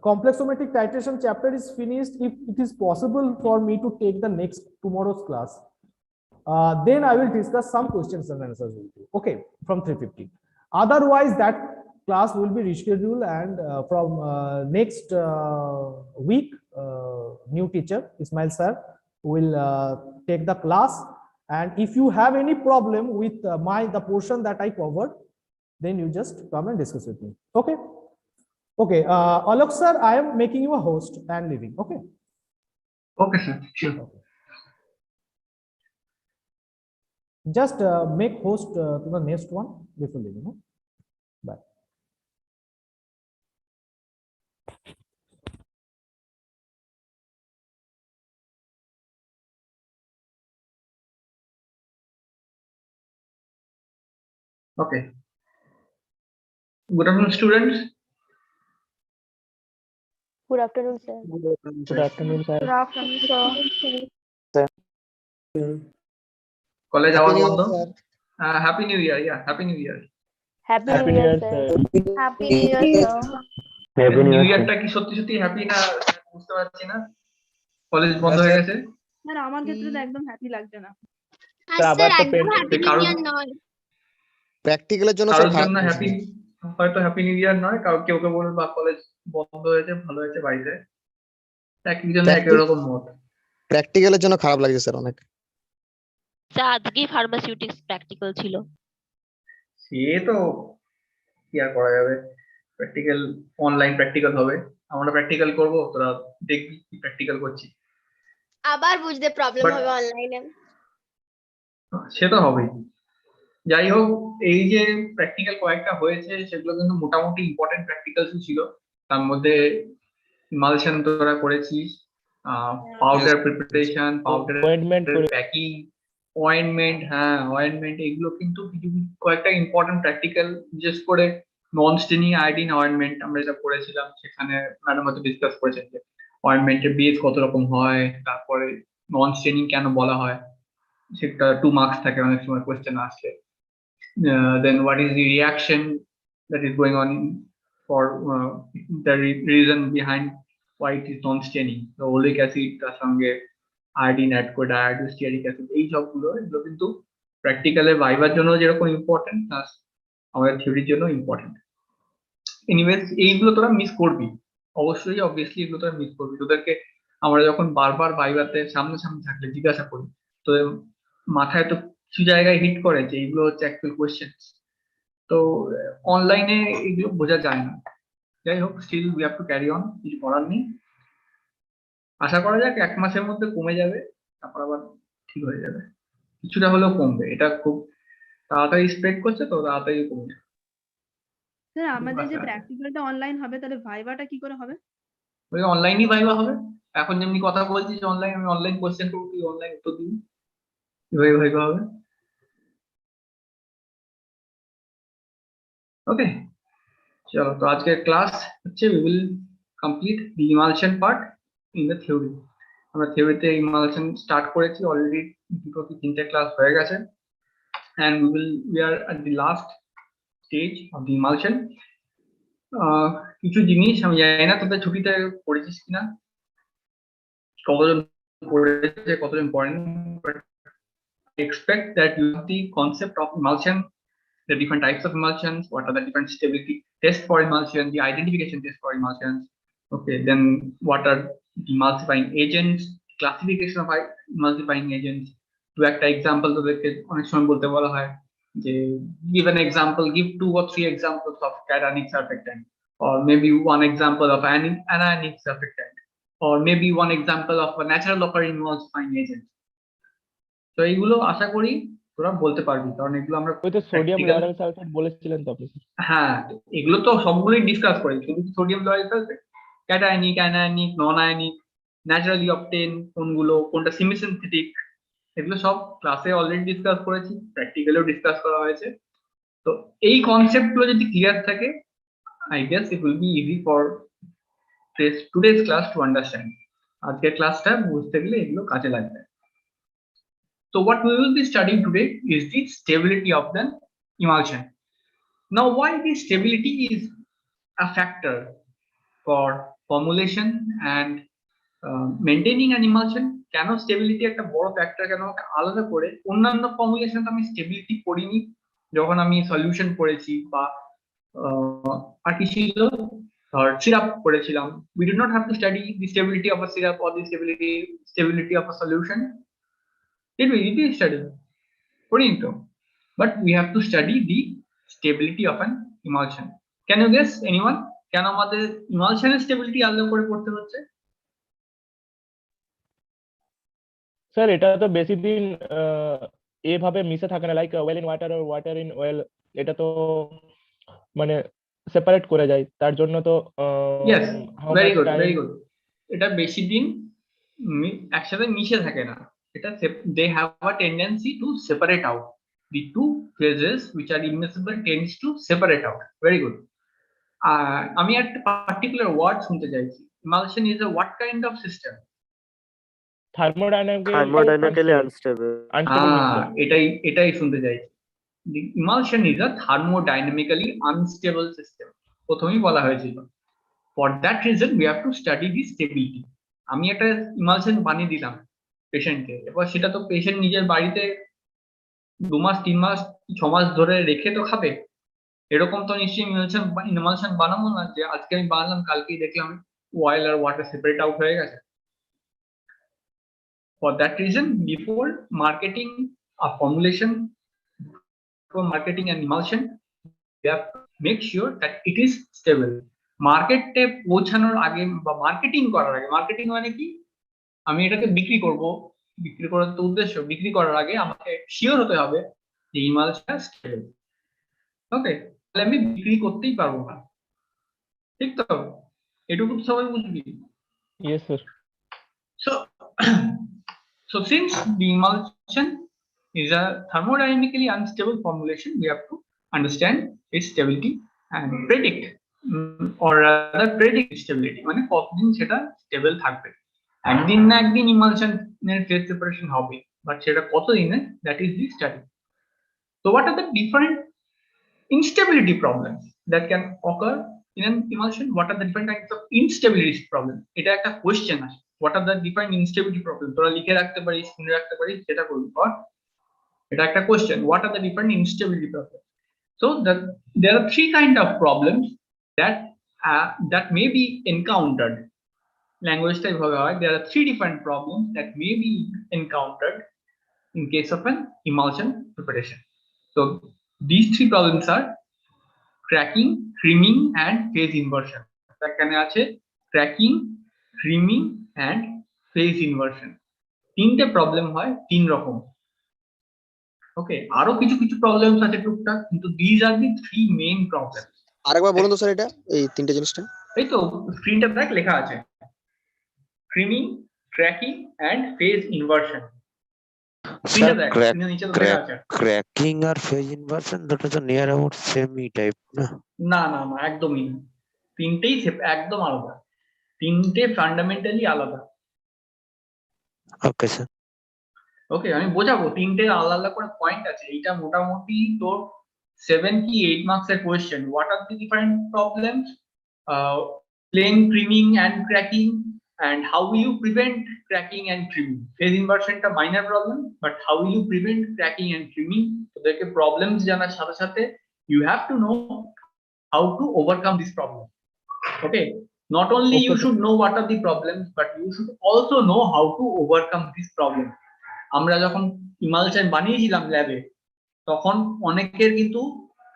Complexometric titration chapter is finished. If it is possible for me to take the next tomorrow's class, then I will discuss some questions and answers with you, okay, from 3:50. Otherwise that class will be rescheduled, and from next week new teacher Ismail sir will take the class, And if you have any problem with the portion that I covered, then you just come and discuss with me. Okay. Okay. Alok sir, I am making you a host and leaving. Okay. Okay, sir. Sure. Just make host to the next one before leaving. No? Bye. Okay. Good afternoon, students. Good afternoon, sir. Good afternoon, sir. Good afternoon, sir. College Happy hour New Year, বন্ধ. sir. Happy New Year. Yeah, Happy New Year. Happy Happy New New Year, Year, sir. sir. Happy New Year, sir. New ইয়ারটা কি সত্যি সত্যি happy না বুঝতে পারছি না, college বন্ধ হয়ে গেছে। স্যার আমার ক্ষেত্রে তো একদম হ্যাপি লাগছে না। স্যার আবার তো প্র্যাকটিক্যালের জন্য স্যার কারোর খারাপ জন্য লাগছে। হ্যাপি, হয়তো হ্যাপি নিউ ইয়ার নয়, কারো কেউ কেউ বলবে বা কলেজ বন্ধ হয়েছে ভালো হয়েছে বাড়িতে, একই জন্য একই রকম মত। প্র্যাকটিক্যালের জন্য খারাপ লাগছে স্যার অনেক। স্যার আজকেই ফার্মাসিউটিক্স প্র্যাকটিক্যাল ছিল। সে তো কি আর করা যাবে, প্র্যাকটিক্যাল অনলাইন প্র্যাকটিক্যাল হবে, আমরা প্র্যাকটিক্যাল করব, তোরা দেখবি কি প্র্যাকটিক্যাল করছি। আবার বুঝতে প্রবলেম But- হবে অনলাইনে। সে তো হবেই। যাই হোক, এই যে প্র্যাকটিক্যাল কয়েকটা হয়েছে সেগুলো কিন্তু মোটামুটি ইম্পর্টেন্ট প্র্যাকটিক্যালস ছিল। তার মধ্যে ইমালশন তোরা করেছিস, পাউডার প্রিপারেশন, পাউডার অয়েন্টমেন্ট করে প্যাকিং, অয়েন্টমেন্ট, হ্যাঁ অয়েন্টমেন্ট, এগুলো কিন্তু কিছু কয়েকটা ইম্পর্টেন্ট প্র্যাকটিক্যাল, বিশেষ করে নন স্টেনিং আয়োডিন অয়েন্টমেন্ট আমরা যেটা করেছিলাম সেখানে ম্যাডাম হয়তো ডিসকাস করেছেন যে অয়েন্টমেন্টের বেস কত রকম হয়, তারপরে নন স্টেনিং কেন বলা হয়, সেটা 2 মার্কস থাকে অনেক সময় কোয়েশ্চেন আসছে। Then what is the reaction that is going on for the reason behind why it is non-staining, the oleic acid তার সঙ্গে আয়োডিন অ্যাড করে ডায়াডোস্টিয়ারিক অ্যাসিড, এই সবগুলো এগুলো কিন্তু প্র্যাকটিক্যালে ভাইবার জন্য যেরকম ইম্পর্টেন্ট প্লাস আমাদের থিওরির জন্য ইম্পর্টেন্ট। এনিওয়েজ এইগুলো তোরা মিস করবি অবশ্যই, অবভিয়াসলি এগুলো তোরা মিস করবি। তোদেরকে আমরা যখন বারবার ভাইভাতে সামনে থাকলে জিজ্ঞাসা করি, তো মাথায় তো কিছু জায়গায় হিট করে যে এইগুলো হচ্ছে অ্যাকচুয়াল কোয়েশ্চেন, তো অনলাইনে এগুলো বোঝা যায় না। যাই হোক, still we have to carry on, কিছু করার নেই। আশা করা যাক 1 মাসের মধ্যে কমে যাবে, তারপর আবার ঠিক হয়ে যাবে, কিছুটা হলেও কমবে। এটা খুব তাড়াতাড়ি স্প্রেড করছে, তো তাড়াতাড়ি কমে যাবে। স্যার আমাদের যে আচ্ছা। প্র্যাকটিক্যালটা অনলাইন হবে তাহলে ভাইভাটা কি করে হবে? ওই অনলাইনই ভাইবা হবে। এখন যেমনি কথা বলছি যে অনলাইন, আমি অনলাইন কোয়েশ্চেন করবো, তুই অনলাইন উত্তর দিবি, এভাবে ভাইবা হবে। ওকে, চলো, তো আজকের ক্লাস হচ্ছে we will complete the emulsion part in the theory. আমরা থিওরিতে emulsion স্টার্ট করেছি অলরেডি, 2 কি 3টে ক্লাস হয়ে গেছে, and we are at the last stage of the emulsion. কিছু জিনিস আমি জানি না তোদের ছুটিতে পড়েছিস কিনা, কতজন পড়েছে কতজন পড়েনি, but I expect that you have the concept of emulsion, the different types of emulsions, what are the different stability tests for emulsion, the identification test for emulsions. Okay, then what are emulsifying agents, classification of emulsifying agents. To একটা example তোদেরকে অনেক সময় বলতে বলা হয় যে give an example, give 2 or 3 examples of cationic surfactant, or maybe 1 example of anionic surfactant, or maybe 1 example of a natural occurring emulsifying agent. তো এইগুলো আশা করি তোরা বলতে পারবি, কারণ এগুলো আমরা ওই তো সোডিয়াম practical- লরেল সালফেট বলেছিলেন তো আপনি। হ্যাঁ, এগুলো তো সবগুলোই ডিসকাস করি, শুধু sodium lauryl sulphate, cationic, anionic, non ionic, naturally obtain কোনগুলো, কোনটা সেমিসিনথেটিক, এগুলো সব ক্লাসে অলরেডি ডিসকাস করেছি, প্র্যাকটিক্যালেও ডিসকাস করা হয়েছে। তো এই কনসেপ্টগুলো যদি ক্লিয়ার থাকে, I guess it will be easy for today's class to understand. আজকের ক্লাসটা বুঝতে গেলে এগুলো কাজে লাগবে। So what we will be studying today is the stability of the emulsion. Now, why the stability is a factor for formulation and maintaining an emulsion? কেন stability একটা বড় ফ্যাক্টর, কেন আমাকে আলাদা করে অন্যান্য ফর্মুলেশন আমি স্টেবিলিটি পড়িনি যখন আমি সলিউশন করেছি, বা আর কি ছিল, সিরাপ করেছিলাম। We did not have to study the stability of a syrup or the stability of a solution. Did we study? পড়িনি তো, but we have to study the stability of an emulsion. Can you guess anyone? কেন আমাদের emulsion এর stability আলাদা করে পড়তে হচ্ছে? Sir এটা তো বেশি দিন এভাবে মিশে থাকে না, লাইক ওয়েল ইন ওয়াটার আর ওয়াটার ইন ওয়েল, এটা তো মানে সেপারেট করে যায়, তার জন্য তো Yes, how very much good, time very good. এটা বেশি দিন একসাথে মিশে থাকে না, এটা they have a tendency to separate out. The two phases which are immiscible tends to separate out. Very good. আমি একটা particular word শুনতে চাইছি. Emulsion is a what kind of system? thermodynamically unstable mixture. এটাই শুনতে চাইছি. The emulsion is a thermodynamically unstable system. প্রথমেই বলা হয়েছিল. For that reason, we have to study the stability. আমি একটা emulsion বানিয়ে দিলাম পেশেন্টকে, এবার সেটা তো পেশেন্ট নিজের বাড়িতে 2 মাস 3 মাস 6 মাস ধরে রেখে তো খাবে, এরকম তো নিশ্চয়ই emulsion বানাবো না যে আজকে আমি বানালাম কালকেই দেখলাম oil আর water separate out হয়ে গেছে. For that reason, before marketing a formulation, for marketing an emulsion, we have to make sure that it is stable. মার্কেটে পৌঁছানোর আগে বা মার্কেটিং করার আগে, মার্কেটিং মানে কি, আমি এটাকে বিক্রি করব, বিক্রি করার তো উদ্দেশ্য, বিক্রি করার আগে আমাকে শিওর হতে হবে যে emulsion স্টেবল। ওকে, তাহলে আমি বিক্রি করতেই পারবো না, ঠিক তো? এটুকু সবাই বুঝবি? Yes sir. So since the emulsion is a thermodynamically unstable formulation, we have to understand its stability and predict or rather predict stability, মানে কতদিন সেটা স্টেবল থাকবে। একদিন না একদিন emulsion এর phase separation হবে, বাট সেটা কতদিনে, that is the study. So what are the different instability problems that can occur in an emulsion? What are the different kinds of instability problems? এটা একটা কোশ্চেন আছে, what are the different instability problems? তোরা লিখে রাখতে পারিস, শুনে রাখতে পারিস, সেটা করবি। এটা একটা question, what are the different instability problems? So there are 3 kind of problems that may be encountered. Language type hobe hoy, there are 3 different problems that may be encountered in case of an emulsion preparation. So these 3 problems are cracking, creaming and phase inversion. এখানে আছে cracking, creaming and phase inversion. 3টে problem হয় 3 রকম। ওকে, আরো কিছু কিছু problems আছে টুকটাক, কিন্তু these are the 3 main problems. আরেকবার বলুন তো স্যার এটা, এই তিনটে জিনিসটা। এই তো স্ক্রিনটা দেখ, লেখা আছে creaming, cracking and phase inversion. Sir, নিচে তো লেখা আছে। cracking আর phase inversion দুটো তো near about same টাইপ না? না না না, একদমই না, তিনটেই একদম আলাদা, তিনটে ফান্ডামেন্টালি আলাদা। Okay sir. ওকে, আমি বোঝাবো, তিনটে আলাদা আলাদা করে পয়েন্ট আছে। এইটা মোটামুটি তোর 7 কি 8 মার্কস এর question. What are the different problems? Plain creaming and cracking, and how will you prevent cracking and creaming? Phase inversion টা minor problem, but how will you prevent cracking and creaming? তোদেরকে problems জানার সাথে সাথে you have to know how to overcome this problem. Okay, not only you should know what are the problems, but you should also know how to overcome this problem. আমরা যখন emulsion বানিয়েছিলাম ল্যাবে, তখন অনেকের কিন্তু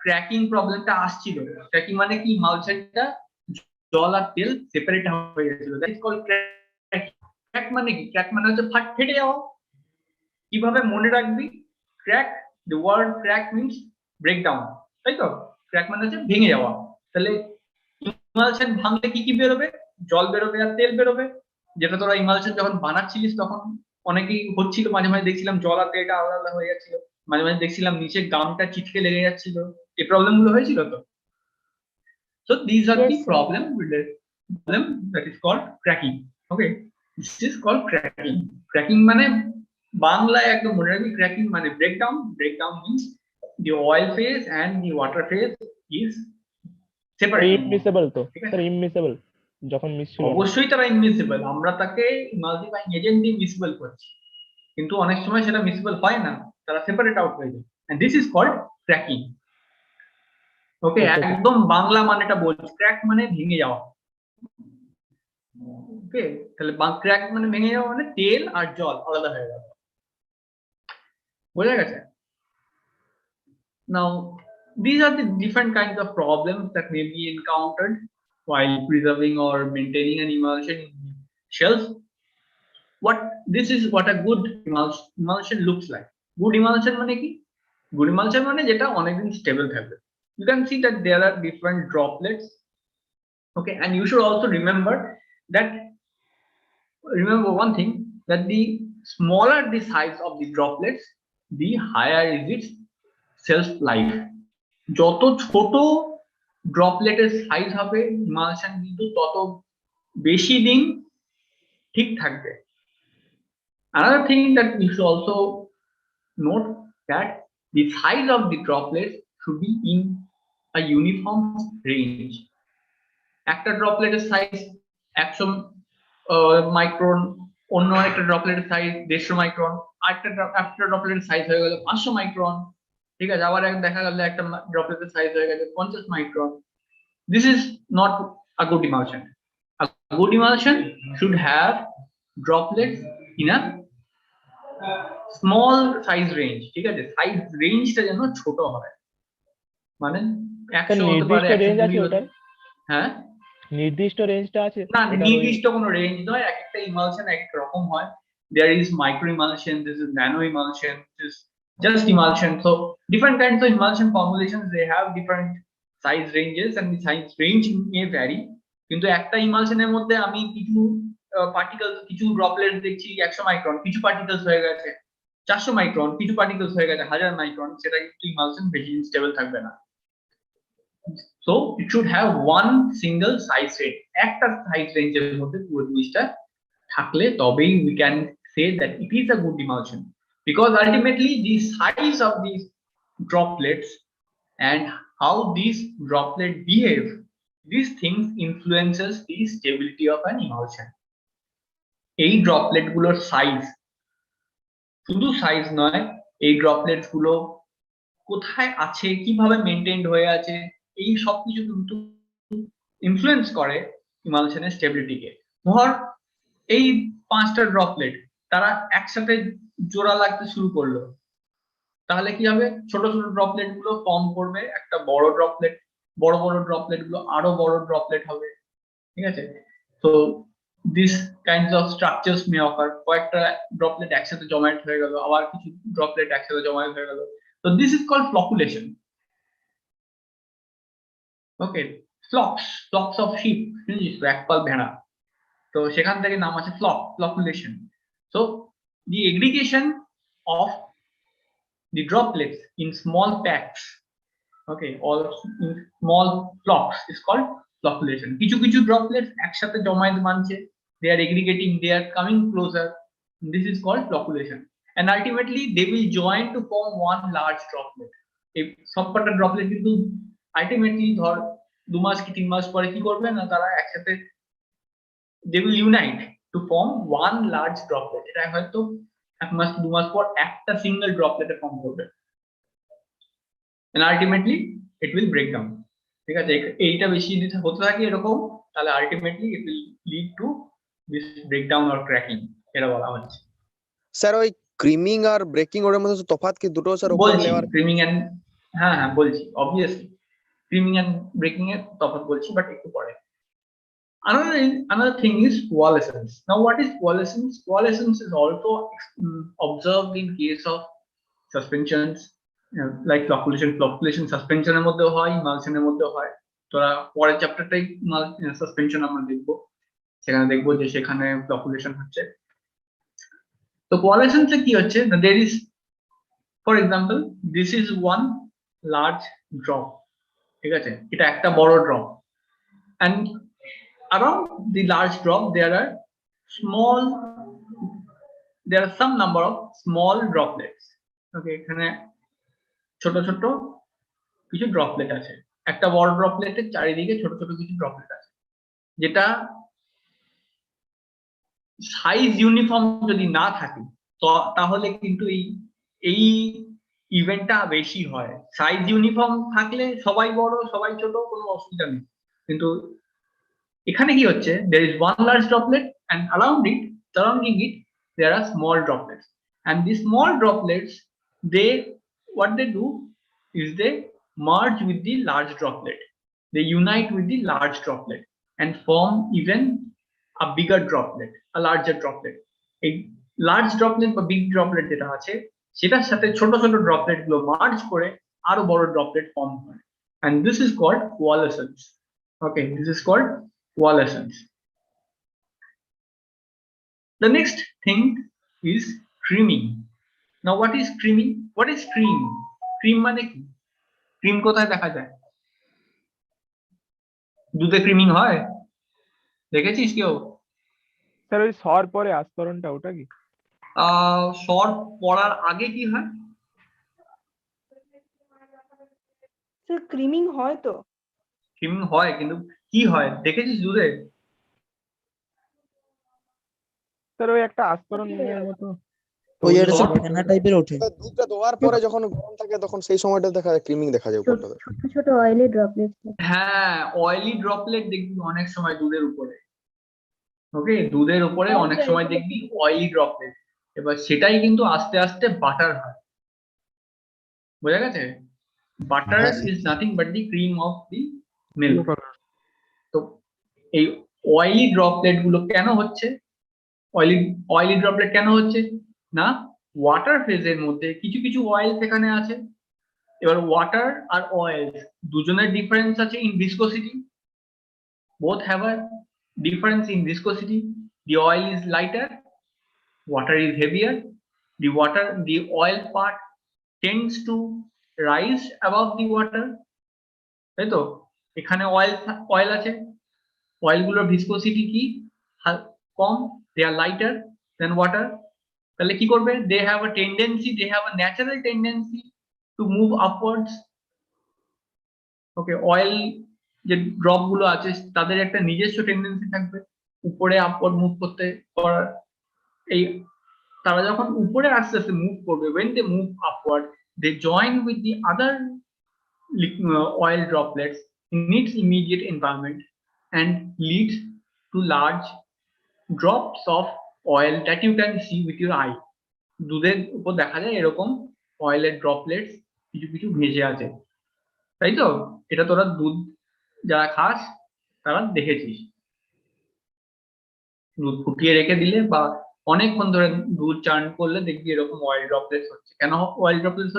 ক্র্যাকিং প্রবলেমটা আসছিল। Cracking মানে কি, emulsionটা জল আর তেল সেপারেট হয়ে গেছিল, that is called crack. Crack মানে কি? ক্র্যাক মানে হচ্ছে ফেটে যাওয়া। কিভাবে মনে রাখবি? Crack, the word crack means breakdown, তাই তো? ক্র্যাক মানে হচ্ছে ভেঙে যাওয়া। তাহলে emulsion ভাঙলে কি কি বেরোবে? জল বেরোবে আর তেল বেরোবে, যেটা তোরা emulsion যখন বানাচ্ছিলিস তখন অনেকেই হচ্ছিল, মাঝে মাঝে দেখছিলাম জল আর তেলটা আলাদা আলাদা হয়ে যাচ্ছিল, মাঝে মাঝে দেখছিলাম নিচে গামটা চিটকে লেগে যাচ্ছিল। এই প্রবলেম গুলো হয়েছিল তো? So these are the problem that is called cracking. Okay, this is called cracking. Cracking মানে বাংলায় একদম মনে রাখবি, cracking মানে breakdown. Breakdown means the oil phase and the water phase is separate. Immiscible তো স্যার, immiscible যখন মিশছিল। অবশ্যই তারা immiscible, আমরা তাকে emulsifying agent দিয়ে miscible করছি, কিন্তু অনেক সময় সেটা miscible হয় না, তারা separate out হয়ে যায়, and this is called cracking. ওকে, একদম বাংলা মানেটা বলছি, ক্র্যাক মানে ভেঙে যাওয়া। ওকে, তাহলে ক্র্যাক মানে ভেঙে যাওয়া, মানে তেল আর জল আলাদা হয়ে যাবে। বোঝা গেছে? Now, these are the different kinds of problems that may be encountered while preserving or maintaining an emulsion in shells. This is what a good emulsion looks like. Good emulsion মানে কি? Good emulsion মানে যেটা অনেকদিন stable থাকবে. You can see that there are different droplets. Okay, and you should also remember one thing, that the smaller the size of the droplets, the higher is its shelf life. যত ছোট ড্রপলেটের size হবে emulsion কিন্তু তত বেশি দিন ঠিক থাকবে। Another thing that we should also note that the size of the droplets should be in a uniform range. একটা ড্রপলেটের সাইজ 100 মাইক্রন, অন্য একটা ড্রপলেটের সাইজ 150 মাইক্রন, একটা ড্রপলেটের সাইজ হয়ে গেল 500 মাইক্রন, ঠিক আছে, আবার দেখা গেল একটা ড্রপলেটের সাইজ হয়ে গেছে 50 micron. This is not a good emulsion. A good emulsion should have droplets in a small size range, ঠিক আছে, সাইজ রেঞ্জটা যেন ছোট হয়, মানে 100 হতে পারে, নির্দিষ্ট রেঞ্জ আছে ওটার? হ্যাঁ, নির্দিষ্ট রেঞ্জটা আছে? না, নির্দিষ্ট কোনো রেঞ্জ নয়, এক একটা ইমালশন এক এক রকম হয়। There is micro emulsion, this is nano emulsion, this is just emulsion. So different kinds of emulsion formulations, they have different size ranges and the size range may vary. কিন্তু একটা ইমালশনের মধ্যে আমি কিছু পার্টিকেলস, কিছু ড্রপলেট দেখছি 100 micron, কিছু particles হয়ে গেছে 400 মাইক্রন, কিছু পার্টিকেলস হয়ে গেছে 1000 মাইক্রন, সেটা কিন্তু ইমালশন বেশি স্টেবল থাকবে না। So it should have one single size range. একটা size range এর মধ্যে পুরো জিনিসটা থাকলে তবেই we can say that it is a good emulsion, because ultimately the size of these droplets and how these droplets behave, these things influences the stability of an emulsion. এই droplet গুলোর size, শুধু size নয়, এই droplets গুলো কোথায় আছে, কিভাবে maintained হয়ে আছে, এই সব কিছু কিন্তু ইনফ্লুয়েন্স করে ইমালশনের স্টেবিলিটিকে। ধর এই 5টা ড্রপলেট তারা একসাথে জোড়া লাগতে শুরু করলো, তাহলে কি হবে, ছোট ছোট ড্রপলেট গুলো ফর্ম করবে একটা বড় ড্রপলেট, বড় বড় ড্রপলেট গুলো আরো বড় ড্রপলেট হবে, ঠিক আছে। তো দিস কাইন্ডস অফ স্ট্রাকচারস মে অকার, কয়েকটা ড্রপলেট একসাথে জমায়েট হয়ে গেল, আবার কিছু ড্রপলেট একসাথে জমায়েট হয়ে গেল, তো this is called flocculation. Okay, flocks of sheep, একপাল ভেড়া, তো সেখান থেকে নাম আছে flocculation. So the aggregation of the droplets in small packs, okay, or in small flocks is called flocculation. কিছু কিছু droplets একসাথে জমায়েত বানছে, they are aggregating, they are coming closer, this is called flocculation, and ultimately they will join to form one large droplet. এই সবকটা droplet কিন্তু ultimately ধর 2 মাস কি 3 মাস পরে কি করবে না, তারা একসাথে they will unite to form one large droplet. এটা হয়তো 1 মাস 2 মাস পর একটা সিঙ্গেল ড্রপলেটে ফর্ম করবে, and ultimately it will break down, ঠিক আছে। এইটা বেশি যদি হতে থাকে এরকম, তাহলে ultimately it will lead to this breakdown or cracking, এটা বলা হচ্ছে। স্যার ওই ক্রিমিং আর ব্রেকিং ওর মধ্যে তফাৎ কি দুটো স্যার উপর বলছি লেয়ার? ক্রিমিং এন্ড, হ্যাঁ বলছি, obviously ক্রিমিং এন্ড ব্রেকিং এর তফাৎ বলছি, বাট একটু পরে। Another thing is coalescence. Now what is coalescence? Coalescence is also observed in case of suspensions, like flocculation suspension এর মধ্যে হয়, emulsion এর মধ্যে হয়। তোরা পরের চ্যাপ্টারটাই সাসপেনশন আমরা দেখবো, সেখানে দেখবো যে সেখানে flocculation হচ্ছে। তো coalescence এ কি হচ্ছে, there is, for example, this is one large drop, ঠিক আছে, এটা একটা বড় drop, and around the large drop there are some number of small droplets. Okay, এখানে ছোট ছোট কিছু ড্রপলেট আছে, একটা বড় ড্রপলেটের চারিদিকে ছোট ছোট কিছু ড্রপলেট আছে, যেটা সাইজ ইউনিফর্ম যদি না থাকে তাহলে কিন্তু এই ইভেন্টটা বেশি হয়। সাইজ ইউনিফর্ম থাকলে সবাই বড় সবাই ছোট কোনো অসুবিধা নেই, কিন্তু এখানে কি হচ্ছে, there is one large droplet and surrounding it there are small droplets, and these small droplets, what they do, is they merge with the large droplet. They unite with the large droplet and form even a bigger droplet, a larger droplet. A large droplet বা big droplet যেটা আছে সেটার সাথে ছোট ছোট droplet গুলো merge করে আরো বড় ড্রপলেট ফর্ম হয়, and this is called coalescence. Okay, this is called coalescence. The next thing is creaming. Now what is creaming? What is cream? Cream মানে কি? Cream কোথায় দেখা যায়? দুধে ক্রিমিং হয়? দেখেছিস কেউ? স্যার ওই স্বর পরে আস্তরণটা ওটা কি? স্বর পড়ার আগে কি হয়? স্যার ক্রিমিং হয় তো? ক্রিমিং হয়, কিন্তু কি হয় দেখেছিস দুধে? স্যার ওই একটা আস্তরণের মতো ওই এটা স্বর ফেনা টাইপের ওঠে। দুধটা দোয়ার পরে যখন গরম থাকে তখন সেই সময়টা দেখা যায় ক্রিমিং দেখা যায় উপরটাতে। ছোট ছোট অয়েলি ড্রপলেটস। হ্যাঁ, অয়েলি ড্রপলেট দেখবি অনেক সময় দুধের উপরে। ওকে, দুধের উপরে অনেক সময় দেখবি অয়েলি ড্রপলেট, এবার সেটাই কিন্তু আস্তে আস্তে বাটার হয়। বোঝা গেছে? Butter is nothing but the cream of the milk. তো এই অয়েলি ড্রপলেট গুলো কেন হচ্ছে? অয়েলি ড্রপলেট কেন হচ্ছে না? ওয়াটার ফেজের মধ্যে কিছু কিছু অয়েল সেখানে আছে। এবার ওয়াটার আর অয়েল দুজনের ডিফারেন্স আছে in viscosity. both have a difference in viscosity. The oil is lighter, water is heavier. The oil part tends to rise above the water. তাই তো? এখানে অয়েল আছে, অয়েলগুলোর ভিসকোসিটি কি কম, they are lighter than water. তাহলে কি করবে? they have a natural tendency to move upwards. Okay, oil যে drop গুলো আছে তাদের একটা নিজস্ব টেন্ডেন্সি থাকবে উপরে আপওয়ার্ড মুভ করতে করার। এই তারা যখন উপরে আস্তে আস্তে মুভ করবে, when they move upward they join with the other oil droplets in its immediate environment and lead to large drops of oil that you can see with your eye. দুধের উপর দেখা যায় এরকম অয়েলের ড্রপলেটস কিছু কিছু ভেসে আছে, তাই তো? এটা তোরা দুধ যারা খাস তারা দেখেছিস। দুধ ফুটিয়ে রেখে দিলে বা অনেকক্ষণ ধরে দুধ চান করলে দেখবি এরকম অয়েল ড্রপলেটস হচ্ছে। কেন অয়েল ড্রপলেটস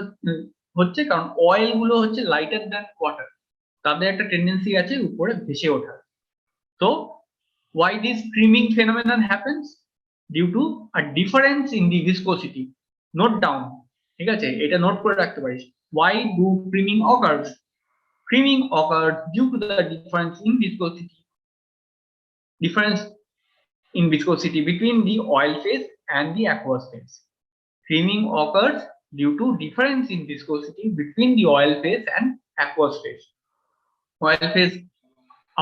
হচ্ছে? কারণ অয়েল গুলো হচ্ছে লাইটার দ্যান ওয়াটার, তাদের একটা টেন্ডেন্সি আছে উপরে ভেসে ওঠার। তো why this creaming phenomenon happens? Due to a difference in the viscosity. Note down, ঠিক আছে? এটা নোট করে রাখতে পারিস। Why do creaming occurs? Creaming occurs due to the difference in viscosity between the oil phase and the aqueous phase. Creaming occurs due to difference in viscosity between the oil phase and aqueous phase. Oil phase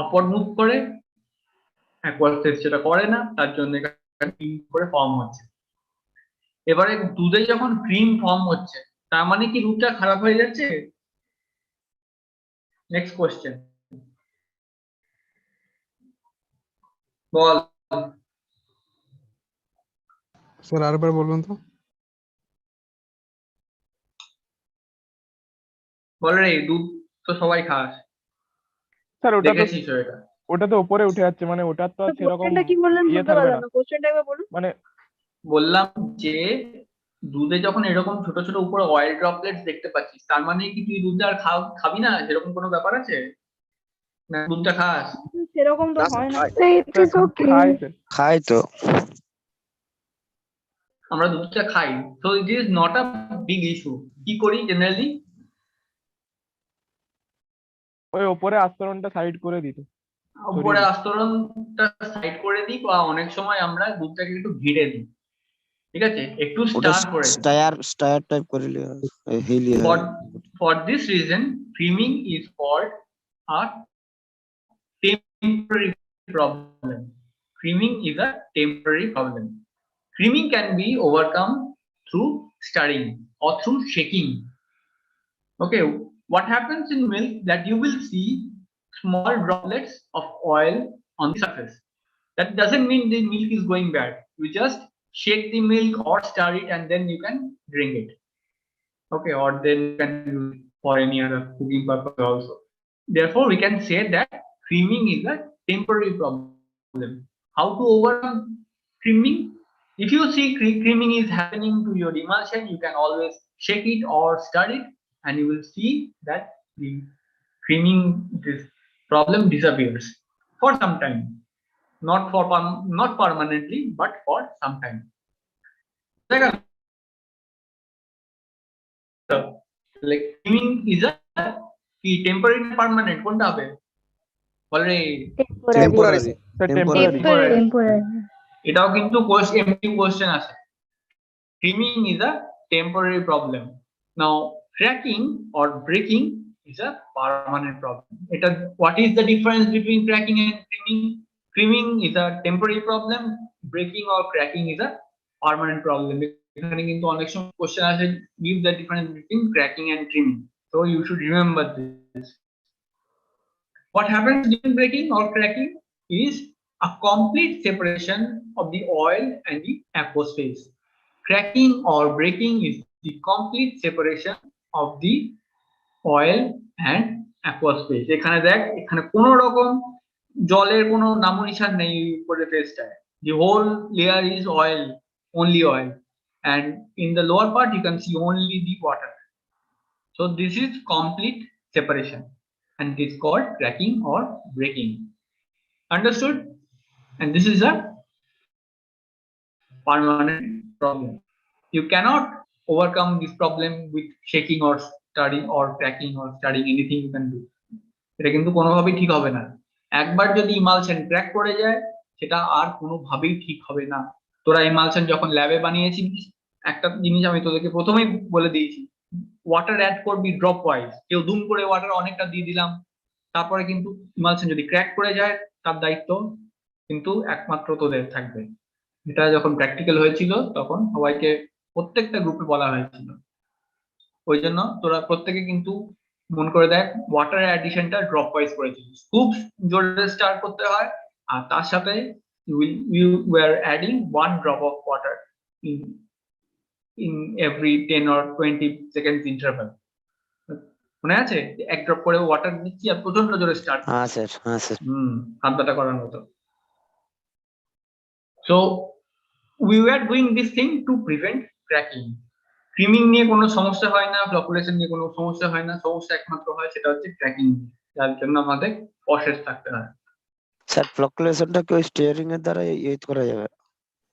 upward move করে, aqueous phase সেটা করে না, তার জন্য cream করে form হচ্ছে। এবারে দুধে যখন ক্রিম ফর্ম হচ্ছে তার মানে কি দুধটা খারাপ হয়ে যাচ্ছে? নেক্সট কোশ্চেন বল। স্যার আরেকবার বলবেন তো? বল রে, দুধ তো সবাই খাস, স্যার দেখেছিস? ওটা তো উপরে উঠে যাচ্ছে, মানে ওটা তো সেরকম কোশ্চেনটা কি বললেন ইয়ে বুঝতে থাকবে পারলাম না। না, কোশ্চেনটা একবার বলুন। মানে বললাম যে দুধে যখন এরকম ছোট ছোট উপরে অয়েল ড্রপলেটস দেখতে পাচ্ছিস তার মানে কি তুই দুধটা আর খাবি না? সেরকম কোনো ব্যাপার আছে না? দুধটা খাস? সেরকম তো হয় না। খাই তো। আমরা দুধটা খাই, so it is not a big issue. কি করি জেনারেলি? ওই উপরে আস্তরণটা সাইড করে দিত, উপরে আস্তরণটা সাইড করে দিই, বা অনেক সময় আমরা দুধটাকে একটু ঘিরে দিই, ঠিক আছে? একটু স্টার করে স্টার টাইপ করে Hili. For this reason creaming is called a temporary problem. Creaming is a temporary problem. Creaming can be overcome through stirring or through shaking. Okay, what happens in milk that you will see small droplets of oil on the surface. That doesn't mean the milk is going bad. You just shake the milk or stir it and then you can drink it. Okay, or then you can use it. for any other cooking purpose also. Therefore, we can say that creaming is a temporary problem. How to overcome creaming? If you see creaming is happening to your emulsion, you can always shake it or stir it, and you will see that the creaming this problem disappears for some time, not permanently, but for some time. Like creaming is a temporary and permanent. কোনটা হবে? বলে Temporary, sir. Temporary এটাও কিন্তু MCQ question আছে। Creaming is a temporary problem. Now, cracking or breaking is a permanent problem. What is the difference between cracking and creaming? Creaming is a temporary problem. Breaking or cracking is a permanent problem. এখানে কিন্তু অনেক সময় question আছে, give the difference between cracking and creaming. So you should remember this. What happens during breaking or cracking is a complete separation of the oil and the aqueous phase. Cracking or breaking is the complete separation of the oil and aqueous phase. এখানে দেখ, এখানে কোনো রকম জলের কোনো নামনিশান নেই উপরের ফেজটায়। The whole layer is oil, only oil, and in the lower part you can see only the water. So this is complete separation, and it is called cracking or breaking. Understood? And this is a permanent problem. You cannot overcome this problem with shaking or stirring or cracking or stirring, anything you can do. এটা কিন্তু কোনোভাবেই ঠিক হবে না। একবার যদি emulsion crack করে যায়, সেটা আর কোনোভাবেই ঠিক হবে না। তোরা ইমালশন যখন ল্যাবে বানিয়েছিস, একটা জিনিস আমি তোদেরকে প্রথমেই বলে দিয়েছি, ওয়াটার অ্যাড করবি ড্রপ ওয়াইজ। কেউ দুম করে ওয়াটার অনেকটা দিয়ে দিলাম, তারপরে কিন্তু ইমালশন যদি ক্র্যাক করে যায়, তার দায়িত্ব কিন্তু একমাত্র তোদের থাকবে। এটা যখন প্র্যাকটিক্যাল হয়েছিল তখন সবাইকে প্রত্যেকটা গ্রুপে বলা হয়েছিল। ওই জন্য তোরা প্রত্যেকে কিন্তু মন করে দেখ, ওয়াটার অ্যাডিশনটা ড্রপ ওয়াইজ করেছিস। খুব জোরে স্টার্ট করতে হয়, আর তার সাথে you were adding 1 drop of water in every 10 or 20 seconds interval. মনে আছে? এক ড্রপ করে ওয়াটার দিচ্ছি আর প্রচন্ড জোরে স্টার্ট। হ্যাঁ স্যার, হ্যাঁ স্যার। হাতটা করার মতো। So we were doing this thing to prevent cracking. Creaming নিয়ে কোনো সমস্যা হয় না, ফ্লকুলেশন নিয়ে কোনো সমস্যা হয় না, সমস্যা একমাত্র হয় সেটা হচ্ছে ক্র্যাকিং, যার জন্য আমাদের কশেস থাকতে হয়। স্যার ফ্লকুলেশনটা কি ওই স্টিয়ারিং এর দ্বারা ইউজ করা যাবে?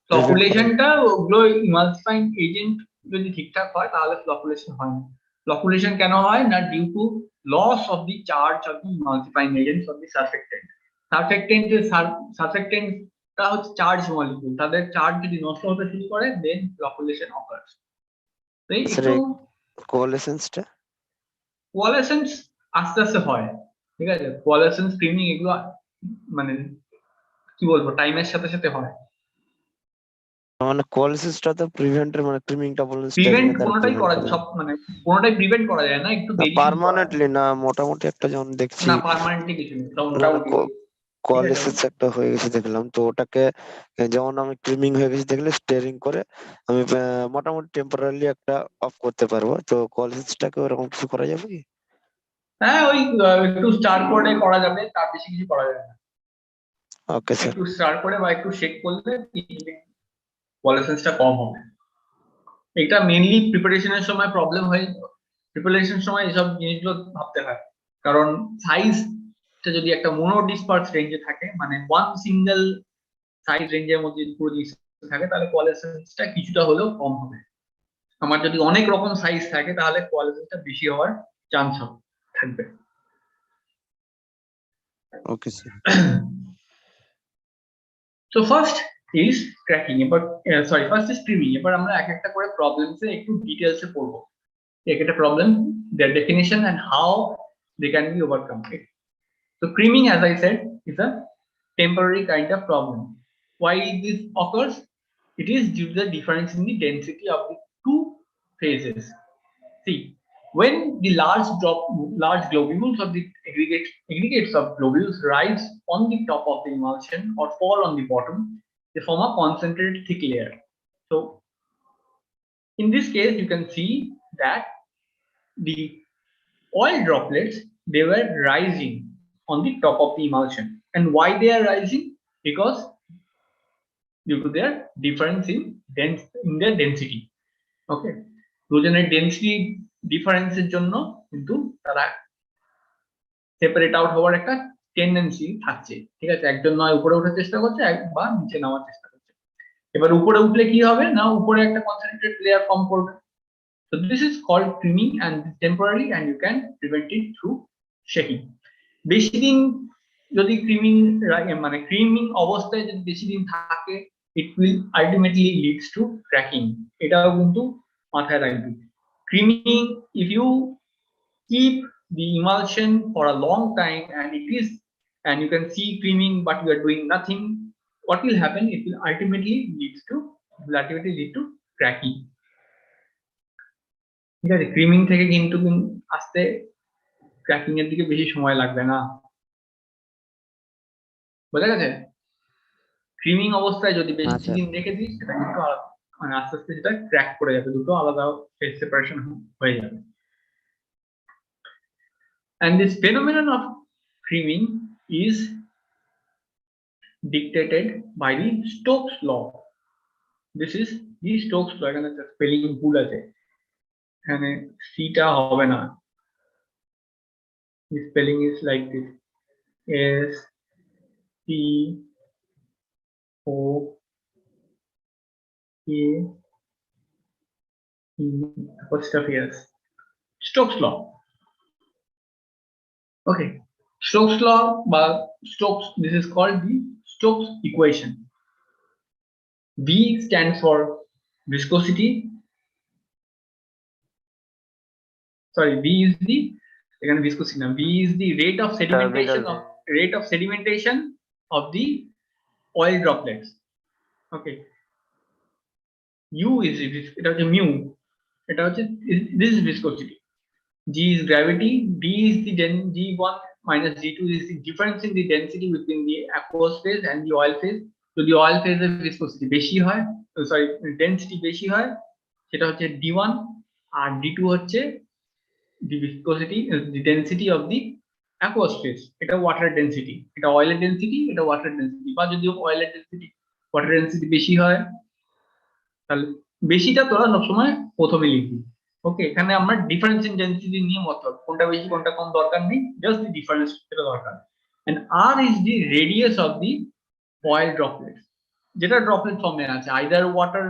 ফ্লকুলেশনটা ওগুলো ইমালসিফাইং এজেন্ট যদি ঠিকঠাক হয় তাহলে ফ্লকুলেশন হয় না। ফ্লকুলেশন কেন হয় না? Due to loss of the charge of the emulsifying agents of the surfactant. সারফেক্টেন্টটা হচ্ছে চার্জ মলিকিউল, তাদের চার্জ যদি নষ্ট হতে শুরু করে দেন ফ্লকুলেশন অকার্স। কোয়ালেসেন্স আস্তে আস্তে হয়, ঠিক আছে? কোয়ালেসেন্স, ক্রিমিং এগুলো মানে কি বলবো, টাইমের সাথে সাথে হয়। মানে কোয়ালিসিসটা তো প্রিভেন্টের, মানে ক্রিমিংটা বলেন প্রিভেন্ট কোনটাই করা সব মানে কোনটাই প্রিভেন্ট করা যায় না, একটু দেরি পার্মানেন্টলি না, মোটামুটি একটা যেমন দেখছি না, পার্মানেন্টলি কিছু নেই, মোটামুটি কোয়ালিসিস একটা হয়ে গেছে দেখলাম, তো ওটাকে যেমন আমি ক্রিমিং হয়ে গেছে দেখলে স্টিয়ারিং করে আমি মোটামুটি টেম্পোরারিলি একটা অফ করতে পারবো। তো কোয়ালিসিসটাকে ওরকম কিছু করা যাবে কি? হ্যাঁ, ওই একটু স্টার করে করা যাবে, তার বেশি কিছু করা যাবে না। Okay sir. একটু স্টার করে বা একটু শেক করলে কোয়ালিসেন্সটা কম হবে। এটা মেইনলি প্রিপারেশনের সময় প্রবলেম হয়, প্রিপারেশনের সময় এসব জিনিসগুলো ভাবতে হয়, কারণ সাইজটা যদি একটা মোনো ডিসপার্স রেঞ্জে থাকে, মানে ওয়ান সিঙ্গেল সাইজ রেঞ্জের মধ্যে পুরো জিনিস থাকে, তাহলে কোয়ালিসেন্সটা কিছুটা হলেও কম হবে। আমার যদি অনেক রকম সাইজ থাকে তাহলে কোয়ালিসেন্সটা বেশি হওয়ার চান্স থাকবে। Okay sir. So first is cracking, but first is creaming. এবার আমরা এক একটা করে প্রবলেমসে একটু ডিটেইলসে পড়বো। এক একটা problem, their definition and how they can be overcome. So creaming, as I said, is a temporary kind of problem. Why this occurs? It is due to the difference in the density of the two phases. See, when the large globules of the aggregates of globules rise on the top of the emulsion or fall on the bottom, they form a concentrated thick layer. So in this case, you can see that the oil droplets, they were rising on the top of the emulsion. And why they are rising? Because due to their difference in their density. Okay, দুজনের density ডিফারেন্সের জন্য কিন্তু তারা separate out হওয়ার একটা tendency থাকছে, ঠিক আছে? একজন নয় উপরে ওঠার চেষ্টা করছে, বা নিচে নামার চেষ্টা করছে। এবার উপরে উঠলে কি হবে না, উপরে একটা কনসেন্ট্রেটেড লেয়ার ফর্ম করবে। So this is called creaming and temporary, and you can prevent it through shaking. বেশি দিন যদি মানে ক্রিমিং অবস্থায় যদি বেশি দিন থাকে, it will ultimately leads to cracking. এটাও কিন্তু মাথায় রাখবি। Creaming, if you keep the emulsion for a long time and you can see creaming but you are doing nothing, what will happen? It will ultimately lead to cracking. ঠিক আছে, ক্রিমিং থেকে কিন্তু আস্তে cracking এর দিকে বেশি সময় লাগবে না, বোঝা গেছে? ক্রিমিং অবস্থায় যদি বেশি দিন রেখে দিই, সেটা কিন্তু মানে আস্তে আস্তে সেটা ক্র্যাক করে যাবে, দুটো আলাদা ফেজ সেপারেশন হয়ে যাবে। And this phenomenon of creaming is dictated by the Stokes law. This is the Stokes law. এখানে স্পেলিং ভুল আছে, এখানে সিটা হবে না, the spelling is like this: S T O K E apostrophe S. Stokes law. Okay, Stokes law, but Stokes, this is called the Stokes equation. V stands for viscosity. Sorry, V is the viscosity. Now, V is the rate of sedimentation of the oil droplets. Okay. U is mu. This is viscosity. G is gravity. D is the G1 minus G2 is the difference in the density between the aqueous phase and the oil phase. So the oil phase এর viscosity বেশি হয়, density বেশি হয়, সেটা হচ্ছে D1, আর D2 হচ্ছে the viscosity, the density of the aqueous phase. এটা water density, এটা oil density, এটা water density। বা যদি oil density water density বেশি হয়, তাহলে বেশিটা তোরা সবসময় প্রথমে লিখবি। ওকে, এখানে আমরা ডিফারেন্স ইন ডেনসিটি নিয়ে মতলব, কোনটা বেশি কোনটা কম দরকার নেই, জাস্ট দি ডিফারেন্স সেটা দরকার। And r is the radius of the oil droplet, যেটা ড্রপলেট ফর্মে আছে, আইদার ওয়াটার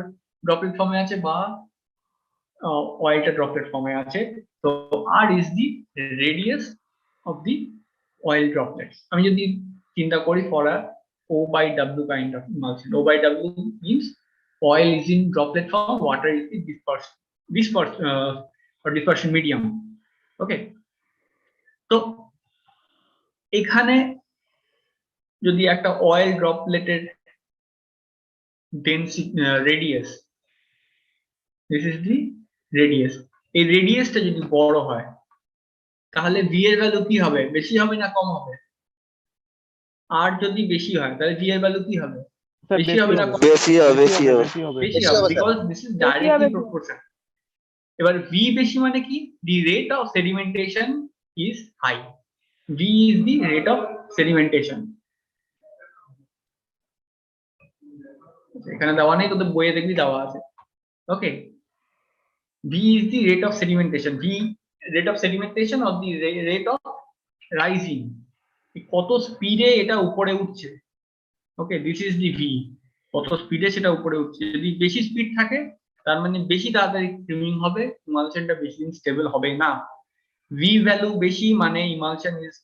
ড্রপলেট ফর্মে আছে বা অয়েলটা ড্রপলেট ফর্মে আছে। তো R is the radius of the oil droplets. আমি যদি চিন্তা করি for a O/W kind of emulsion, O/W means oil is in droplet form, water is the dispersion medium. Okay, তো এখানে যদি একটা অয়েল ড্রপলেটের density radius, this is the radius, এই রেডিয়াসটা যদি বড় হয়, তাহলে ভি এর ভ্যালু কি হবে? বেশি হবে না কম হবে? আর যদি বেশি হয়, তাহলে ভি এর ভ্যালু কি হবে? বেশি হবে না? বেশি হবে, because this is directly proportional. এবার ভি বেশি মানে কি? the rate of sedimentation is high. V is the rate of sedimentation. এখানে দেওয়া নেই, তোদের বইয়ে দেখবি দেওয়া আছে। ওকে, V is the rate of sedimentation. V rate of sedimentation or the rate of rising, কত স্পিডে এটা উপরে উঠছে। ওকে, দিস ইজ দি ভি, কত স্পিডে সেটা উপরে উঠছে। যদি বেশি স্পিড থাকে, তার মানে বেশি তাড়াতাড়ি ক্রিমিং হবে, ইমালশনটা বেশি দিন স্টেবল হবে না। ভি ভ্যালু বেশি মানে emulsion is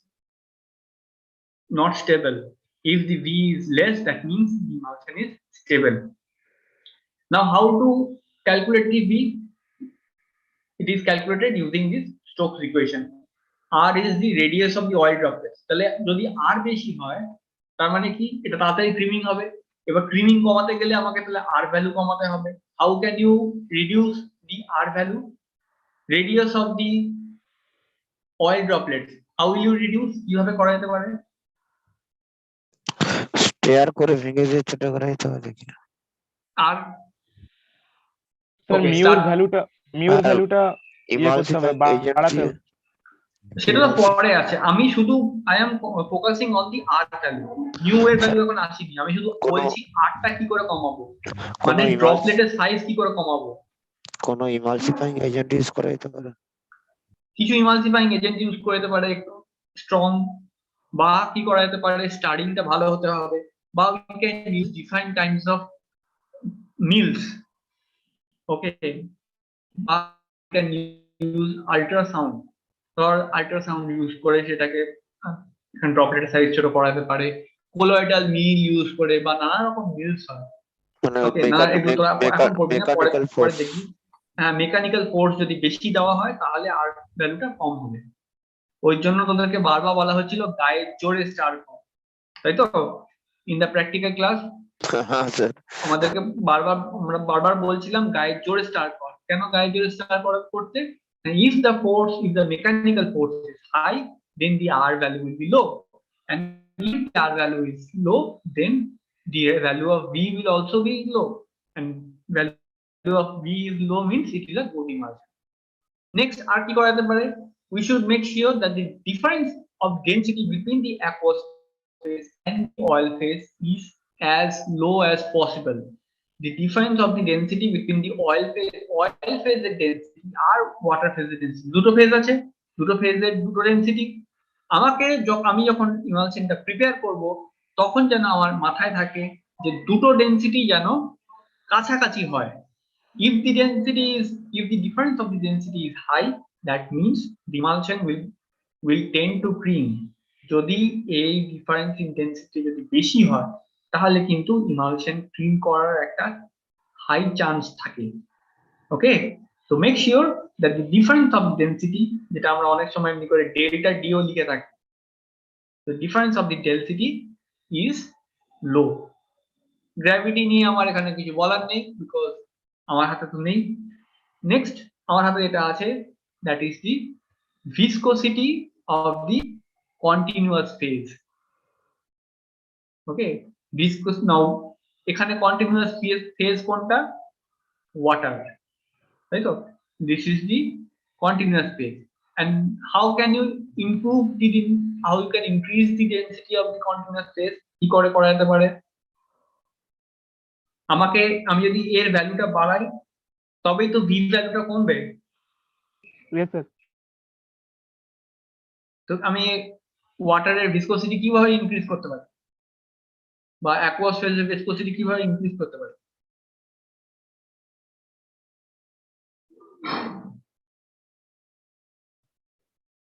not stable. If the V is less, that means the emulsion is stable. Now, how to calculate the V? It is calculated using this Stokes equation. R is the radius of the oil droplets. তাহলে যদি R বেশি হয়, তার মানে কি এটা তাড়াতাড়ি ক্রিমিং হবে। এবার ক্রিমিং কমাতে গেলে আমাকে তাহলে R ভ্যালু কমাতে হবে। How can you reduce the R value? Radius of the oil droplets. How will you reduce? কিভাবে করা যেতে পারে? স্টেয়ার করে ভেঙে দিয়ে ছোট করে দিতে হবে কি? আর স্যার মিউর ভ্যালুটা ইয়ে করতে হবে, বাড়াতে হবে। সেটা তো পরে আছে, আমি শুধু I am focusing on the r value, u এর ভ্যালু এখন আসেনি, আমি শুধু বলছি আরটা কি করে কমাবো, মানে ড্রপলেটের সাইজ কি করে কমাবো। কোনো ইমালসিফাইং এজেন্ট ইউজ করা যেতে পারে, কিছু ইমালসিফাইং এজেন্ট ইউজ করে যেতে পারে একটু স্ট্রং, বা কি করা যেতে পারে স্টাডিংটা ভালো হতে হবে, বা we can use different kinds of mills, okay, বা ক্যান ইউজ আল্ট্রাসাউন্ড, ধর আল্ট্রাসাউন্ড ইউজ করে সেটাকে ড্রপলেটের সাইজ ছোট করা যেতে পারে, কোলয়েডাল মিল ইউজ করে, বা নানা রকম মিলস হয়, মানে ওকে, না এগুলো তোরা এখন পড়বি না, পরে মেকানিক্যাল পরে ফোর্স। দেখবি। হ্যাঁ, মেকানিক্যাল ফোর্স যদি বেশি দেওয়া হয় তাহলে আর ভ্যালুটা কম হবে, ওই জন্য তোদেরকে বারবার বলা হচ্ছিল গায়ের জোরে স্টার কর, তাই তো ইন দা প্র্যাকটিক্যাল ক্লাস হ্যাঁ স্যার, আমাদেরকে আমরা বারবার বলছিলাম গায়ের জোরে স্টার কর, কেন গায়ের জোরে স্টার করতে, if the mechanical force is high, then the R value will be low, and if the R value is low, then the value of V will also be low, and value of V is low means it is a good emulsion. Next, আর কি করা যেতে পারে, we should make sure that the difference of density between the aqueous phase and the oil phase is as low as possible. The difference of the density between the oil phase density আর water phase density, দুটো phase আছে, দুটো ফেজের দুটো density, আমি যখন ইমালশনটা prepare করব তখন যেন আমার মাথায় থাকে যে দুটো ডেনসিটি যেন কাছাকাছি হয়। If the difference of the density is high, that means the emulsion will tend to cream. যদি এই ডিফারেন্স ইন ডেনসিটি যদি বেশি হয় তাহলে কিন্তু ইমালশন ক্রিম করার একটা হাই চান্স থাকে, okay. So make sure that the difference of density, যেটা আমরা অনেক সময় এমনি করে ডেল্টা ডিও লিখে থাকি, the difference of the density is low. Gravity নিয়ে আমার এখানে কিছু বলার নেই, বিকজ আমার হাতে তো নেই। নেক্সট আমার হাতে এটা আছে, that is the viscosity of the continuous phase, okay. viscous নাও এখানে কন্টিনিউয়াস ফেজ কোনটা, ওয়াটার, তাই তো, this is the continuous phase, and how can you increase the density of the continuous phase, কি করে করা যেতে পারে, আমি যদি এর ভ্যালুটা বাড়াই তবেই তো ভি ভ্যালুটা কমবে, Yes, sir. তো আমি ওয়াটারের ভিসকোসিটি কিভাবে ইনক্রিজ করতে পারি, বা অ্যাকুয়াস ফেজের ভিসকোসিটি কিভাবে ইনক্রিজ করতে পারি,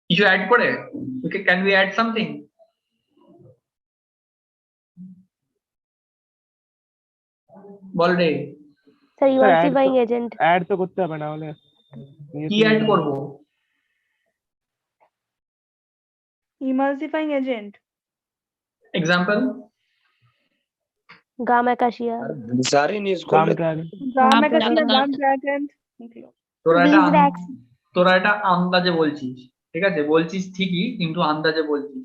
কিছু অ্যাড করে, ক্যান উই অ্যাড সামথিং, বল রে, স্যার ইমালসিফাইং এজেন্ট অ্যাড তো করতে হবে না হলে কি অ্যাড করব, emulsifying agent, এক্সাম্পল, গাম অ্যাকাশিয়া গ্লিসারিন ইউজ গাম করলে dragon gum acacia, gum dragon, তোরা এটা আন্দাজে বলছিস, ঠিক আছে, বলছিস ঠিকই, কিন্তু আন্দাজে বলছিস।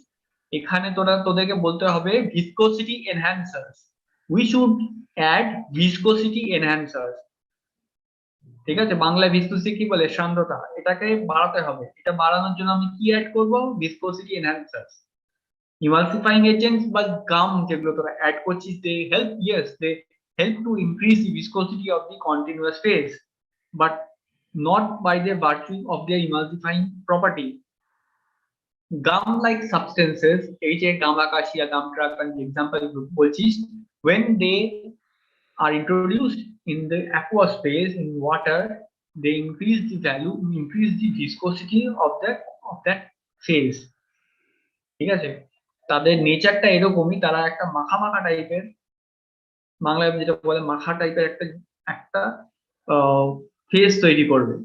এখানে তোদেরকে বলতে হবে viscosity enhancers, we should add viscosity enhancers, ঠিক আছে, বাংলায় ভিসকোসিটি কি বলে, সান্দ্রতা, এটাকে বাড়াতে হবে। এটা বাড়ানোর জন্য আমি কি অ্যাড করব, ভিসকোসিটি এনহ্যান্সার্স। ইমালসিফাইং এজেন্টস বা গাম যেগুলো তোরা অ্যাড করছিস, they help to increase the viscosity of the continuous phase, but not by the virtue of their emulsifying property. Gum-like substances, gum acacia, gum dragon, the example bolchis, when they are introduced in the aqueous phase in water, they increase the viscosity of that phase. ঠিক আছে, তাদের নেচারটা এরকমই, তারা একটা মাখা মাখা টাইপের, বাংলায় যেটা বলে মাখা টাইপের একটা ফেজ তৈরি করবে,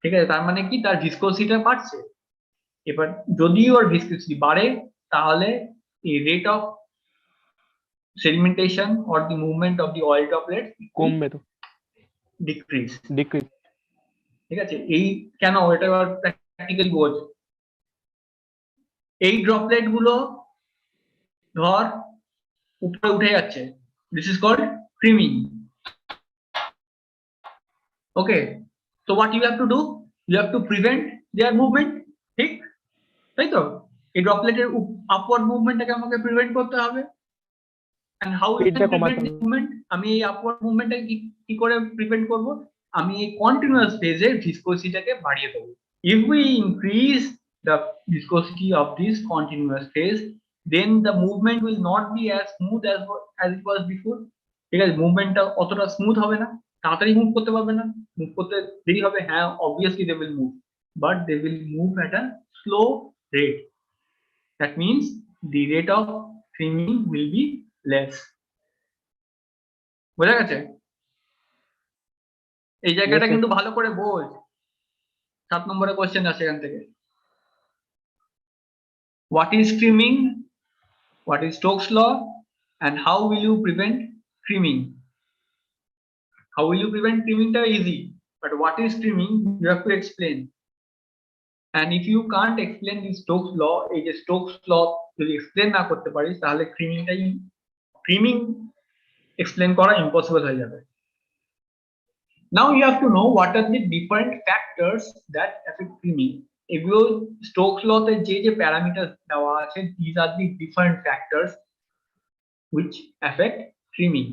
ঠিক আছে, তার মানে কি তার ভিসকোসিটিটা বাড়ছে। এবার যদি ওর ভিসকোসিটি বাড়ে তাহলে এই rate of sedimentation or the movement of the oil droplet কমবে, তো ডিক্রিজ, ঠিক আছে। এই কেন, এটা প্র্যাকটিক্যালি বোঝ, এই ড্রপলেট গুলো ধর উপরে উঠে যাচ্ছে, this is called creaming, okay. So what you have to do, you have to prevent their movement, ঠিক, তাই তো? এই ড্রপলেটের আপওয়ার্ড মুভমেন্টটাকে আমাকে প্রিভেন্ট করতে হবে। And how you can prevent this movement? আমি এই আপওয়ার্ড মুভমেন্টটাকে কি করে প্রিভেন্ট করব? আমি এই কন্টিনিউয়াস ফেজে ভিসকোসিটিটাকে বাড়িয়ে দেবো। If we increase the viscosity of this continuous phase, then the movement will not be as smooth as it was before. ঠিক আছে, মুভমেন্টটা অতটা স্মুথ হবে না, তাড়াতাড়ি মুভ করতে পারবে না, মুভ করতে দেরি হবে। হ্যাঁ, obviously they will move, but they will move at a slow rate. That means the rate of streaming will be less. বোঝা গেছে? এই জায়গাটা কিন্তু ভালো করে বোঝ। 7 নম্বরের কোশ্চেন আছে এখান থেকে। What is streaming? What is Stokes' law? And how will you prevent streaming? How will you prevent streaming? That is easy. But what is streaming? You have to explain. And if you can't explain the Stokes' law, এই যে Stokes' law যদি explain না করতে পারিস তাহলে streaming explain করা impossible হয়ে যাবে। Now you have to know what are the different factors that affect streaming. এগুলো Stokes' law তে যে প্যারামিটার দেওয়া আছে, these are the different factors which affect streaming.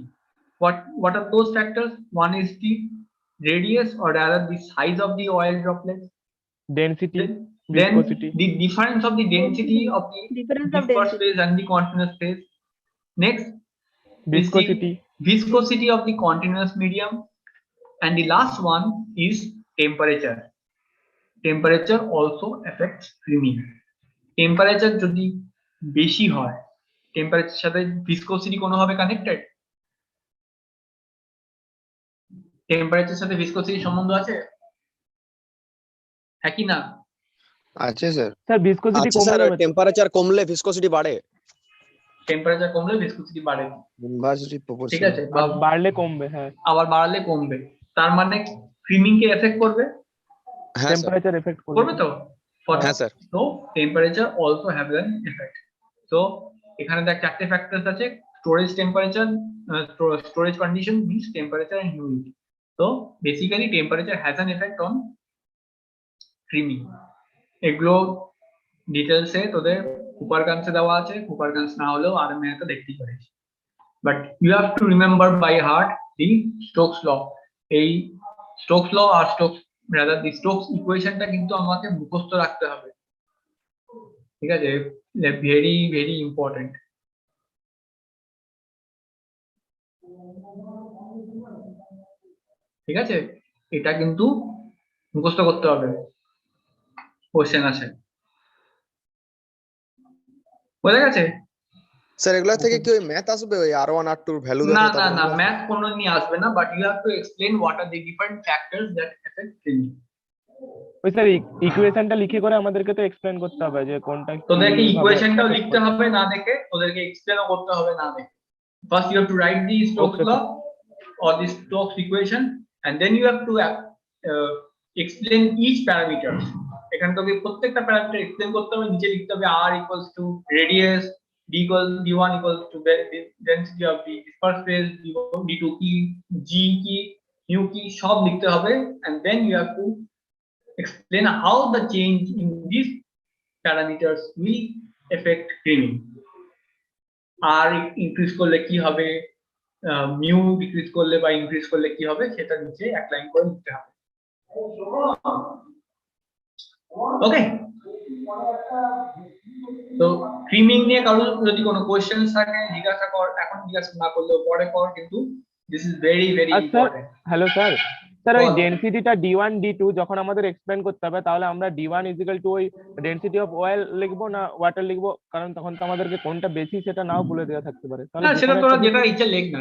What are those factors? One is the radius, or rather the size of the oil droplets. Density, Then viscosity. the difference of the density of the dispersed phase and the continuous phase. Next, Viscosity. Viscosity of the continuous medium. And the last one is temperature. Temperature also affects streaming. Temperature যদি বেশি হয়, temperature সাথে viscosity কোনোভাবে connected? Temperature সাথে viscosity সম্বন্ধ আছে? হ্যাঁ কি না? আছে স্যার। স্যার ভিসকোসিটি আচ্ছা কমে স্যার, যাবে। টেম্পারেচার কমলে ভিসকোসিটি বাড়ে। টেম্পারেচার কমলে ভিসকোসিটি বাড়ে। ইনভার্সলি ঠিক প্রপোর্শনাল। আছে, আর বাড়লে কমবে। হ্যাঁ, আবার বাড়লে কমবে। তার মানে স্ট্রিমিং কে এফেক্ট করবে? হ্যাঁ স্যার, টেম্পারেচার এফেক্ট করবে তো? হ্যাঁ sir. So temperature also have an effect. So এখানে দেখ চারটে ফ্যাক্টরস আছে, storage temperature, storage condition, means temperature and humidity. So basically temperature has an effect on streaming. এগুলো ডিটেলস এ তোদের কুপারগানসে দেওয়া আছে, কুপারগানস না হলেও আরএমএ তে দেখতেই পারিস। But you have to remember by heart the Stokes law. এই স্টোকস ল আর rather the Stokes ইকুয়েশনটা কিন্তু আমাকে মুখস্থ রাখতে হবে। ঠিক আছে, ভেরি ভেরি ইম্পর্টেন্ট। ঠিক আছে, এটা কিন্তু মুখস্থ করতে হবে, কোশ্চেন আছে। বোঝা গেছে? স্যার এগুলা থেকে কি ওই ম্যাথ আসবে, ওই R1 R2 এর ভ্যালু না না না, ম্যাথ কোনোদিনই আসবে না, but you have to explain what are the different factors that affect streaming. ওই স্যার ইকুয়েশনটা লিখে করে আমাদেরকে তো এক্সপ্লেন করতে হবে যে কোনটা। তোদেরকে ইকুয়েশনটাও লিখতে হবে না দেখে, তোদেরকে এক্সপ্লেনও করতে হবে না দেখে। First you have to write the Stokes law or the Stokes equation, and then you have to explain each parameters. এখান থেকে প্রত্যেকটা প্যারামিটার এক্সপ্লেন করতে হবে, নিচে লিখতে হবে r equals to radius, d1 equals to the density of the dispersed phase, d2 কি, g কি, mu কি, সব লিখতে হবে, and then you have to explain how the change in these parameters will affect streaming. r increase করলে কি হবে, mu decrease করলে বা increase করলে কি হবে, সেটা নিচে এক লাইন করে লিখতে হবে। ওকে, তো স্ট্রিমিং নিয়ে কারো যদি কোনো কোশ্চেন থাকে জিজ্ঞাসা কর, এখন জিজ্ঞাসা না করলেও পরে কর, কিন্তু this is very very important. Hello sir, sir ওই ডেনসিটিটা d1 d2 যখন আমাদের এক্সপ্লেন করতে হবে, তাহলে আমরা d1 ইকুয়াল টু ওই ডেনসিটি অফ অয়েল লিখবো না ওয়াটার লিখবো? কারণ তখন তো আমাদেরকে কোনটা বেশি সেটা নাও বলে দেওয়া থাকতে পারে। না, সেটা তোরা যেটা ইচ্ছা লেখ না।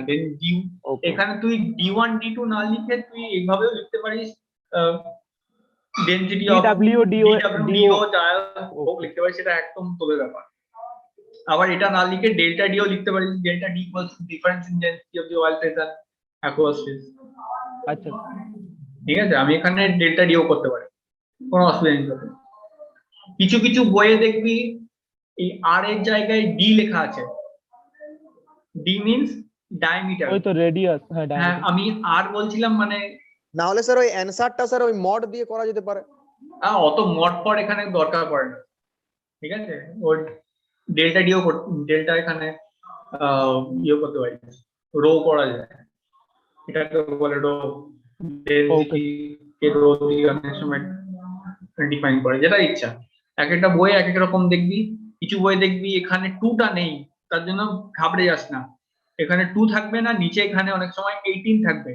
এখানে তুই d1 d2 না লিখে তুই এইভাবেও লিখতে পারিস, ডেনসিটি অফ dw লিখতে পারিস, সেটা একদম তোদের ব্যাপার। আবার এটা না লিখে ডেল্টা ডিও লিখতে পারিস, delta D equals to difference in density of the oil phase and aqueous phase. আচ্ছা ঠিক আছে, আমি এখানে ডেল্টা ডিও করতে পারি, কোনো অসুবিধা নেই। কিছু কিছু বইয়ে দেখবি এই আর এর জায়গায় ডি লেখা আছে, ডি মিন্স ডায়ামিটার। ওই তো রেডিয়াস। হ্যাঁ, আমি আর বলছিলাম, মানে না হলে স্যার ওই অ্যানসারটা স্যার ওই মড দিয়ে করা যেতে পারে। অত মড পর এখানে দরকার পড়ে না। ঠিক আছে, ওর ডেল্টা এখানে ইয়ে করতে পারি, রো করা যায়, এটাকে বলে রো, ডেন্সিটি কে রো দিয়ে অনেক সময় ডিফাইন করে, যেটা ইচ্ছা। এক একটা বই এক এক রকম দেখবি, কিছু বই দেখবি এখানে 2টা নেই, তার জন্য ঘাবড়ে যাস না, এখানে 2 থাকবে না, নিচে এখানে অনেক সময় 18 থাকবে,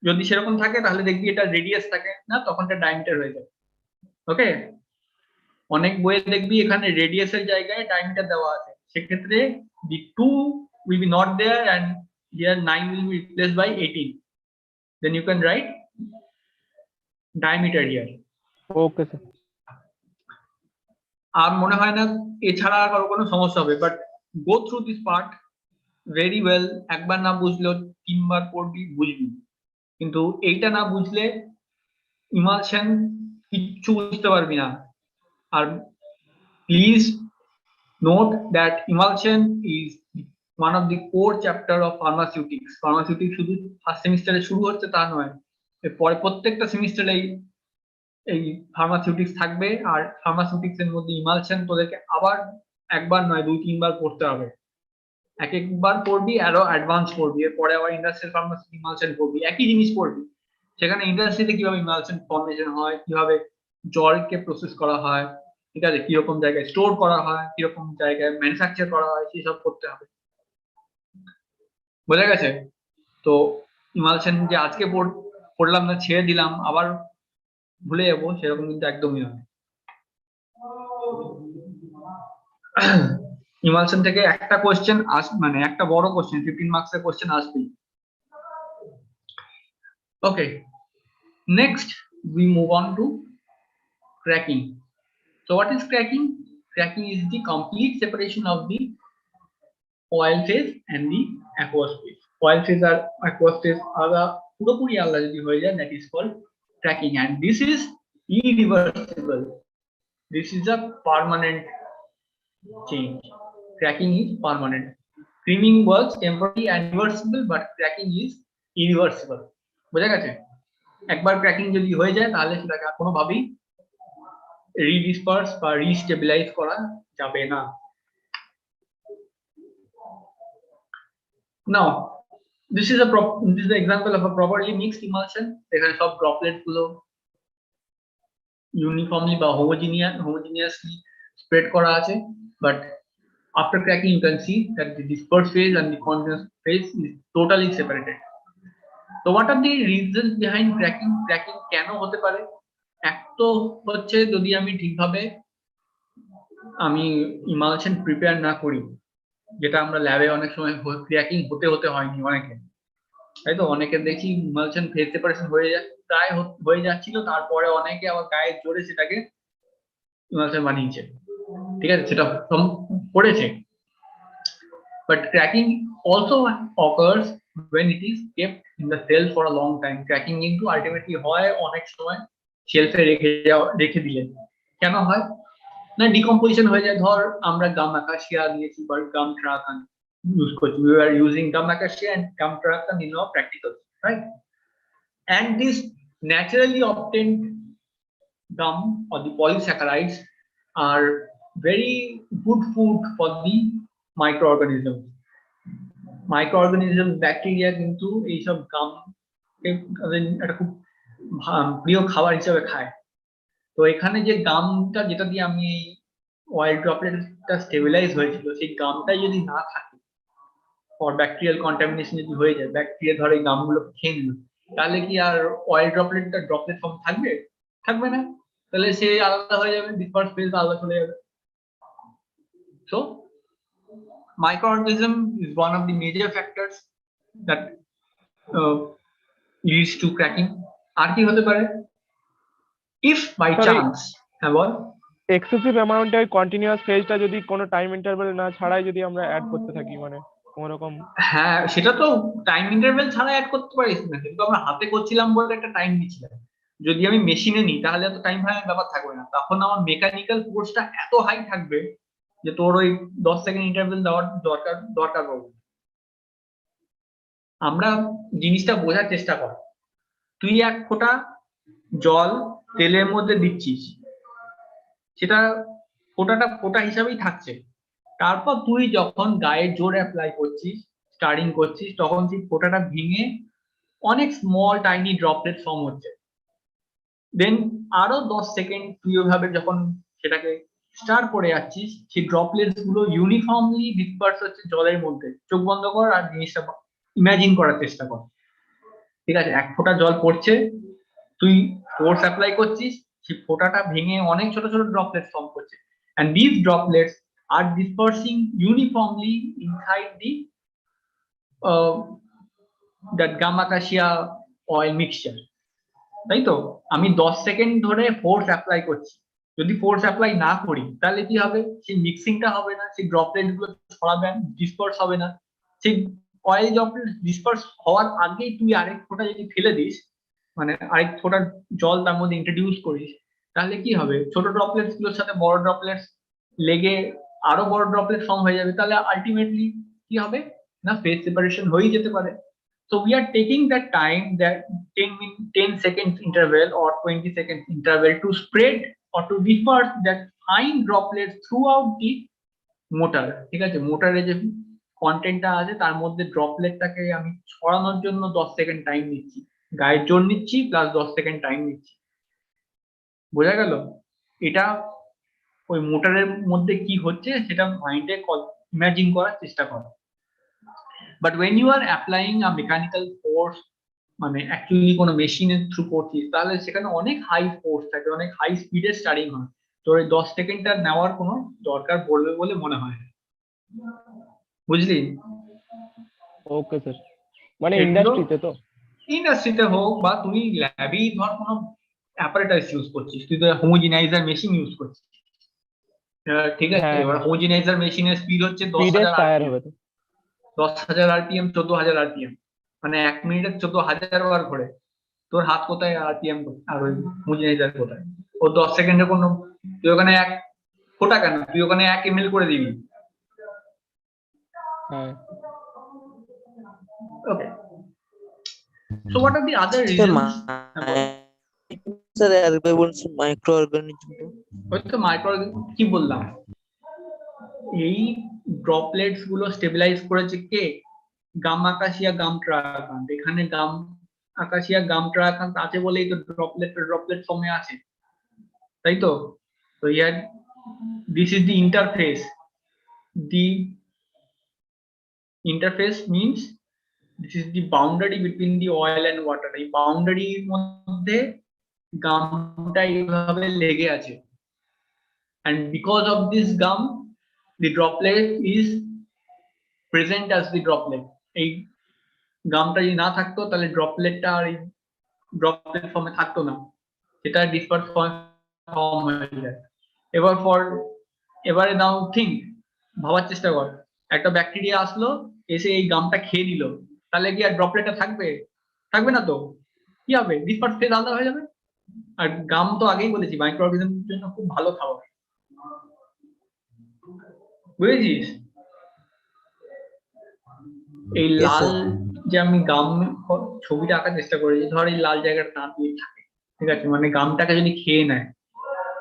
যদি সেরকম থাকে তাহলে দেখবি এটা রেডিয়াস থাকে না, তখন এটা ডায়ামিটার হয়ে যায়। ওকে, অনেক বইয়ে দেখবি এখানে রেডিয়াসের জায়গায় ডায়ামিটার দেওয়া আছে, সেক্ষেত্রে the 2 will be not there and here 9 will be replaced by 18, then you can write diameter here. Okay sir. আর মনে হয় না এছাড়া আর কারো কোনো সমস্যা হবে, but go through this part very well, একবার না বুঝলেও 3বার পড়বি বুঝবি, কিন্তু এইটা না বুঝলে ইমালশন কিচ্ছু বুঝতে পারবি না। আর please note that emulsion is one of the core chapter of pharmaceutics. Pharmaceutics শুধু ফার্স্ট সেমিস্টারে শুরু হচ্ছে তা নয়, এরপরে প্রত্যেকটা সেমিস্টারে এই ফার্মাসিউটিক্স থাকবে, আর ফার্মাসিউটিক্স এর মধ্যে ইমালশন তোদেরকে আবার একবার নয় 2-3বার পড়তে হবে, এক একবার পড়বি আরো অ্যাডভান্স পড়বি, এরপরে আবার ইন্ডাস্ট্রিয়াল ফার্মাসি ইমালশন পড়বি, একই জিনিস পড়বি, সেখানে ইন্ডাস্ট্রিতে কিভাবে ইমালশন ফর্মেশন হয়, কিভাবে জলকে প্রসেস করা হয়, ঠিক আছে, কিরকম জায়গায় স্টোর করা হয়, কিরকম জায়গায় ম্যানুফ্যাকচার করা হয়, সেসব করতে হবে। বোঝা গেছে? তো ইমালশন যে আজকে পড়লাম না, ছেড়ে দিলাম আবার ভুলে যাবো, সেরকম কিন্তু একদমই নয়। ইমালশন থেকে একটা কোশ্চেন মানে একটা বড় কোশ্চেন 15 মার্কসের কোশ্চেন আসবেই। ওকে, next we move on to cracking. So what is cracking? Cracking is the complete separation of the oil phase and the aqueous phase. Oil phase R aqueous phase পুরোপুরি আলাদা যদি হয়ে যায়, that is called cracking, and this is irreversible. This is a permanent change. Cracking is permanent. Creaming works temporary and reversible, but cracking is irreversible. বোঝা গেছে? একবার cracking যদি হয়ে যায় তাহলে সেটাকে আর কোনোভাবেই রিডিসপার্স বা রিস্টেবিলাইজ করা যাবে না। Now, this is the example of a properly mixed emulsion. এখানে সব ড্রপলেট গুলো ইউনিফর্মলি বা homogeneously spread করা আছে, but after cracking you can see that the dispersed phase and the continuous phase is totally separated. So what are the reasons behind cracking? Cracking কেন হতে পারে? এক তো হচ্ছে যদি আমি ঠিকভাবে ইমালশন প্রিপেয়ার না করি, যেটা আমরা ল্যাবে অনেক সময় ক্র্যাকিং হতে হয়নি অনেকে, তাই তো, অনেকে দেখি ইমালশন ফেজ সেপারেশন প্রায় হয়ে যাচ্ছিল, তারপরে অনেকে আবার গায়ের জোরে সেটাকে ইমালশন বানিয়েছে, ঠিক আছে, সেটা পড়েছে। But cracking also occurs when it is kept in the cell for a long time. Cracking কিন্তু ultimately হয় অনেক সময় শেলফে রেখে দিলে। কেন হয় না, ডিকম্পোজিশন হয়ে যায়। ধর আমরা গাম আকাশিয়া নিয়েছি বা গাম ট্রাকান ইউজ করছি, we are using gum acacia and gum trachan in our practicals, right? And this naturally obtained gum or the polysaccharides are very good food for the microorganism bacteria কিন্তু এইসব গাম একটা খুব প্রিয় খাবার হিসেবে খায়। তো এখানে যে গামটা যেটা দিয়ে আমি এই অয়েল ড্রপলেটটা স্টেবিলাইজ হয়েছিল, সেই গামটাই যদি না থাকে, ফর ব্যাকটেরিয়াল কন্টামিনেশন যদি হয়ে যায়, ব্যাকটেরিয়া ধরে এই গামগুলো খেয়ে নিল, তাহলে কি আর অয়েল ড্রপলেট ফর্ম থাকবে না, তাহলে সে আলাদা হয়ে যাবে, ডিসপার্স ফেজ আলাদা চলে যাবে। So microorganism is one of the major factors that leads to cracking. আর কি হতে পারে? If by chance, এক্সেসিভ অ্যামাউন্টে কন্টিনিউয়াস ফেজটা যদি কোনো টাইম ইন্টারভ্যাল না ছাড়াই যদি আমরা অ্যাড করতে থাকি, মানে কোনোরকম, হ্যাঁ সেটা তো টাইম ইন্টারভ্যাল ছাড়া অ্যাড করতে পারিস না, কিন্তু আমরা হাতে করছিলাম বলে একটা টাইম নিচ্ছিলাম। যদি আমি মেশিনে নিই তাহলে তো টাইম ভাঙার ব্যাপার থাকবে না, তখন আমার মেকানিক্যাল ফোর্সটা এত হাই থাকবে যে তোর ওই 10 সেকেন্ড ইন্টারভেল দেওয়ার দরকার পড়বে। আমরা জিনিসটা বোঝার চেষ্টা কর, তুই এক ফোঁটা জল তেলের মধ্যে দিচ্ছিস, সেটা ফোঁটাটা ফোঁটা হিসাবেই থাকছে। তারপর তুই যখন গায়ে জোর অ্যাপ্লাই করছিস, স্টার্টিং করছিস, তখন সেই ফোঁটাটা ভেঙে অনেক স্মল টাইনি ড্রপলেট ফর্ম হচ্ছে। দেন আরো 10 সেকেন্ড তুই ওইভাবে যখন সেটাকে স্টার করে যাচ্ছিস, সেই ড্রপলেটস গুলো ইউনিফর্মলি ডিসপার্স হচ্ছে জলের মধ্যে। চোখ বন্ধ কর আর জিনিসটা ইমাজিন করার চেষ্টা কর। ঠিক আছে, এক ফোঁটা জল পড়ছে, তুই ফোর্স অ্যাপ্লাই করছিস, সেই ফোঁটাটা ভেঙে অনেক ছোট ছোট ড্রপলেটস ফর্ম করছে, and these droplets are dispersing uniformly inside the that gamma cassia oil mixture. তাই তো? আমি 10 সেকেন্ড ধরে ফোর্স অ্যাপ্লাই করছি, যদি ফোর্স অ্যাপ্লাই না করি তাহলে কি হবে, সেই মিক্সিংটা হবে না, সেই ড্রপলেট গুলো ছড়াবে, ডিসপার্স হবে না। সেই অয়েল ড্রপলেট ডিসপার্স হওয়ার আগেই তুই আরেক ফোঁটা যদি ফেলে দিস, মানে আরেক ফোঁটা জল তার মধ্যে ইন্ট্রোডিউস করিস, তাহলে কি হবে, ছোট ড্রপলেটস গুলোর সাথে বড় ড্রপলেটস লেগে আরো বড় ড্রপলেট ফর্ম হয়ে যাবে। তাহলে আলটিমেটলি কি হবে না, ফেজ সেপারেশন হয়ে যেতে পারে। So we are taking that time, that 10 seconds interval or 20 seconds interval to spread or to disperse that fine droplets throughout the motor. ঠিক আছে, মোটরে যে কন্টেন্টটা আছে তার মধ্যে ড্রপলেটটাকে আমি ছড়ানোর জন্য 10 সেকেন্ড টাইম নিচ্ছি, গায়ের জোর নিচ্ছি প্লাস 10 সেকেন্ড টাইম নিচ্ছি। বোঝা গেল? এটা ওই মোটরের মধ্যে কি হচ্ছে সেটা মাইন্ডে ইমাজিন করার চেষ্টা করো। But when you are applying a mechanical force, মানে অ্যাকচুয়ালি কোনো মেশিনের থ্রু করছিস, তাহলে সেখানে অনেক হাই ফোর্স থাকে, অনেক হাই স্পিডে স্টার্টিং হয়। তোর এই 10 সেকেন্ডটা নেওয়ার কোনো দরকার পড়বে বলে মনে হয় না। বুঝলি? ওকে স্যার, মানে ইন্ডাস্ট্রিতে তো, ইন্ডাস্ট্রিতে হোক বা তুই ল্যাবেই ধর কোনো অ্যাপারেটাস ইউজ করছিস, তুই তো হোমোজিনাইজার মেশিন ইউজ করছিস, ঠিক আছে? হ্যাঁ, এবার হোমোজিনাইজার মেশিনের স্পিড হচ্ছে স্পিডে 10,000 টায়ার rpm, হবে তো। 10,000 rpm, 14,000 rpm, মানে 1 মিনিটে 14,000 বার ঘোরে। তোর হাত কোথায় আরপিএম আর ওই হোমোজিনাইজার কোথায়? ও 10 সেকেন্ডে কোনো, তুই ওখানে 1 ফোঁটা কেন, তুই ওখানে 1 ml করে দিবি। হ্যাঁ, okay, so what are the other reasons? Sir আরেকবার বলছেন মাইক্রো অর্গানিজম, ওই তো মাইক্রো, কি বললাম, এই ড্রপলেটস গুলো স্টেবিলাইজ করেছে কে? গাম আকাশিয়া গাম ট্রাকান্ট। এখানে গাম আকাশিয়া গাম ট্রাকান্ট আছে বলেই তো ড্রপলেট ফর্মে আছে, তাই তো? তো ইয়ার this is the interface. The interface means this is the boundary between the oil and water. এই বাউন্ডারির মধ্যে গামটা এইভাবে লেগে আছে, and because of this gum the droplet is present as the droplet. এই গামটা যদি না থাকতো তাহলে ড্রপলেটটা আর এই ড্রপলেট ফর্মে থাকতো না, সেটা ডিসপার্স ফর্ম হয়ে যায়। এবারে নাও থিঙ্ক, ভাবার চেষ্টা কর, একটা ব্যাকটেরিয়া আসলো, এসে এই গামটা খেয়ে নিল, তাহলে কি আর ড্রপলেটটা থাকবে? থাকবে না তো। কি হবে, ডিসপার্স ফেজ আলাদা হয়ে যাবে। আর গাম তো আগেই বলেছি মাইক্রো অর্গানিজমের জন্য খুব ভালো খাবার, বুঝেছিস? এই লাল যে আমি গাম ছবিটা আঁকার চেষ্টা করেছি, ধর এই লাল জায়গাটা না দিয়ে থাকে, ঠিক আছে, মানে গামটাকে যদি খেয়ে নেয়,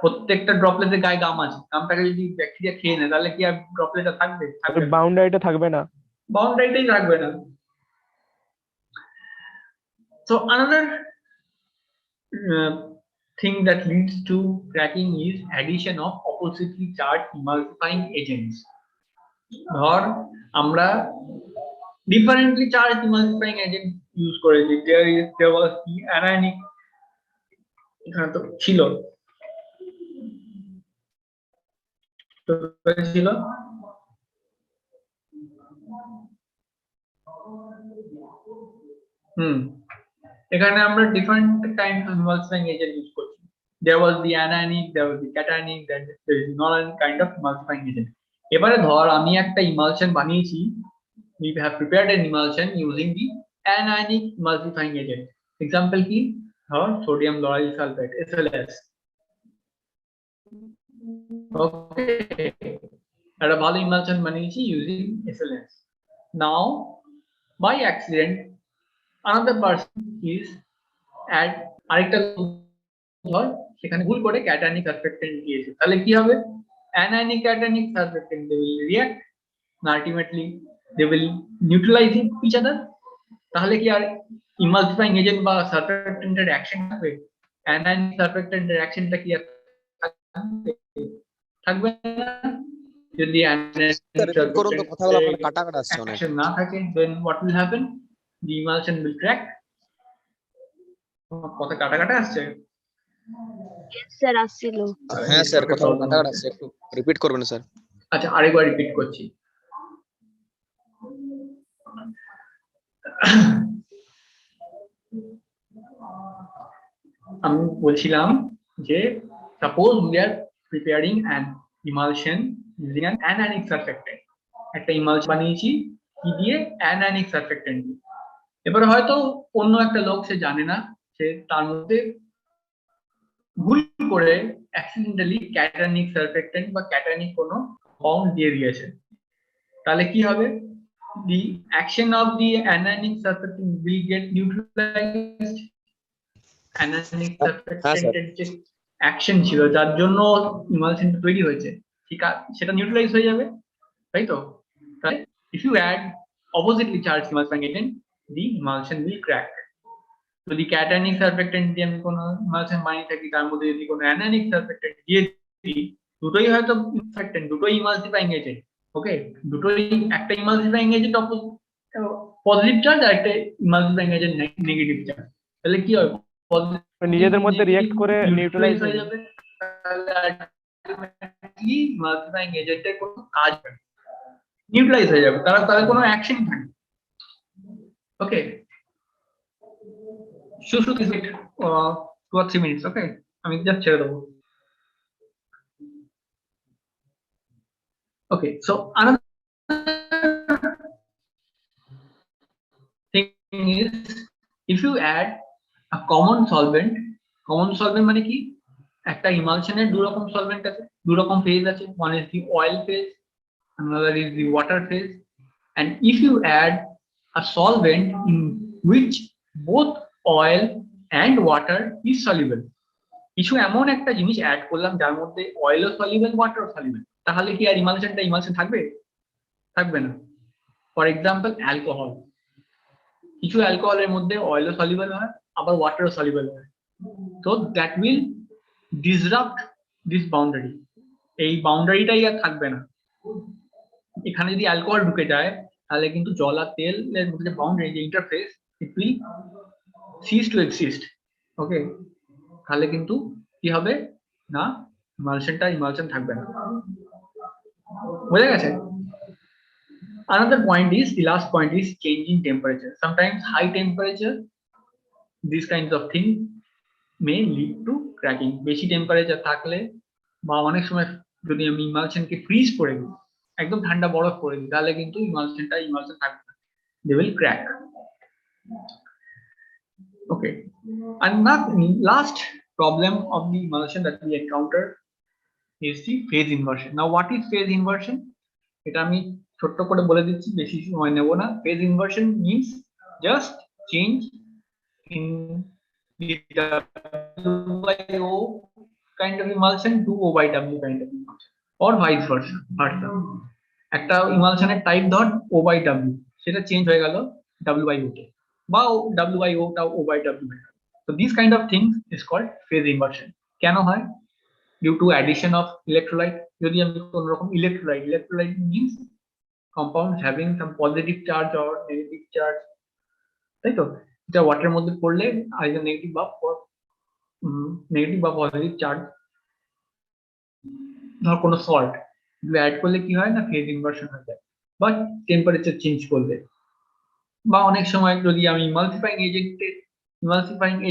প্রত্যেকটা ড্রপলেটের গায়ে গাম আছে, গামটাকে যদি ব্যাকটেরিয়া খেয়ে নেয় তাহলে কি আর ড্রপলেটটা থাকবে? বাউন্ডারিটা থাকবে না, বাউন্ডারিটাই থাকবে না। So another thing that leads to cracking is addition of oppositely charged emulsifying agents. ধর আমরা differently charged emulsifying agent use করেছি, there was the anionic, এখানে তো ছিল এখানে আমরা different kinds of emulsifying agent use করছি। there was the anionic, there was the cationic, there is non-anionic kind of emulsifying agent. এবারে ধর আমি একটা ইমালশন বানিয়েছি, we have prepared an emulsion using the anionic emulsifying agent. Example কি? ধর sodium lauryl sulphate, SLS। ওকে, একটা ভালো emulsion বানিয়েছি using SLS। Now by accident another person is add আরেকটা ধর সেখানে ভুল করে ক্যাটায়নিক সালফেক্টেন্ট দিয়েছে, তাহলে কি হবে? anionic cationic surfactant, they will react and ultimately they will neutralize each other. তাহলে কি আর ইমালসিফাইং এজেন্ট বা সারফেক্টেন্টের অ্যাকশন থাকবে? অ্যানায়নিক সারফেক্টেন্টের অ্যাকশনটা কি আর থাকবে না? যদি করুন তো, কথাগুলো আপনার কাটা কাটা আসছে অনেক। অ্যাকশন না থাকে, then what will happen? The emulsion will crack. কথা কাটা কাটা আসছে? স্যার আসছিল। হ্যাঁ স্যার, কথাগুলো কাটা কাটা আসছে, একটু রিপিট করবেন স্যার। আচ্ছা, আরেকবার রিপিট করছি। আমি বলছিলাম যে suppose we are preparing an emulsion using an anionic surfactant. একটা ইমালশন বানিয়েছি কি দিয়ে? অ্যানায়নিক সারফেক্টেন্ট দিয়ে। এবার হয়তো অন্য একটা লোক, সে জানে না, সে তার মধ্যে ভুল করে অ্যাক্সিডেন্টালি ক্যাটায়নিক সারফেক্টেন্ট বা ক্যাটায়নিক কোনো কম্পাউন্ড দিয়ে দিয়েছে। তাহলে কি হবে? The action of the anionic surfactant will get neutralized. Anionic surfactant এর যে অ্যাকশন ছিল, যার জন্য ইমালশনটা তৈরি হয়েছে, ঠিক আছে, সেটা নিউট্রালাইজ হয়ে যাবে, তাই তো? তাই if you add oppositely charged emulsifying agent, the emulsion will crack. যদি ক্যাটায়নিক সারফেক্টেন্ট দিয়ে আমি কোনো ইমালশন বানিয়ে থাকি, তার মধ্যে যদি কোনো অ্যানায়নিক সারফেক্টেন্ট দিয়ে দিই, দুটোই হয়তো সারফেক্টেন্ট, দুটোই ইমালসিফাইং এজেন্ট। ওকে, দুটোই, একটা ইমালসিফাইং এজেন্ট পজিটিভ চার্জ আর একটা ইমালসিফাইং এজেন্ট নেগেটিভ চার্জ। তাহলে কি হবে? নিজেদের মধ্যে রিঅ্যাক্ট করে নিউট্রালাইজ হয়ে যাবে। তাহলে আলটিমেটলি ইমালসিফাইং এজেন্টের কোনো কাজ হবে না, নিউট্রালাইজ হয়ে যাবে, তাদের কোনো অ্যাকশন থাকে। ওকে, shoot this it 2 or 3 minutes. Okay, আমি জাস্ট ছেড়ে দেবো। Okay, so another thing is, if you add a common solvent মানে কি? একটা ইমালশনের দু রকম সলভেন্ট আছে, দু রকম ফেজ আছে, one is the oil phase, another is the water phase, and if you add a solvent in which both oil and water is soluble, কিছু এমন একটা জিনিস অ্যাড করলাম যার মধ্যে অয়েলও সলিউবল, ওয়াটারও সলিউবল, তাহলে কি আর ইমালশনটা ইমালশন থাকবে? থাকবে না। ফর এক্সাম্পল অ্যালকোহল, কিছু অ্যালকোহলের মধ্যে অয়েলও সলিউবল হয়, আবার ওয়াটারও সলিউবল হয়, তো that will disrupt this boundary, এই বাউন্ডারিটাই আর থাকবে না। এখানে যদি অ্যালকোহল ঢুকে যায়, তাহলে কিন্তু জল আর তেলের মধ্যে যে বাউন্ডারি, যে interface, it will cease to exist. Okay, তাহলে কিন্তু কি হবে না, ইমালশনটা ইমালশন থাকবে না। বোঝা গেছে? Another point is, the last point is changing temperature. Sometimes high temperature, these kinds of things may lead to cracking. বেশি টেম্পারেচার থাকলে বা অনেক সময় যদি আমি ইমালশনকে ফ্রিজ করে দিই, একদম ঠান্ডা বরফ করে দিই, তাহলে কিন্তু ইমালশনটা ইমালশন থাকবে না, they will crack. Okay, and last problem of the emulsion that we encounter is the phase inversion. Now what is phase inversion? এটা আমি ছোট্ট করে বলে দিচ্ছি, বেশি সময় নেব না। phase inversion means just change in the W/O kind of emulsion to O/W kind of emulsion, or vice versa. একটা ইমালশনের টাইপ ধর O/W, সেটা চেঞ্জ হয়ে গেল W/O তে, বা W/O টা O/W। So these kind of things is called phase inversion. কেন হয়? Due to addition of electrolyte. যদি আমি কোন রকম electrolyte means compounds having some positive charge or negative charge, তাই তো? এটা ওয়াটারের মধ্যে পড়লে either নেগেটিভ বা পজিটিভ চার্জ, ধর কোনো সল্ট অ্যাড করলে কি হয় না, ফেজ ইনভার্সন হয়ে যায়, বা টেম্পারেচার চেঞ্জ করলে, বা অনেক সময় যদি আমি ইমালসিফাইং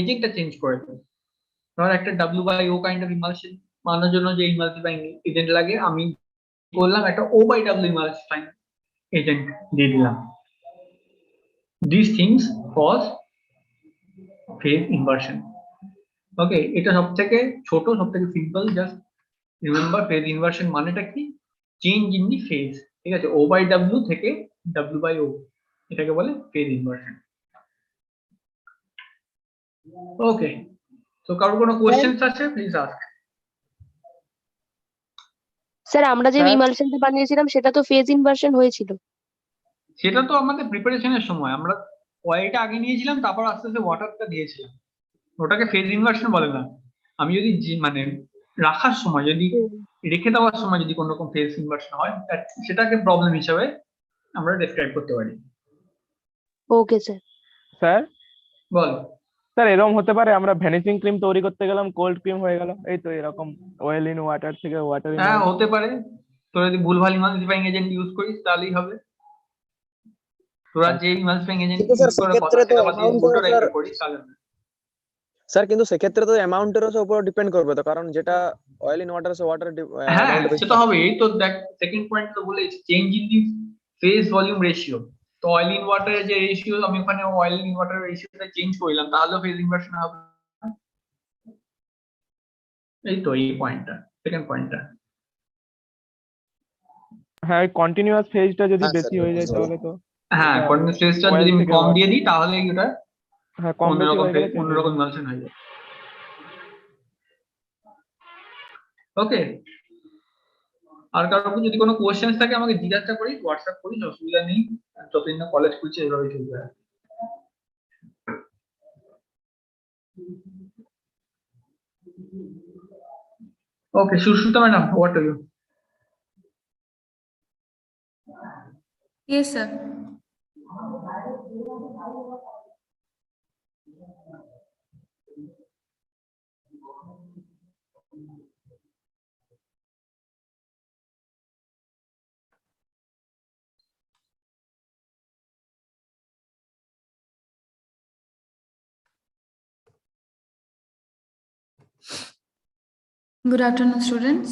এজেন্টটা চেঞ্জ করে দিই, ধর একটা W/O কাইন্ড অফ ইমালশন বানানোর জন্য যে ইমালসিফাইং এজেন্ট লাগে, আমি করলাম একটা O/W ইমালসিফাইং এজেন্ট দিয়ে দিলাম। These things cause phase inversion. ওকে, এটা সবথেকে ছোট, সবথেকে simple. Just remember phase inversion মানেটা কি? চেঞ্জ ইন দি ফেজ, ঠিক আছে? O/W থেকে W/O, এটাকে বলে phase inversion. ওকে, তো কারোর কোনো কোশ্চেনস আছে? Please ask. স্যার আমরা যে স্যার? ইমালশনটা বানিয়েছিলাম সেটা তো ফেজ ইনভার্সন হয়েছিল। সেটা তো আমাদের প্রিপারেশনের সময় আমরা অয়েলটা আগে নিয়েছিলাম, তারপর আস্তে আস্তে ওয়াটারটা দিয়েছিলাম, ওটাকে ফেজ ইনভার্সন বলে না। আমি যদি মানে রাখার সময় যদি রেখে দেওয়ার সময় যদি কোনো রকম ফেজ ইনভার্সন হয়, সেটাকে প্রবলেম হিসাবে আমরা ডেসক্রাইব করতে পারি। Okay sir. স্যার বল। স্যার এরকম হতে পারে আমরা ভ্যানিশিং ক্রিম তৈরি করতে গেলাম, কোল্ড ক্রিম হয়ে গেল, এই তো এরকম অয়েল ইন ওয়াটার থেকে ওয়াটার ইন হ্যাঁ অয়েল। হতে পারে, তোরা যদি ভুলভাল ইমালসিফাইং এজেন্ট ইউজ করিস তাহলেই হবে। তোরা যে ইমালসিফাইং এজেন্ট কিন্তু স্যার ইউজ করার কথা সেক্ষেত্রে তো সেটা যদি অ্যামাউন্টের উল্টো টাইপের স্যার, করিস তাহলে হবে। স্যার কিন্তু সেক্ষেত্রে তো অ্যামাউন্টের উপর ডিপেন্ড করবে তো, কারণ যেটা oil in water say water হ্যাঁ অ্যামাউন্ট বেশি সেটা হবে। এই তো দেখ সেকেন্ড পয়েন্ট তো বলেছি, change in the phase volume ratio. তো অয়েল ইন ওয়াটারের যে রেশিও, আমি ওখানে অয়েল ইন ওয়াটারের রেশিওটা চেঞ্জ করলাম, তাহলে ফেজ ইনভার্সন হবে। এই তো এই পয়েন্টটা, সেকেন্ড পয়েন্টটা। হ্যাঁ কন্টিনিউয়াস ফেজটা যদি হ্যাঁ বেশি স্যার হয়ে যায় বুঝতে তাহলে তো হ্যাঁ এটা কন্টিনিউয়াস ফেজটা oil যদি আমি থেকে কম water। দিয়ে দিই তাহলে ওটা হ্যাঁ কম বেশি অন্যরকম হয়ে গেলে change হয়ে অন্যরকম যাবে। ইমালশন হয়ে যাবে। ওকে, আর কারোর যদি কোনো কোশ্চেন থাকে আমাকে জিজ্ঞাসা করিস, হোয়াটসঅ্যাপ করিস, অসুবিধা নেই। যতদিন না কলেজ খুলছে এভাবে চলবে। Okay, Sushruta madam, what are you? Yes, sir. Good afternoon, students.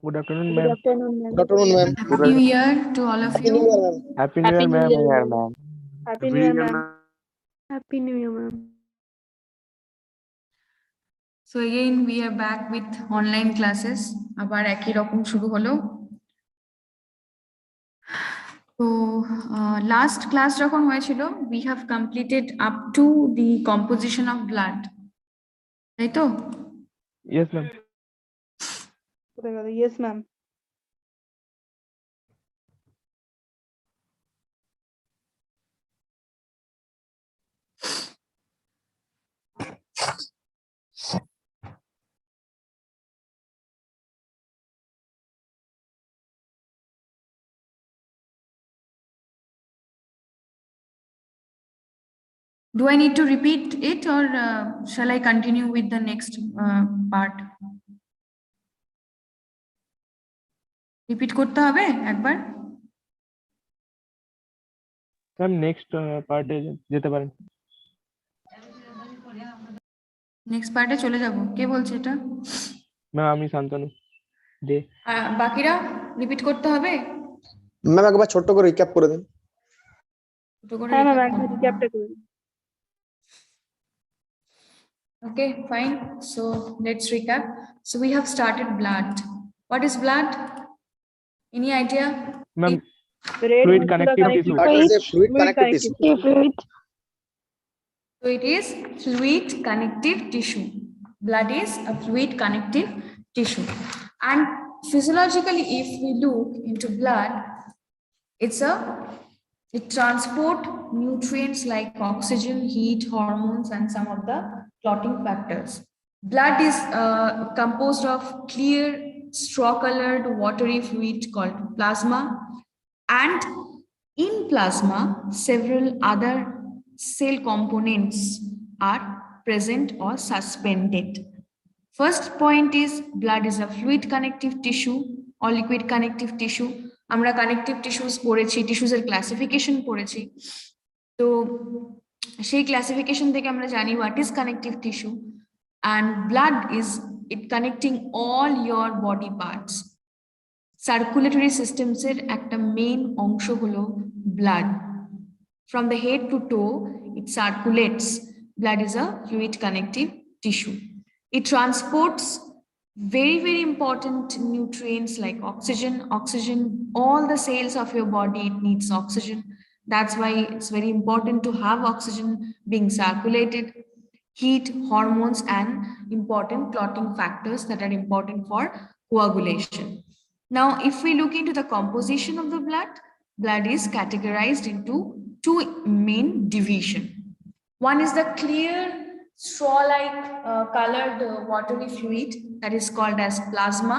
Good afternoon Good ma'am. afternoon, ma'am. Good afternoon, ma'am. Happy New Year to all of Happy New you. Year, ma'am. Happy New Year ma'am. Happy New Year, ma'am. Happy New Year, ma'am. So again, we are back with online classes. আবার একই রকম শুরু হলো। তো last class যখন হয়েছিল, we have completed up to the composition of blood. তাই তো? Yes ma'am. Yes, ma'am. Do I need to repeat it or shall I continue with the next part? Repeat করতে হবে একবার? ম্যাম নেক্সট পার্টে যেতে পারেন। নেক্সট পার্টে চলে যাব। কে বলছে এটা? ম্যাম আমি শান্তনু দে। বাকিরা রিপিট করতে হবে? ম্যাম একবার ছোট্ট করে রিক্যাপ করে দিন। ছোট করে হ্যাঁ ম্যাম, recap একবার করতে হবে। রিক্যাপটা করুন। Okay, fine. So let's recap. So we have started blood. What is blood? Any idea? Ma'am Red fluid to the connective connective tissue. That is a tissue. fluid connective tissue. Fluid. So it is fluid connective tissue. Blood is a fluid connective tissue. And physiologically, if we look into blood, it transport nutrients like oxygen, heat, hormones, and some of the clotting factors. Blood is composed of clear, straw-colored, watery fluid called plasma. And in plasma, several other cell components are present or suspended. First point is blood is a fluid connective tissue or liquid connective tissue. আমরা connective tissues পড়েছি, tissues এর classification পড়েছি। তো সেই classification থেকে আমরা জানি what is connective tissue, and blood is it connecting all your body parts. Circulatory systems এর একটা main অংশ হলো blood. From the head to toe, it circulates. Blood is a fluid connective tissue. It transports very, very important nutrients like oxygen. All the cells of your body, it needs oxygen. That's why it's very important to have oxygen being circulated. Heat, hormones, and important clotting factors that are important for coagulation. Now, if we look into the composition of the blood is categorized into two main division. One is the clear straw-like colored watery fluid that is called as plasma,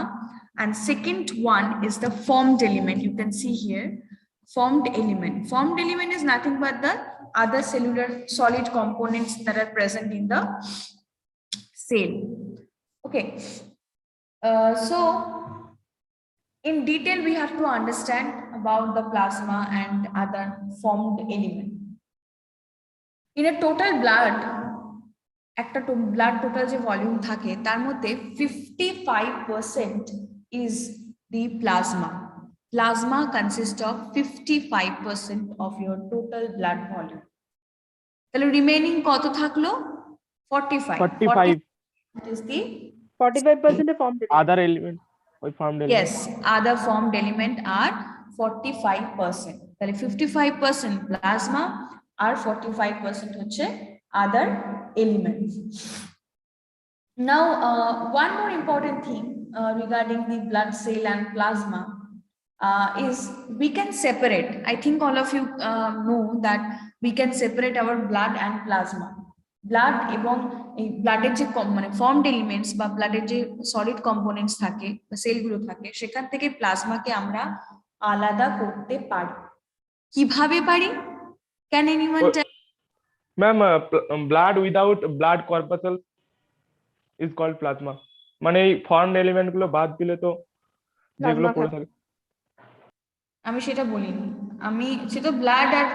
and second one is the formed element. You can see here formed element. Formed element is nothing but the other cellular solid components that are present in the cell. Okay, so in detail we have to understand about the plasma and other formed element. In a total blood, একটা blood total যে volume থাকে তার মধ্যে 55% is the plasma. Plasma consists of 55% of your total blood volume. তাহলে remaining কত থাকলো? 45. 45 is the 45% formed other element ওই formed element yes, other formed element are 45%. তাহলে 55% plasma আর 45% হচ্ছে other elements. Now, one more important thing regarding the blood cell and plasma is we can separate. I think all of you know that we can separate our blood and plasma. Blood এবং ব্লাডের যে মানে formed elements বা ব্লাডের যে solid components থাকে বা সেলগুলো থাকে সেখান থেকে প্লাজমাকে আমরা আলাদা করতে পারি। কিভাবে পারি? Can anyone tell? Ma'am blood without blood corpuscles is called plasma, মানে এই ফর্মড এলিমেন্ট গুলো বাদ দিলে তো যেগুলো পড়ে থাকে। আমি সেটা বলিনি, আমি সেটা ব্লাড আর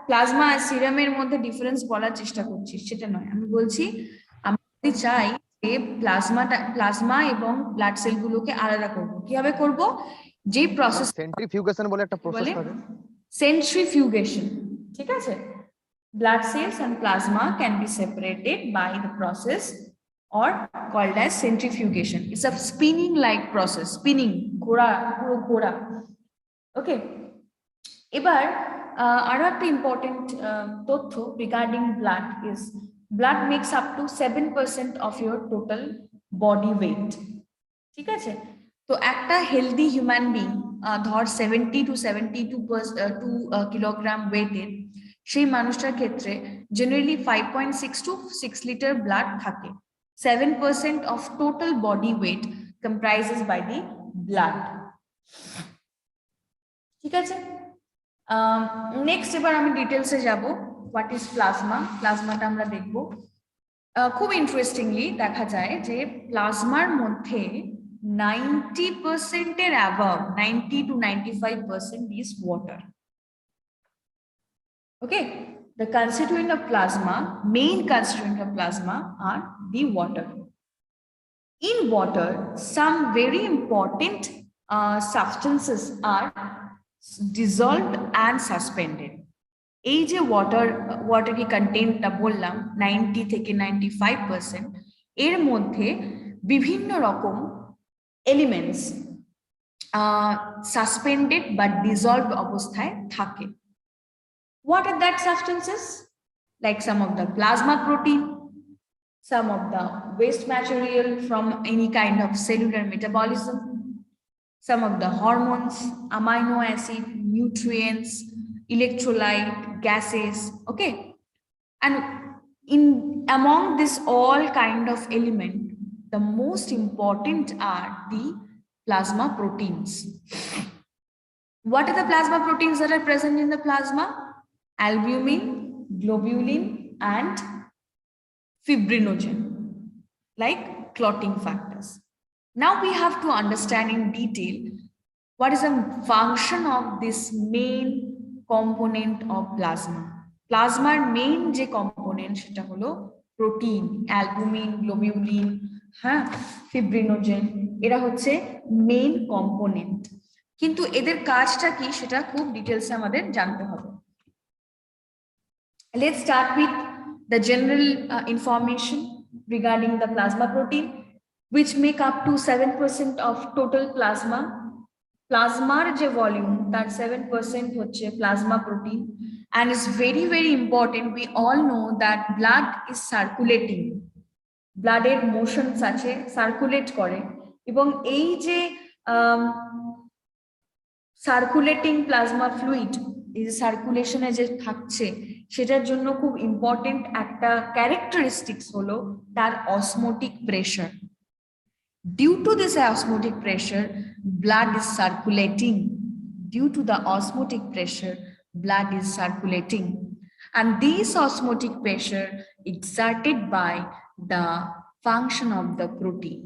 প্লাজমা আর সিরামের মধ্যে ডিফারেন্স বলার চেষ্টা করছি, সেটা নয়। আমি বলছি আমি যদি চাই যে প্লাজমা এবং ব্লাড সেলগুলোকে আলাদা করব, কিভাবে করব? যে প্রসেস সেন্ট্রিফিউগেশন বলে একটা প্রসেস থাকে, সেন্ট্রিফিউগেশন, ঠিক আছে? Blood cells and plasma can be separated by the process or called as centrifugation. It's a spinning like process, spinning, ঘোরা. Okay. এবার আরো একটা ইম্পর্টেন্ট তথ্য regarding blood is blood makes up to 7% of your total body weight. ঠিক আছে? তো একটা healthy human being ধর 70 to 72 কিলোগ্রাম ওয়েটের, সেই মানুষটার ক্ষেত্রে জেনারেলি 5.6 to 6 লিটার ব্লাড থাকে। 7% of total body weight comprises by the blood. ঠিক আছে? নেক্সট এবার আমি ডিটেলসে যাব। What is plasma? প্লাজমাটা আমরা দেখব। খুব ইন্টারেস্টিংলি দেখা যায় যে প্লাজমার মধ্যে 90% এর above, 90 to 95% is water. Okay, the constituent of plasma, main constituent of plasma are the water. In water, some very important substances are dissolved and suspended. এই যে ওয়াটার কি কন্টেন্টটা বললাম 90 থেকে 95%, এর মধ্যে বিভিন্ন রকম এলিমেন্টস সাসপেন্ডেড বা ডিসলভড অবস্থায় থাকে। What are that substances? Like some of the plasma protein, some of the waste material from any kind of cellular metabolism, some of the hormones, amino acid, nutrients, electrolyte, gases, okay? And among this all kind of element, the most important are the plasma proteins. What are the plasma proteins that are present in the plasma? Albumin, globulin, and fibrinogen, like clotting factors. Now we have to understand in detail what is the function of this main component of plasma. Plasma main je component seta holo protein, albumin, globulin, fibrinogen, era hocche main component. Kintu eder kajta ki seta khub details e amader jante hobe. Let's start with the general information regarding the plasma protein, which make up to 7% of total plasma. Plasmar je volume, that 7% hoche plasma protein, and it's very, very important. We all know that blood is circulating. Blood এর motion আছে, circulate করে, এবং এই যে circulating plasma fluid, এই যে সার্কুলেশনে যে থাকছে সেটার জন্য খুব ইম্পর্টেন্ট একটা ক্যারেক্টারিস্টিক্স হলো তার osmotic pressure. Due to this osmotic pressure blood is circulating, due to the osmotic pressure blood is circulating, and this osmotic pressure exerted by the function of the protein.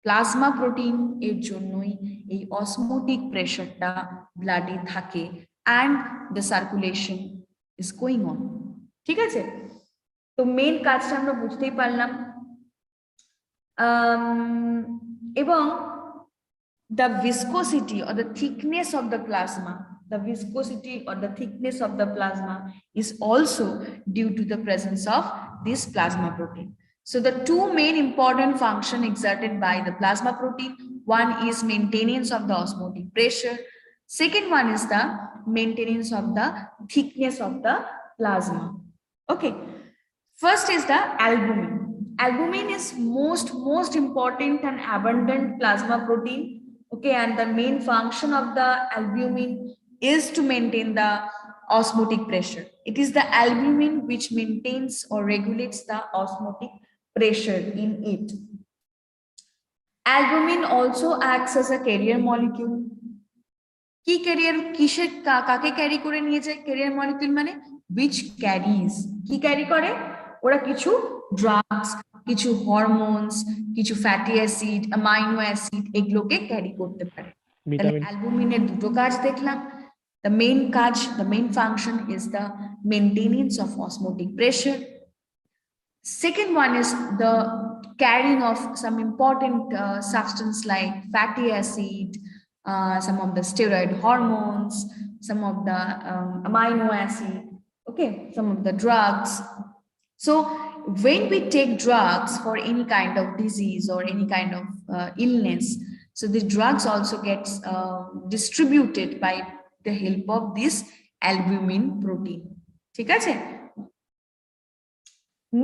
Plasma protein এর জন্যই এই osmotic pressure টা ব্লাডে থাকে and the circulation is going on. ঠিক আছে, তো main কাজটা আমরা বুঝতেই পারলাম। এবং the viscosity or the thickness of the plasma, the viscosity or the thickness of the plasma is also due to the presence of this plasma protein. So the two main important functions exerted by the plasma protein, one is maintenance of the osmotic pressure, second one is the maintenance of the thickness of the plasma. Okay, first is the albumin. Albumin is most important and abundant plasma protein. Okay, and the main function of the albumin is to maintain the osmotic pressure. It is the albumin which maintains or regulates the osmotic pressure in it. Albumin also acts as a carrier molecule. কি career, কিসের কাকে carry করে নিয়ে যায় career molecule মানে which carries, কি carry করে, ওরা কিছু ড্রাগস, কিছু হরমোনস, কিছু ফ্যাটি অ্যাসিড, অ্যামাইনো অ্যাসিড এগুলোকে ক্যারি করতে পারে। তাহলে অ্যালবুমিনের দুটো কাজ দেখলাম। The main কাজ, the main function is the maintenance of osmotic pressure. Second one is the carrying of some important substance like fatty acid, some of the steroid hormones, some of the amino acid, okay, some of the drugs. So when we take drugs for any kind of disease or any kind of illness, so the drugs also gets distributed by the help of this albumin protein. ঠিক আছে,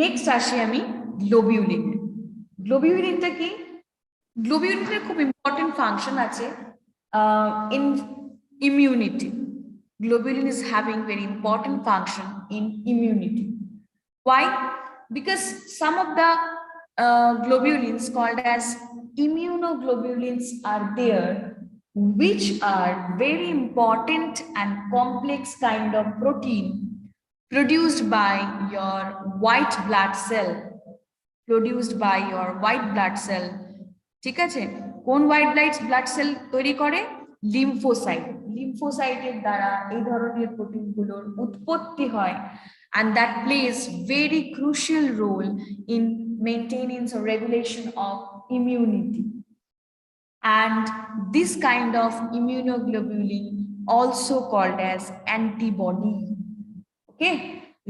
next আসি আমি globulin. গ্লোবিউলিনটা কি? গ্লোবিউলিনের খুব important function আছে in immunity. Globulin is having very important function in immunity. Why? Because some of the globulins called as immunoglobulins are there, which are very important and complex kind of protein produced by your white blood cell, ঠিক আছে? কোন white blood cell তৈরি করে? Lymphocyte. লিম্ফোসাইটের দ্বারা এই ধরনের প্রোটিনগুলোর উৎপত্তি হয়, and that plays very crucial role in maintenance or regulation of immunity. And this kind of immunoglobulin also called as antibody. Okay,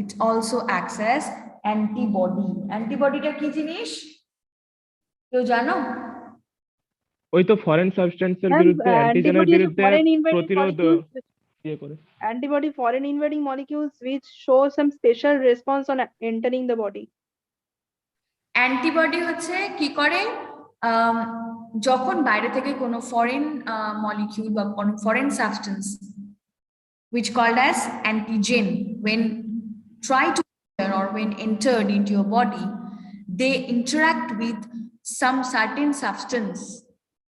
it also acts as antibody. Antibodyটা কি জিনিস কেউ জানো? ওই তো ফরেন সাবস্টেন্সের বিরুদ্ধে, অ্যান্টিজেনের বিরুদ্ধে প্রতিরোধ ইয়ে করে। Antibody foreign invading molecules which show some special response on entering the body. Antibody হচ্ছে কি করে, যখন বাইরে থেকে কোনো ফরেন মলিকিউল বা কোনো foreign substance which called as antigen when try to enter or when entered into your body, they interact with some certain substance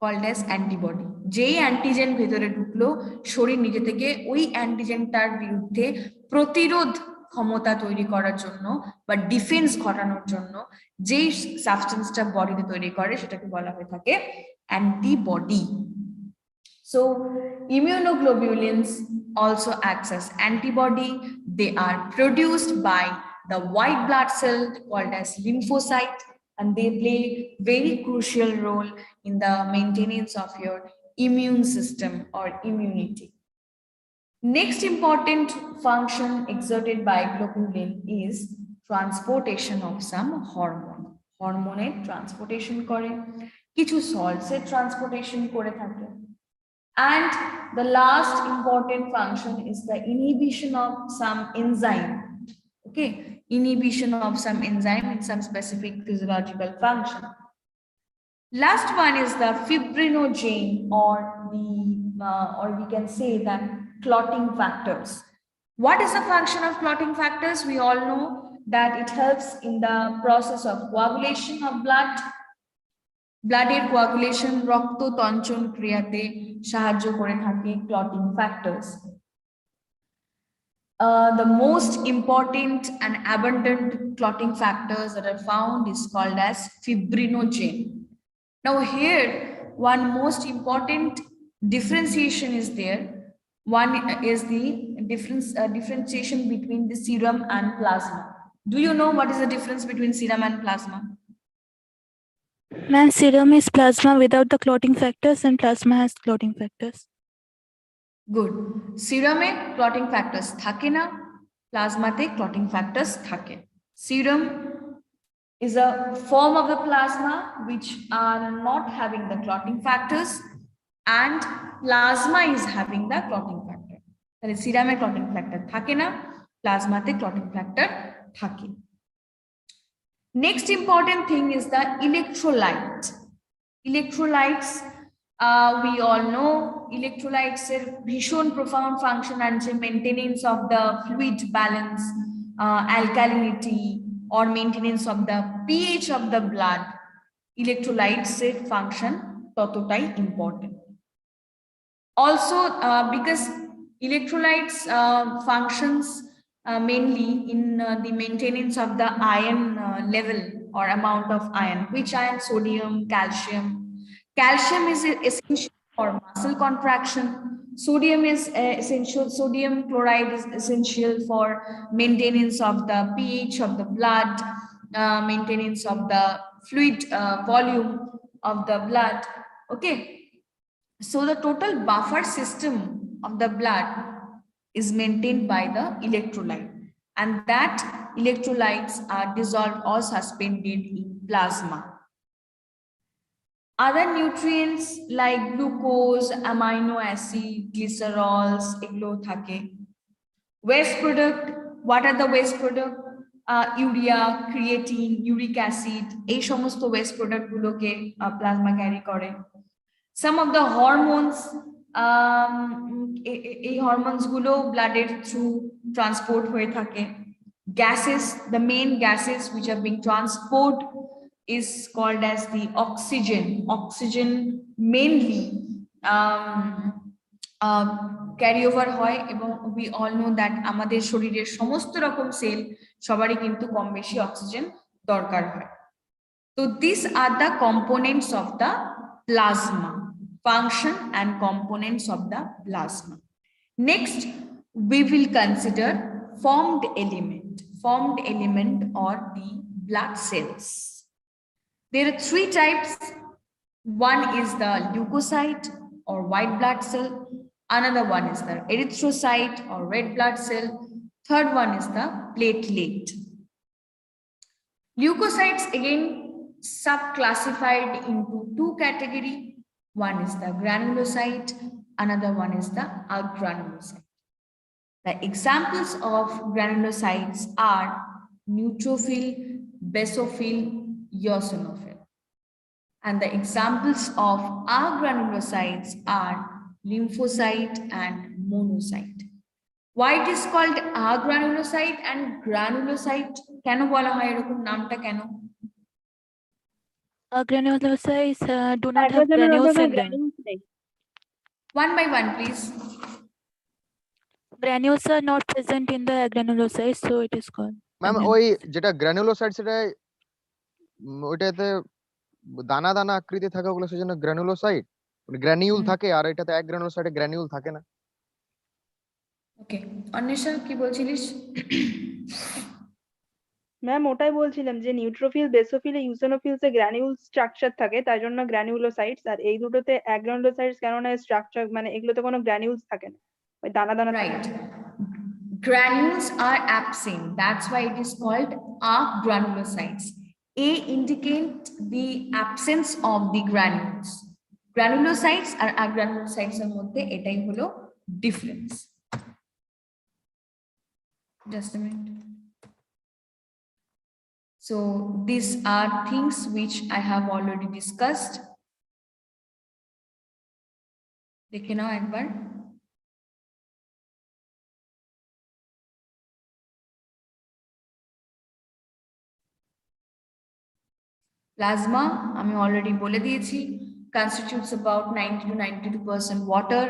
called as antibody. যেই অ্যান্টিজেন ভেতরে ঢুকলো, শরীর নিজে থেকে ওই অ্যান্টিজেনটার বিরুদ্ধে প্রতিরোধ ক্ষমতা তৈরি করার জন্য বা ডিফেন্স ঘটানোর জন্য যেই সাবস্টেন্সটা বডিতে তৈরি করে সেটাকে বলা হয়ে থাকে antibody. So immunoglobulins also acts as antibody. They are produced by the white blood cell called as lymphocyte, and they play very crucial role in the maintenance of your immune system or immunity. Next important function exerted by globulin is transportation of some hormone. Hormone transportation করে, কিছু salts transportation করে থাকে. And the last important function is the inhibition of some enzyme. Okay, inhibition of some enzyme in some specific physiological function. Last one is the fibrinogen or the or we can say that clotting factors. What is the function of clotting factors? We all know that it helps in the process of coagulation of blood. ব্লাডের coagulation রক্ত তঞ্চন ক্রিয়াতে সাহায্য করে থাকে clotting factors. The most important and abundant clotting factors that are found is called as fibrinogen. Now here, one most important differentiation is there. One is the differentiation between the serum and plasma. Do you know what is the difference between serum and plasma? Ma'am, serum is plasma without the clotting factors and plasma has clotting factors. Good. Serum e clotting factors thake na, plasma te clotting factors thake. Serum is a form of the plasma which are not having the clotting factors, and plasma is having the clotting factor. Tale serum e clotting factor thake na, plasma te clotting factor thake. Next important thing is the electrolyte. Electrolytes, we all know electrolytes are bhishon profound function and maintenance of the fluid balance, alkalinity, or maintenance of the pH of the blood. Electrolytes function tototai important. Also, because electrolytes functions mainly in the maintenance of the iron level or amount of iron. Which iron? Sodium, calcium. Calcium is essential for muscle contraction. Sodium is essential. Sodium chloride is essential for maintenance of the pH of the blood, maintenance of the fluid volume of the blood. Okay. So the total buffer system of the blood is maintained by the electrolyte, and that electrolytes are dissolved or suspended in plasma. Other nutrients like glucose, amino acid, glycerols, eglo thake. Waste product, what are the waste product? Urea, creatine, uric acid, এই সমস্ত waste product গুলোকে plasma carry করে. Some of the hormones, এই hormones গুলো blooded through transport হয়ে থাকে. Gases, the main gases which are being transported is called as the oxygen. Oxygen mainly carry over হয়, এবং we all know that আমাদের শরীরের সমস্ত রকম সেল সবারই কিন্তু কম বেশি অক্সিজেন দরকার হয়. So these are the components of the plasma, function and components of the plasma. Next, we will consider formed element or the blood cells. There are three types. One is the leukocyte or white blood cell. Another one is the erythrocyte or red blood cell. Third one is the platelet. Leukocytes again subclassified into two categories. One is the granulocyte, another one is the agranulocyte. The examples of granulocytes are neutrophil, basophil, eosinophil. And the examples of agranulocytes are lymphocyte and monocyte. Why it is called agranulocyte and granulocyte? Keno bola hoy erokom namta keno? Granulocytes do not have granules in them. One by one, please. Granules are not present in the granulocytes, so it is called. Ma'am ওই যেটা granulocyte সেটা ওইটাতে দানা দানা আকৃতি থাকে ওগুলো সেজন্য গ্র্যানুলোসাইট, গ্র্যানিউল থাকে, আর এটাতে এক গ্র্যানুলোসাইটে গ্র্যানিউল থাকে না। ওকে, অন্বেষা কি বলছিলিস? ম্যাম ওটাই বলছিলাম যে নিউট্রোফিল, বেসোফিল, ইউসিনোফিলস এ গ্র্যানিউল স্ট্রাকচার থাকে, তাই জন্য গ্র্যানুলোসাইটস, আর এই দুটোতে অ্যাগ্রানুলোসাইটস কেননা স্ট্রাকচার মানে এগুলোতে কোনো গ্র্যানিউলস থাকে না, ওই দানা দানা থাকে। Right. Granules are absent. That's why it is called agranulocytes. A indicate the absence of the granules. Granulocytes R agranulocytes এর মধ্যে এটাই হলো difference. Just a minute. So these are things which I have already discussed. দেখে নাও একবার। Plasma আমি already বলে দিয়েছি, constitutes about 90 to 92% water.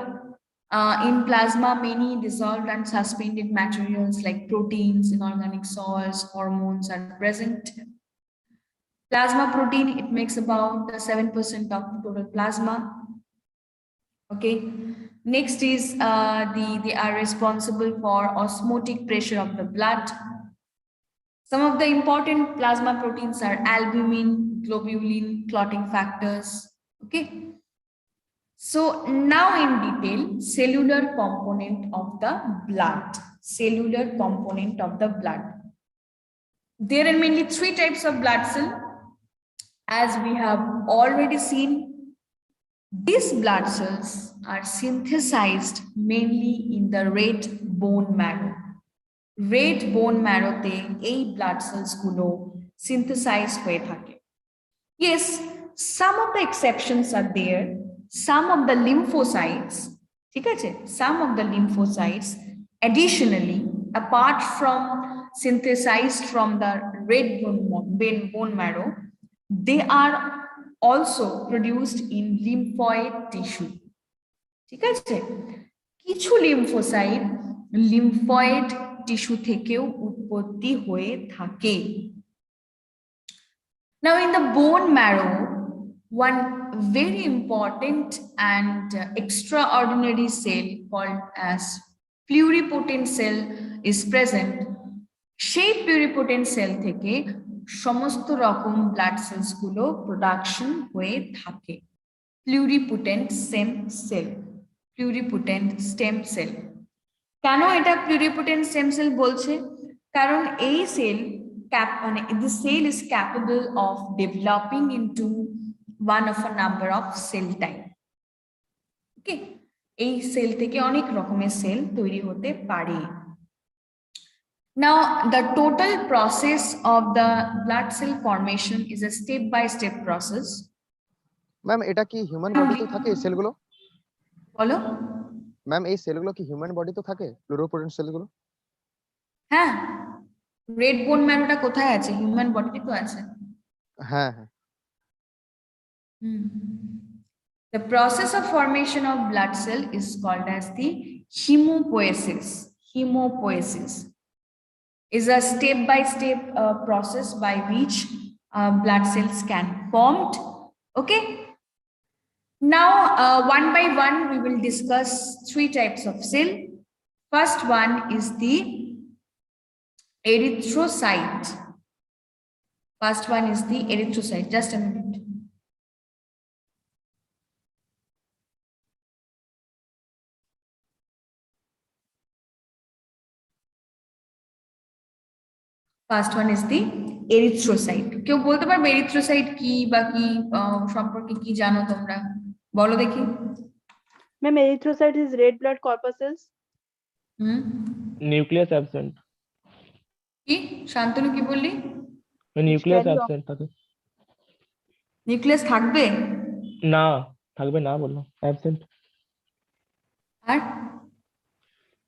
In plasma, many dissolved and suspended materials like proteins, inorganic salts, hormones are present. Plasma protein, it makes about 7% of total plasma. Okay. Next is they are responsible for osmotic pressure of the blood. Some of the important plasma proteins are albumin, globulin, clotting factors. Okay. So now in detail, cellular component of the blood. Cellular component of the blood. There are mainly 3 types of blood cell. As we have already seen, these blood cells are synthesized mainly in the red bone marrow. Red bone marrow te ei blood cells gulo synthesized hoye thake. Yes, some of the exceptions are there. Some of the lymphocytes, ঠিক আছে, some of the lymphocytes additionally, apart from synthesized from the red bone marrow, they are also produced in lymphoid tissue. ঠিক আছে, কিছু lymphocyte lymphoid tissue থেকেও উৎপত্তি হয়ে থাকে। Now in the bone marrow, one very important and extraordinary cell called as pluripotent cell is present. সেই pluripotent cell থেকে সমস্ত রকম blood cells গুলো production হয়ে থাকে। pluripotent stem cell, pluripotent stem cell। কেন এটা pluripotent stem cell বলছে? কারণ এই sell the cell is capable of developing into one of a number of cell type. Okay, এই সেল থেকে অনেক রকমের সেল তৈরি হতে পারে। Now the total process of the blood cell formation is a step by step process. Ma'am এটা কি human বডিতে থাকে এই সেলগুলো? বলো ম্যাম এই সেলগুলো কি হিউম্যান বডিতে থাকে, প্লুরিপোটেন্ট সেলগুলো? হ্যাঁ, রেড বোন ম্যারোটা কোথায় আছে? হিউম্যান বডিতে তো আছে। হ্যাঁ হ্যাঁ। The process of formation of blood cell is called as the hemopoiesis. Hemopoiesis is a step-by-step process by which blood cells can formed. Okay. Now, one by one, we will discuss 3 types of cell. First one is the erythrocyte. First one is the erythrocyte. Just a minute. First one is the erythrocyte. কেউ বলতে পারবে erythrocyte কি বা কি সম্পর্কে কি জানো তোমরা? বলো দেখি। Ma'am, erythrocyte is red blood corpuscles. Nucleus absent. কি শান্তনু কি বললি? নিউক্লিয়াস অ্যাবসেন্ট থাকে। নিউক্লিয়াস থাকবে না, থাকবে না বললো, অ্যাবসেন্ট। আর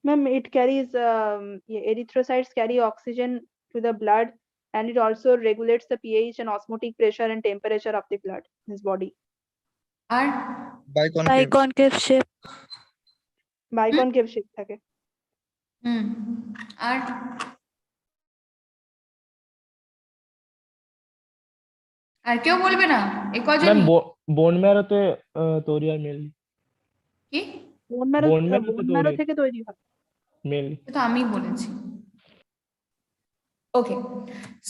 Ma'am, it carries erythrocytes carry oxygen to the blood, and it also regulates the pH and osmotic pressure and temperature of the blood in his body. আর Biconcave shape. Biconcave shape থাকে। আর আর কেউ বলবে না? এই কজন? Ma'am বোন ম্যারোতে তৈরি হয় মেনলি। কি? বোন ম্যারো থেকে তৈরি হয় মেনলি। এটা আমি বলেছি। Okay,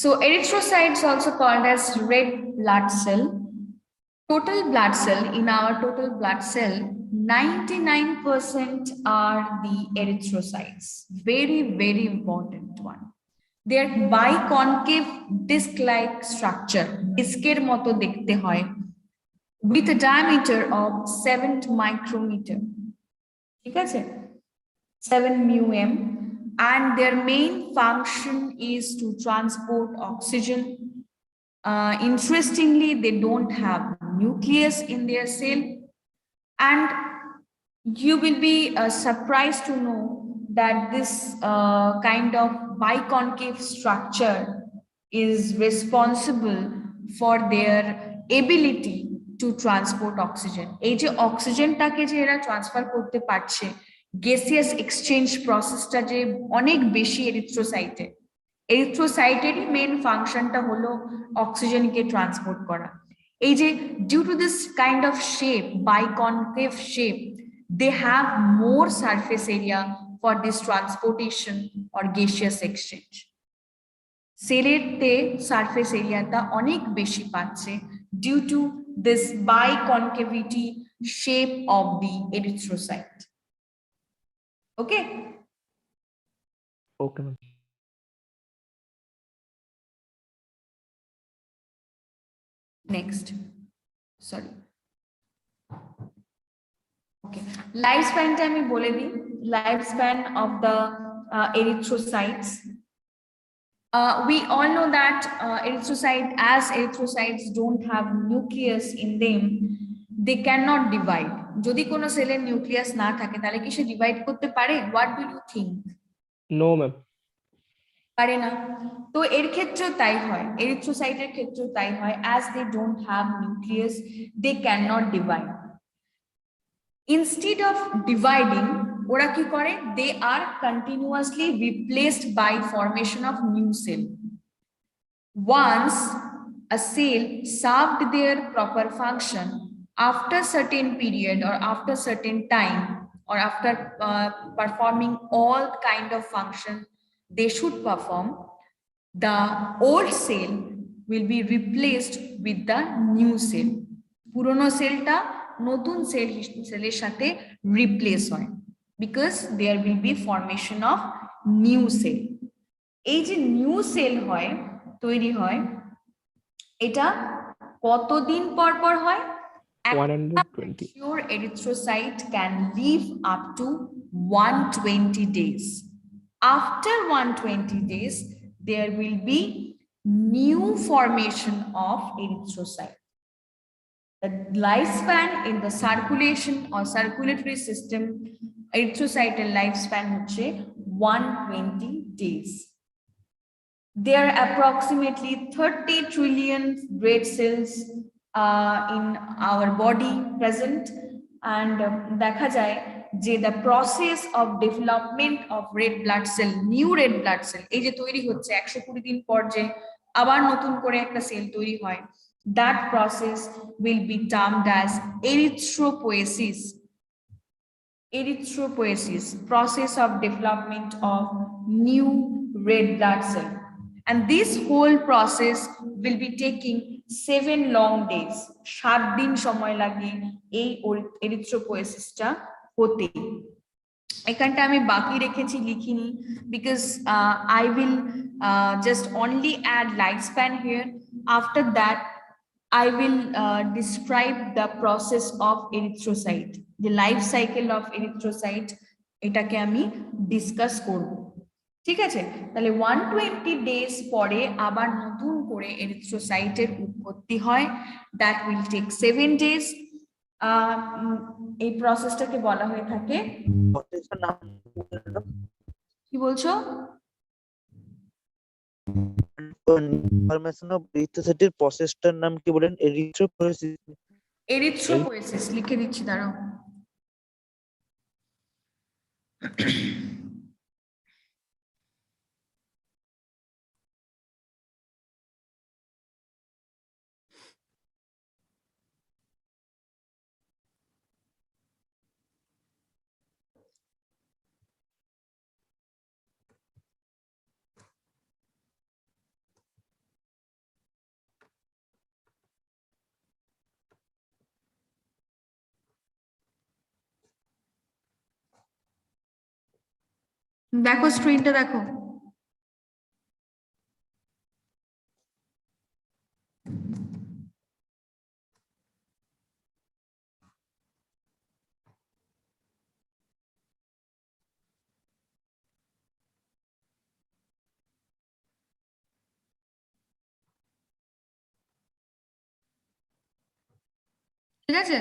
so erythrocytes also called as red blood cell. Total blood cell, in our total blood cell, 99% are the erythrocytes. Very, very important one. They are biconcave disc-like structure. Disc-এর মতো দেখতে হয়, with a diameter of 7 micrometer. ঠিক আছে? 7 μm. And their main function is to transport oxygen. Interestingly, they don't have nucleus in their cell, and You will be surprised to know that this kind of biconcave structure is responsible for their ability to transport oxygen. এই যে অক্সিজেনটাকে যে এরা transfer করতে পারছে, gaseous exchange প্রসেসটা যে অনেক বেশি এরিথ্রোসাইটে, এরিথ্রোসাইটেরই মেন ফাংশনটা হলো অক্সিজেনকে ট্রান্সপোর্ট করা। এই যে due to this kind of shape, biconcave shape, they have more surface area for this transportation or gaseous exchange. সেলের তে সারফেস এরিয়াটা অনেক বেশি পাচ্ছে due to this biconcavity shape of the erythrocyte. Okay, okay ma'am. Next, sorry, okay, lifespan-টা আমি বলে দিই। Lifespan of the erythrocytes. We all know that erythrocytes don't have nucleus in them, they cannot divide. যদি কোনো সেলের nucleus না থাকে তাহলে কি সে ডিভাইড করতে পারে? What do you think? No ma'am. পারে না। তো এর ক্ষেত্রেও তাই হয়, এরিথ্রোসাইটের ক্ষেত্রেও তাই হয়, as they don't have nucleus, they cannot divide. Instead of dividing, ওরা কি করে? They are continuously replaced by formation of new cell. Once a cell served their proper function, after certain period or after certain time or after performing all kind of function they should perform, the old cell will be replaced with the new cell. পুরনো সেলটা নতুন সেলের সাথে replace হয়, because there will be formation of new cell. এই যে new sell হয়, তৈরি হয়, এটা কতদিন পর পর হয়? 120. Your erythrocyte can live up to 120 days. After 120 days, there will be new formation of erythrocyte. The lifespan in the circulation or circulatory system, erythrocytal lifespan হচ্ছে 120 days. There are approximately 30 trillion red cells in our body present, and দেখা যায় যে the process of development of red blood cell, new red blood cell, এই যে তৈরি হচ্ছে 120 দিন পর যে আবার নতুন করে একটা সেল তৈরি হয়, that process will be termed as erythropoiesis. Erythropoiesis, process of development of new red blood cell. And this whole process will be taking 7 long days. 7 দিন সময় লাগে এই এরিথ্রোপোয়েসিসটা হতে। এখানটা আমি বাকি রেখেছি, লিখিনি, because I will just only add lifespan here. After that I will describe the process of erythrocyte, the life cycle of erythrocyte, এটাকে আমি ডিসকাস করব। ঠিক আছে, তাহলে 120 ডেজ পরে আবার নতুন করে এরিথ্রোসাইটের উৎপত্তি হয়, দ্যাট উইল টেক 7 ডেজ। এই প্রসেসটাকে বলা হয়ে থাকে, কি বলছো? ফরমেশন অফ এরিথ্রোসাইটের প্রসেসটার নাম কি বলেন? এরিথ্রোপোয়েসিস। এরিথ্রোপোয়েসিস লিখে দিচ্ছি, দাঁড়াও। দেখো স্ক্রিনটা দেখো। ঠিক আছে,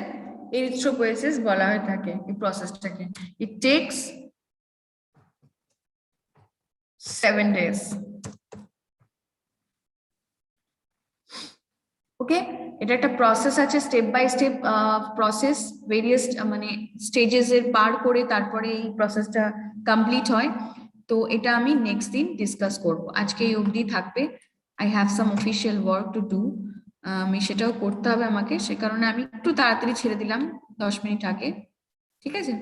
এরিথ্রোপোয়েসিস বলা হয়ে থাকে এই প্রসেসটাকে। ইট টেকস 7 days. ওকে, এটা একটা প্রসেস আছে, step by step process, various মানে স্টেজেস এর পার করে তারপরে এই প্রসেসটা কমপ্লিট হয়। তো এটা আমি নেক্সট দিন ডিসকাস করব, আজকে এই অবধি থাকবে। I have some official work to do, আমি সেটাও করতে হবে আমাকে, সে কারণে আমি একটু তাড়াতাড়ি ছেড়ে দিলাম 10 মিনিট আগে, ঠিক আছে?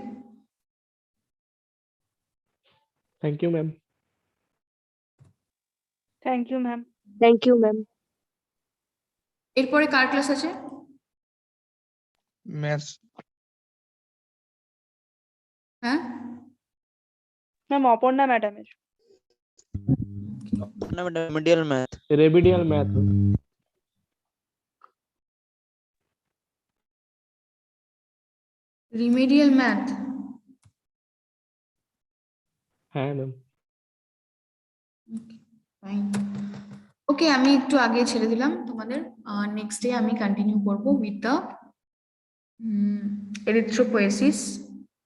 Thank you ma'am. Thank you ma'am. Thank you ma'am. এরপরে কার ক্লাস আছে? ম্যাথস। হ্যাঁ ম্যাম অপর্ণা ম্যাডামের। Remedial math. Remedial math. Remedial math, হ্যাঁ ম্যাম। ফাইন। ওকে, আমি একটু আগে ছেড়ে দিলাম তোমাদের, নেক্সট ডে আমি কন্টিনিউ করব উইথ দ্য এরিথ্রোপোয়েসিস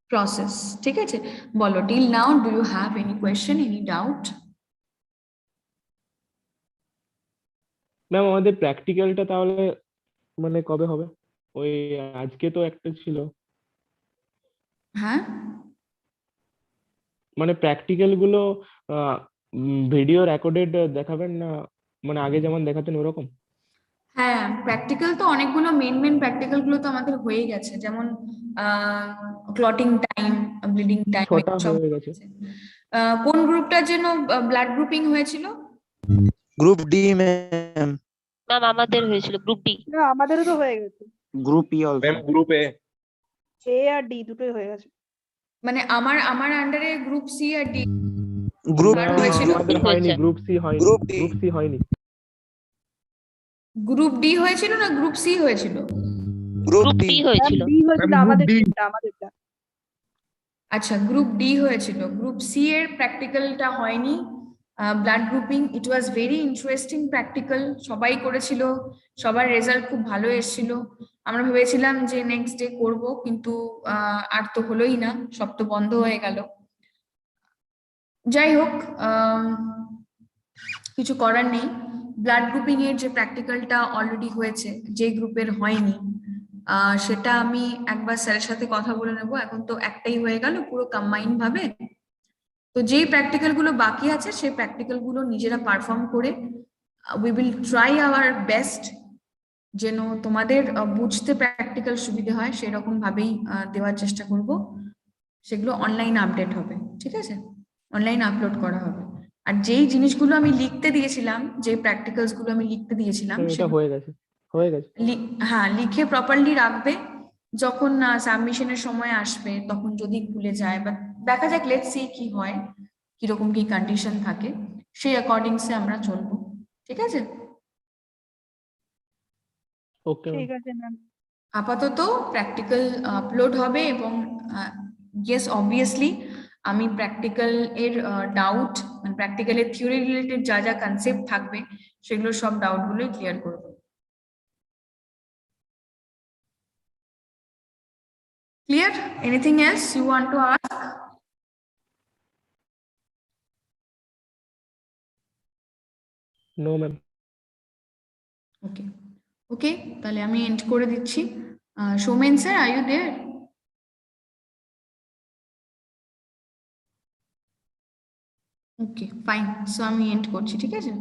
প্রসেস, ঠিক আছে? বলো, till now do you have any question, any doubt? Ma'am আমাদের প্র্যাকটিক্যালটা তাহলে মানে কবে হবে? ওই আজকে তো একটা ছিল, হ্যাঁ মানে প্র্যাকটিক্যাল গুলো ভিডিও রেকর্ডেড দেখাবেন না, মানে আগে যেমন দেখাতেন ওরকম? হ্যাঁ, প্র্যাকটিক্যাল তো অনেকগুলো মেন প্র্যাকটিক্যাল গুলো তো আমাদের হয়ে গেছে, যেমন ক্লটিং টাইম, ব্লিডিং টাইম, ছটা সব হয়ে গেছে। কোন গ্রুপটার জন্য ব্লাড গ্রুপিং হয়েছিল? Group D ma'am. ম্যাম আমাদের হয়েছিল গ্রুপ ডি। না আমাদেরও তো হয়ে গেছে, group E also. Ma'am group A. A আর ডি দুটোই হয়ে গেছে। মানে আমার আন্ডারে গ্রুপ সি আর ডি গ্রুপ আর ডি হয়েছিল? আমাদের হয়নি, গ্রুপ সি হয়নি, গ্রুপ ডি। গ্রুপ সি হয়নি। গ্রুপ ডি হয়েছিল না গ্রুপ সি হয়েছিল? Group group D. ডি হয়েছিল। ডি হয়েছিল ম্যাম, আমাদের group D। গ্রুপটা, আমাদেরটা। আচ্ছা, গ্রুপ ডি হয়েছিল। গ্রুপ সি এর প্র্যাকটিক্যালটা হয়নি, blood grouping. It was very interesting practical, সবাই করেছিল, সবার রেজাল্ট খুব ভালো এসেছিল। আমরা ভেবেছিলাম যে নেক্সট ডে করব, কিন্তু আর তো হলোই না, সব তো বন্ধ হয়ে গেল। যাই হোক, কিছু করার নেই। ব্লাড গ্রুপিং এর যে প্র্যাকটিক্যালটা অলরেডি হয়েছে, যে গ্রুপের হয়নি, সেটা আমি একবার স্যারের সাথে কথা বলে নেব। এখন তো একটাই হয়ে গেল পুরো কম্বাইন ভাবে। তো যেই প্র্যাকটিক্যাল গুলো বাকি আছে সেই প্র্যাকটিক্যাল গুলো নিজেরা পারফর্ম করে we will try our best যেন তোমাদের বুঝতে প্র্যাকটিক্যাল সুবিধে হয় সেরকম ভাবেই দেওয়ার চেষ্টা করব। সেগুলো অনলাইন আপডেট হবে, ঠিক আছে? অনলাইন আপলোড করা হবে। আর যেই জিনিসগুলো আমি লিখতে দিয়েছিলাম, যে প্র্যাকটিক্যালস গুলো আমি লিখতে দিয়েছিলাম, এটা হয়ে গেছে, হয়ে গেছে। হ্যাঁ, লিখে প্রপারলি রাখবে। যখন সাবমিশনের সময় আসবে তখন যদি ভুলে যায় বা দেখা যাক, লেটস সি কি হয়, কিরকম কি কন্ডিশন থাকে, সেই অ্যাকর্ডিংসে আমরা চলবো, ঠিক আছে? ওকে ঠিক আছে ম্যাম। আপাতত প্র্যাকটিক্যাল আপলোড হবে এবং ইয়েস অবভিয়াসলি আমি প্র্যাকটিক্যাল এর ডাউট, মানে প্র্যাকটিক্যালের থিওরি রিলেটেড যা যা কনসেপ্ট থাকবে সেগুলো সব ডাউট গুলোই ক্লিয়ার করবো। Clear? Anything else you want to ask? No ma'am. Okay. Okay, তাহলে আমি এন্ড করে দিচ্ছি। Soumen sir, are you there? Okay, fine. So আমি এন্ড করছি, ঠিক আছে?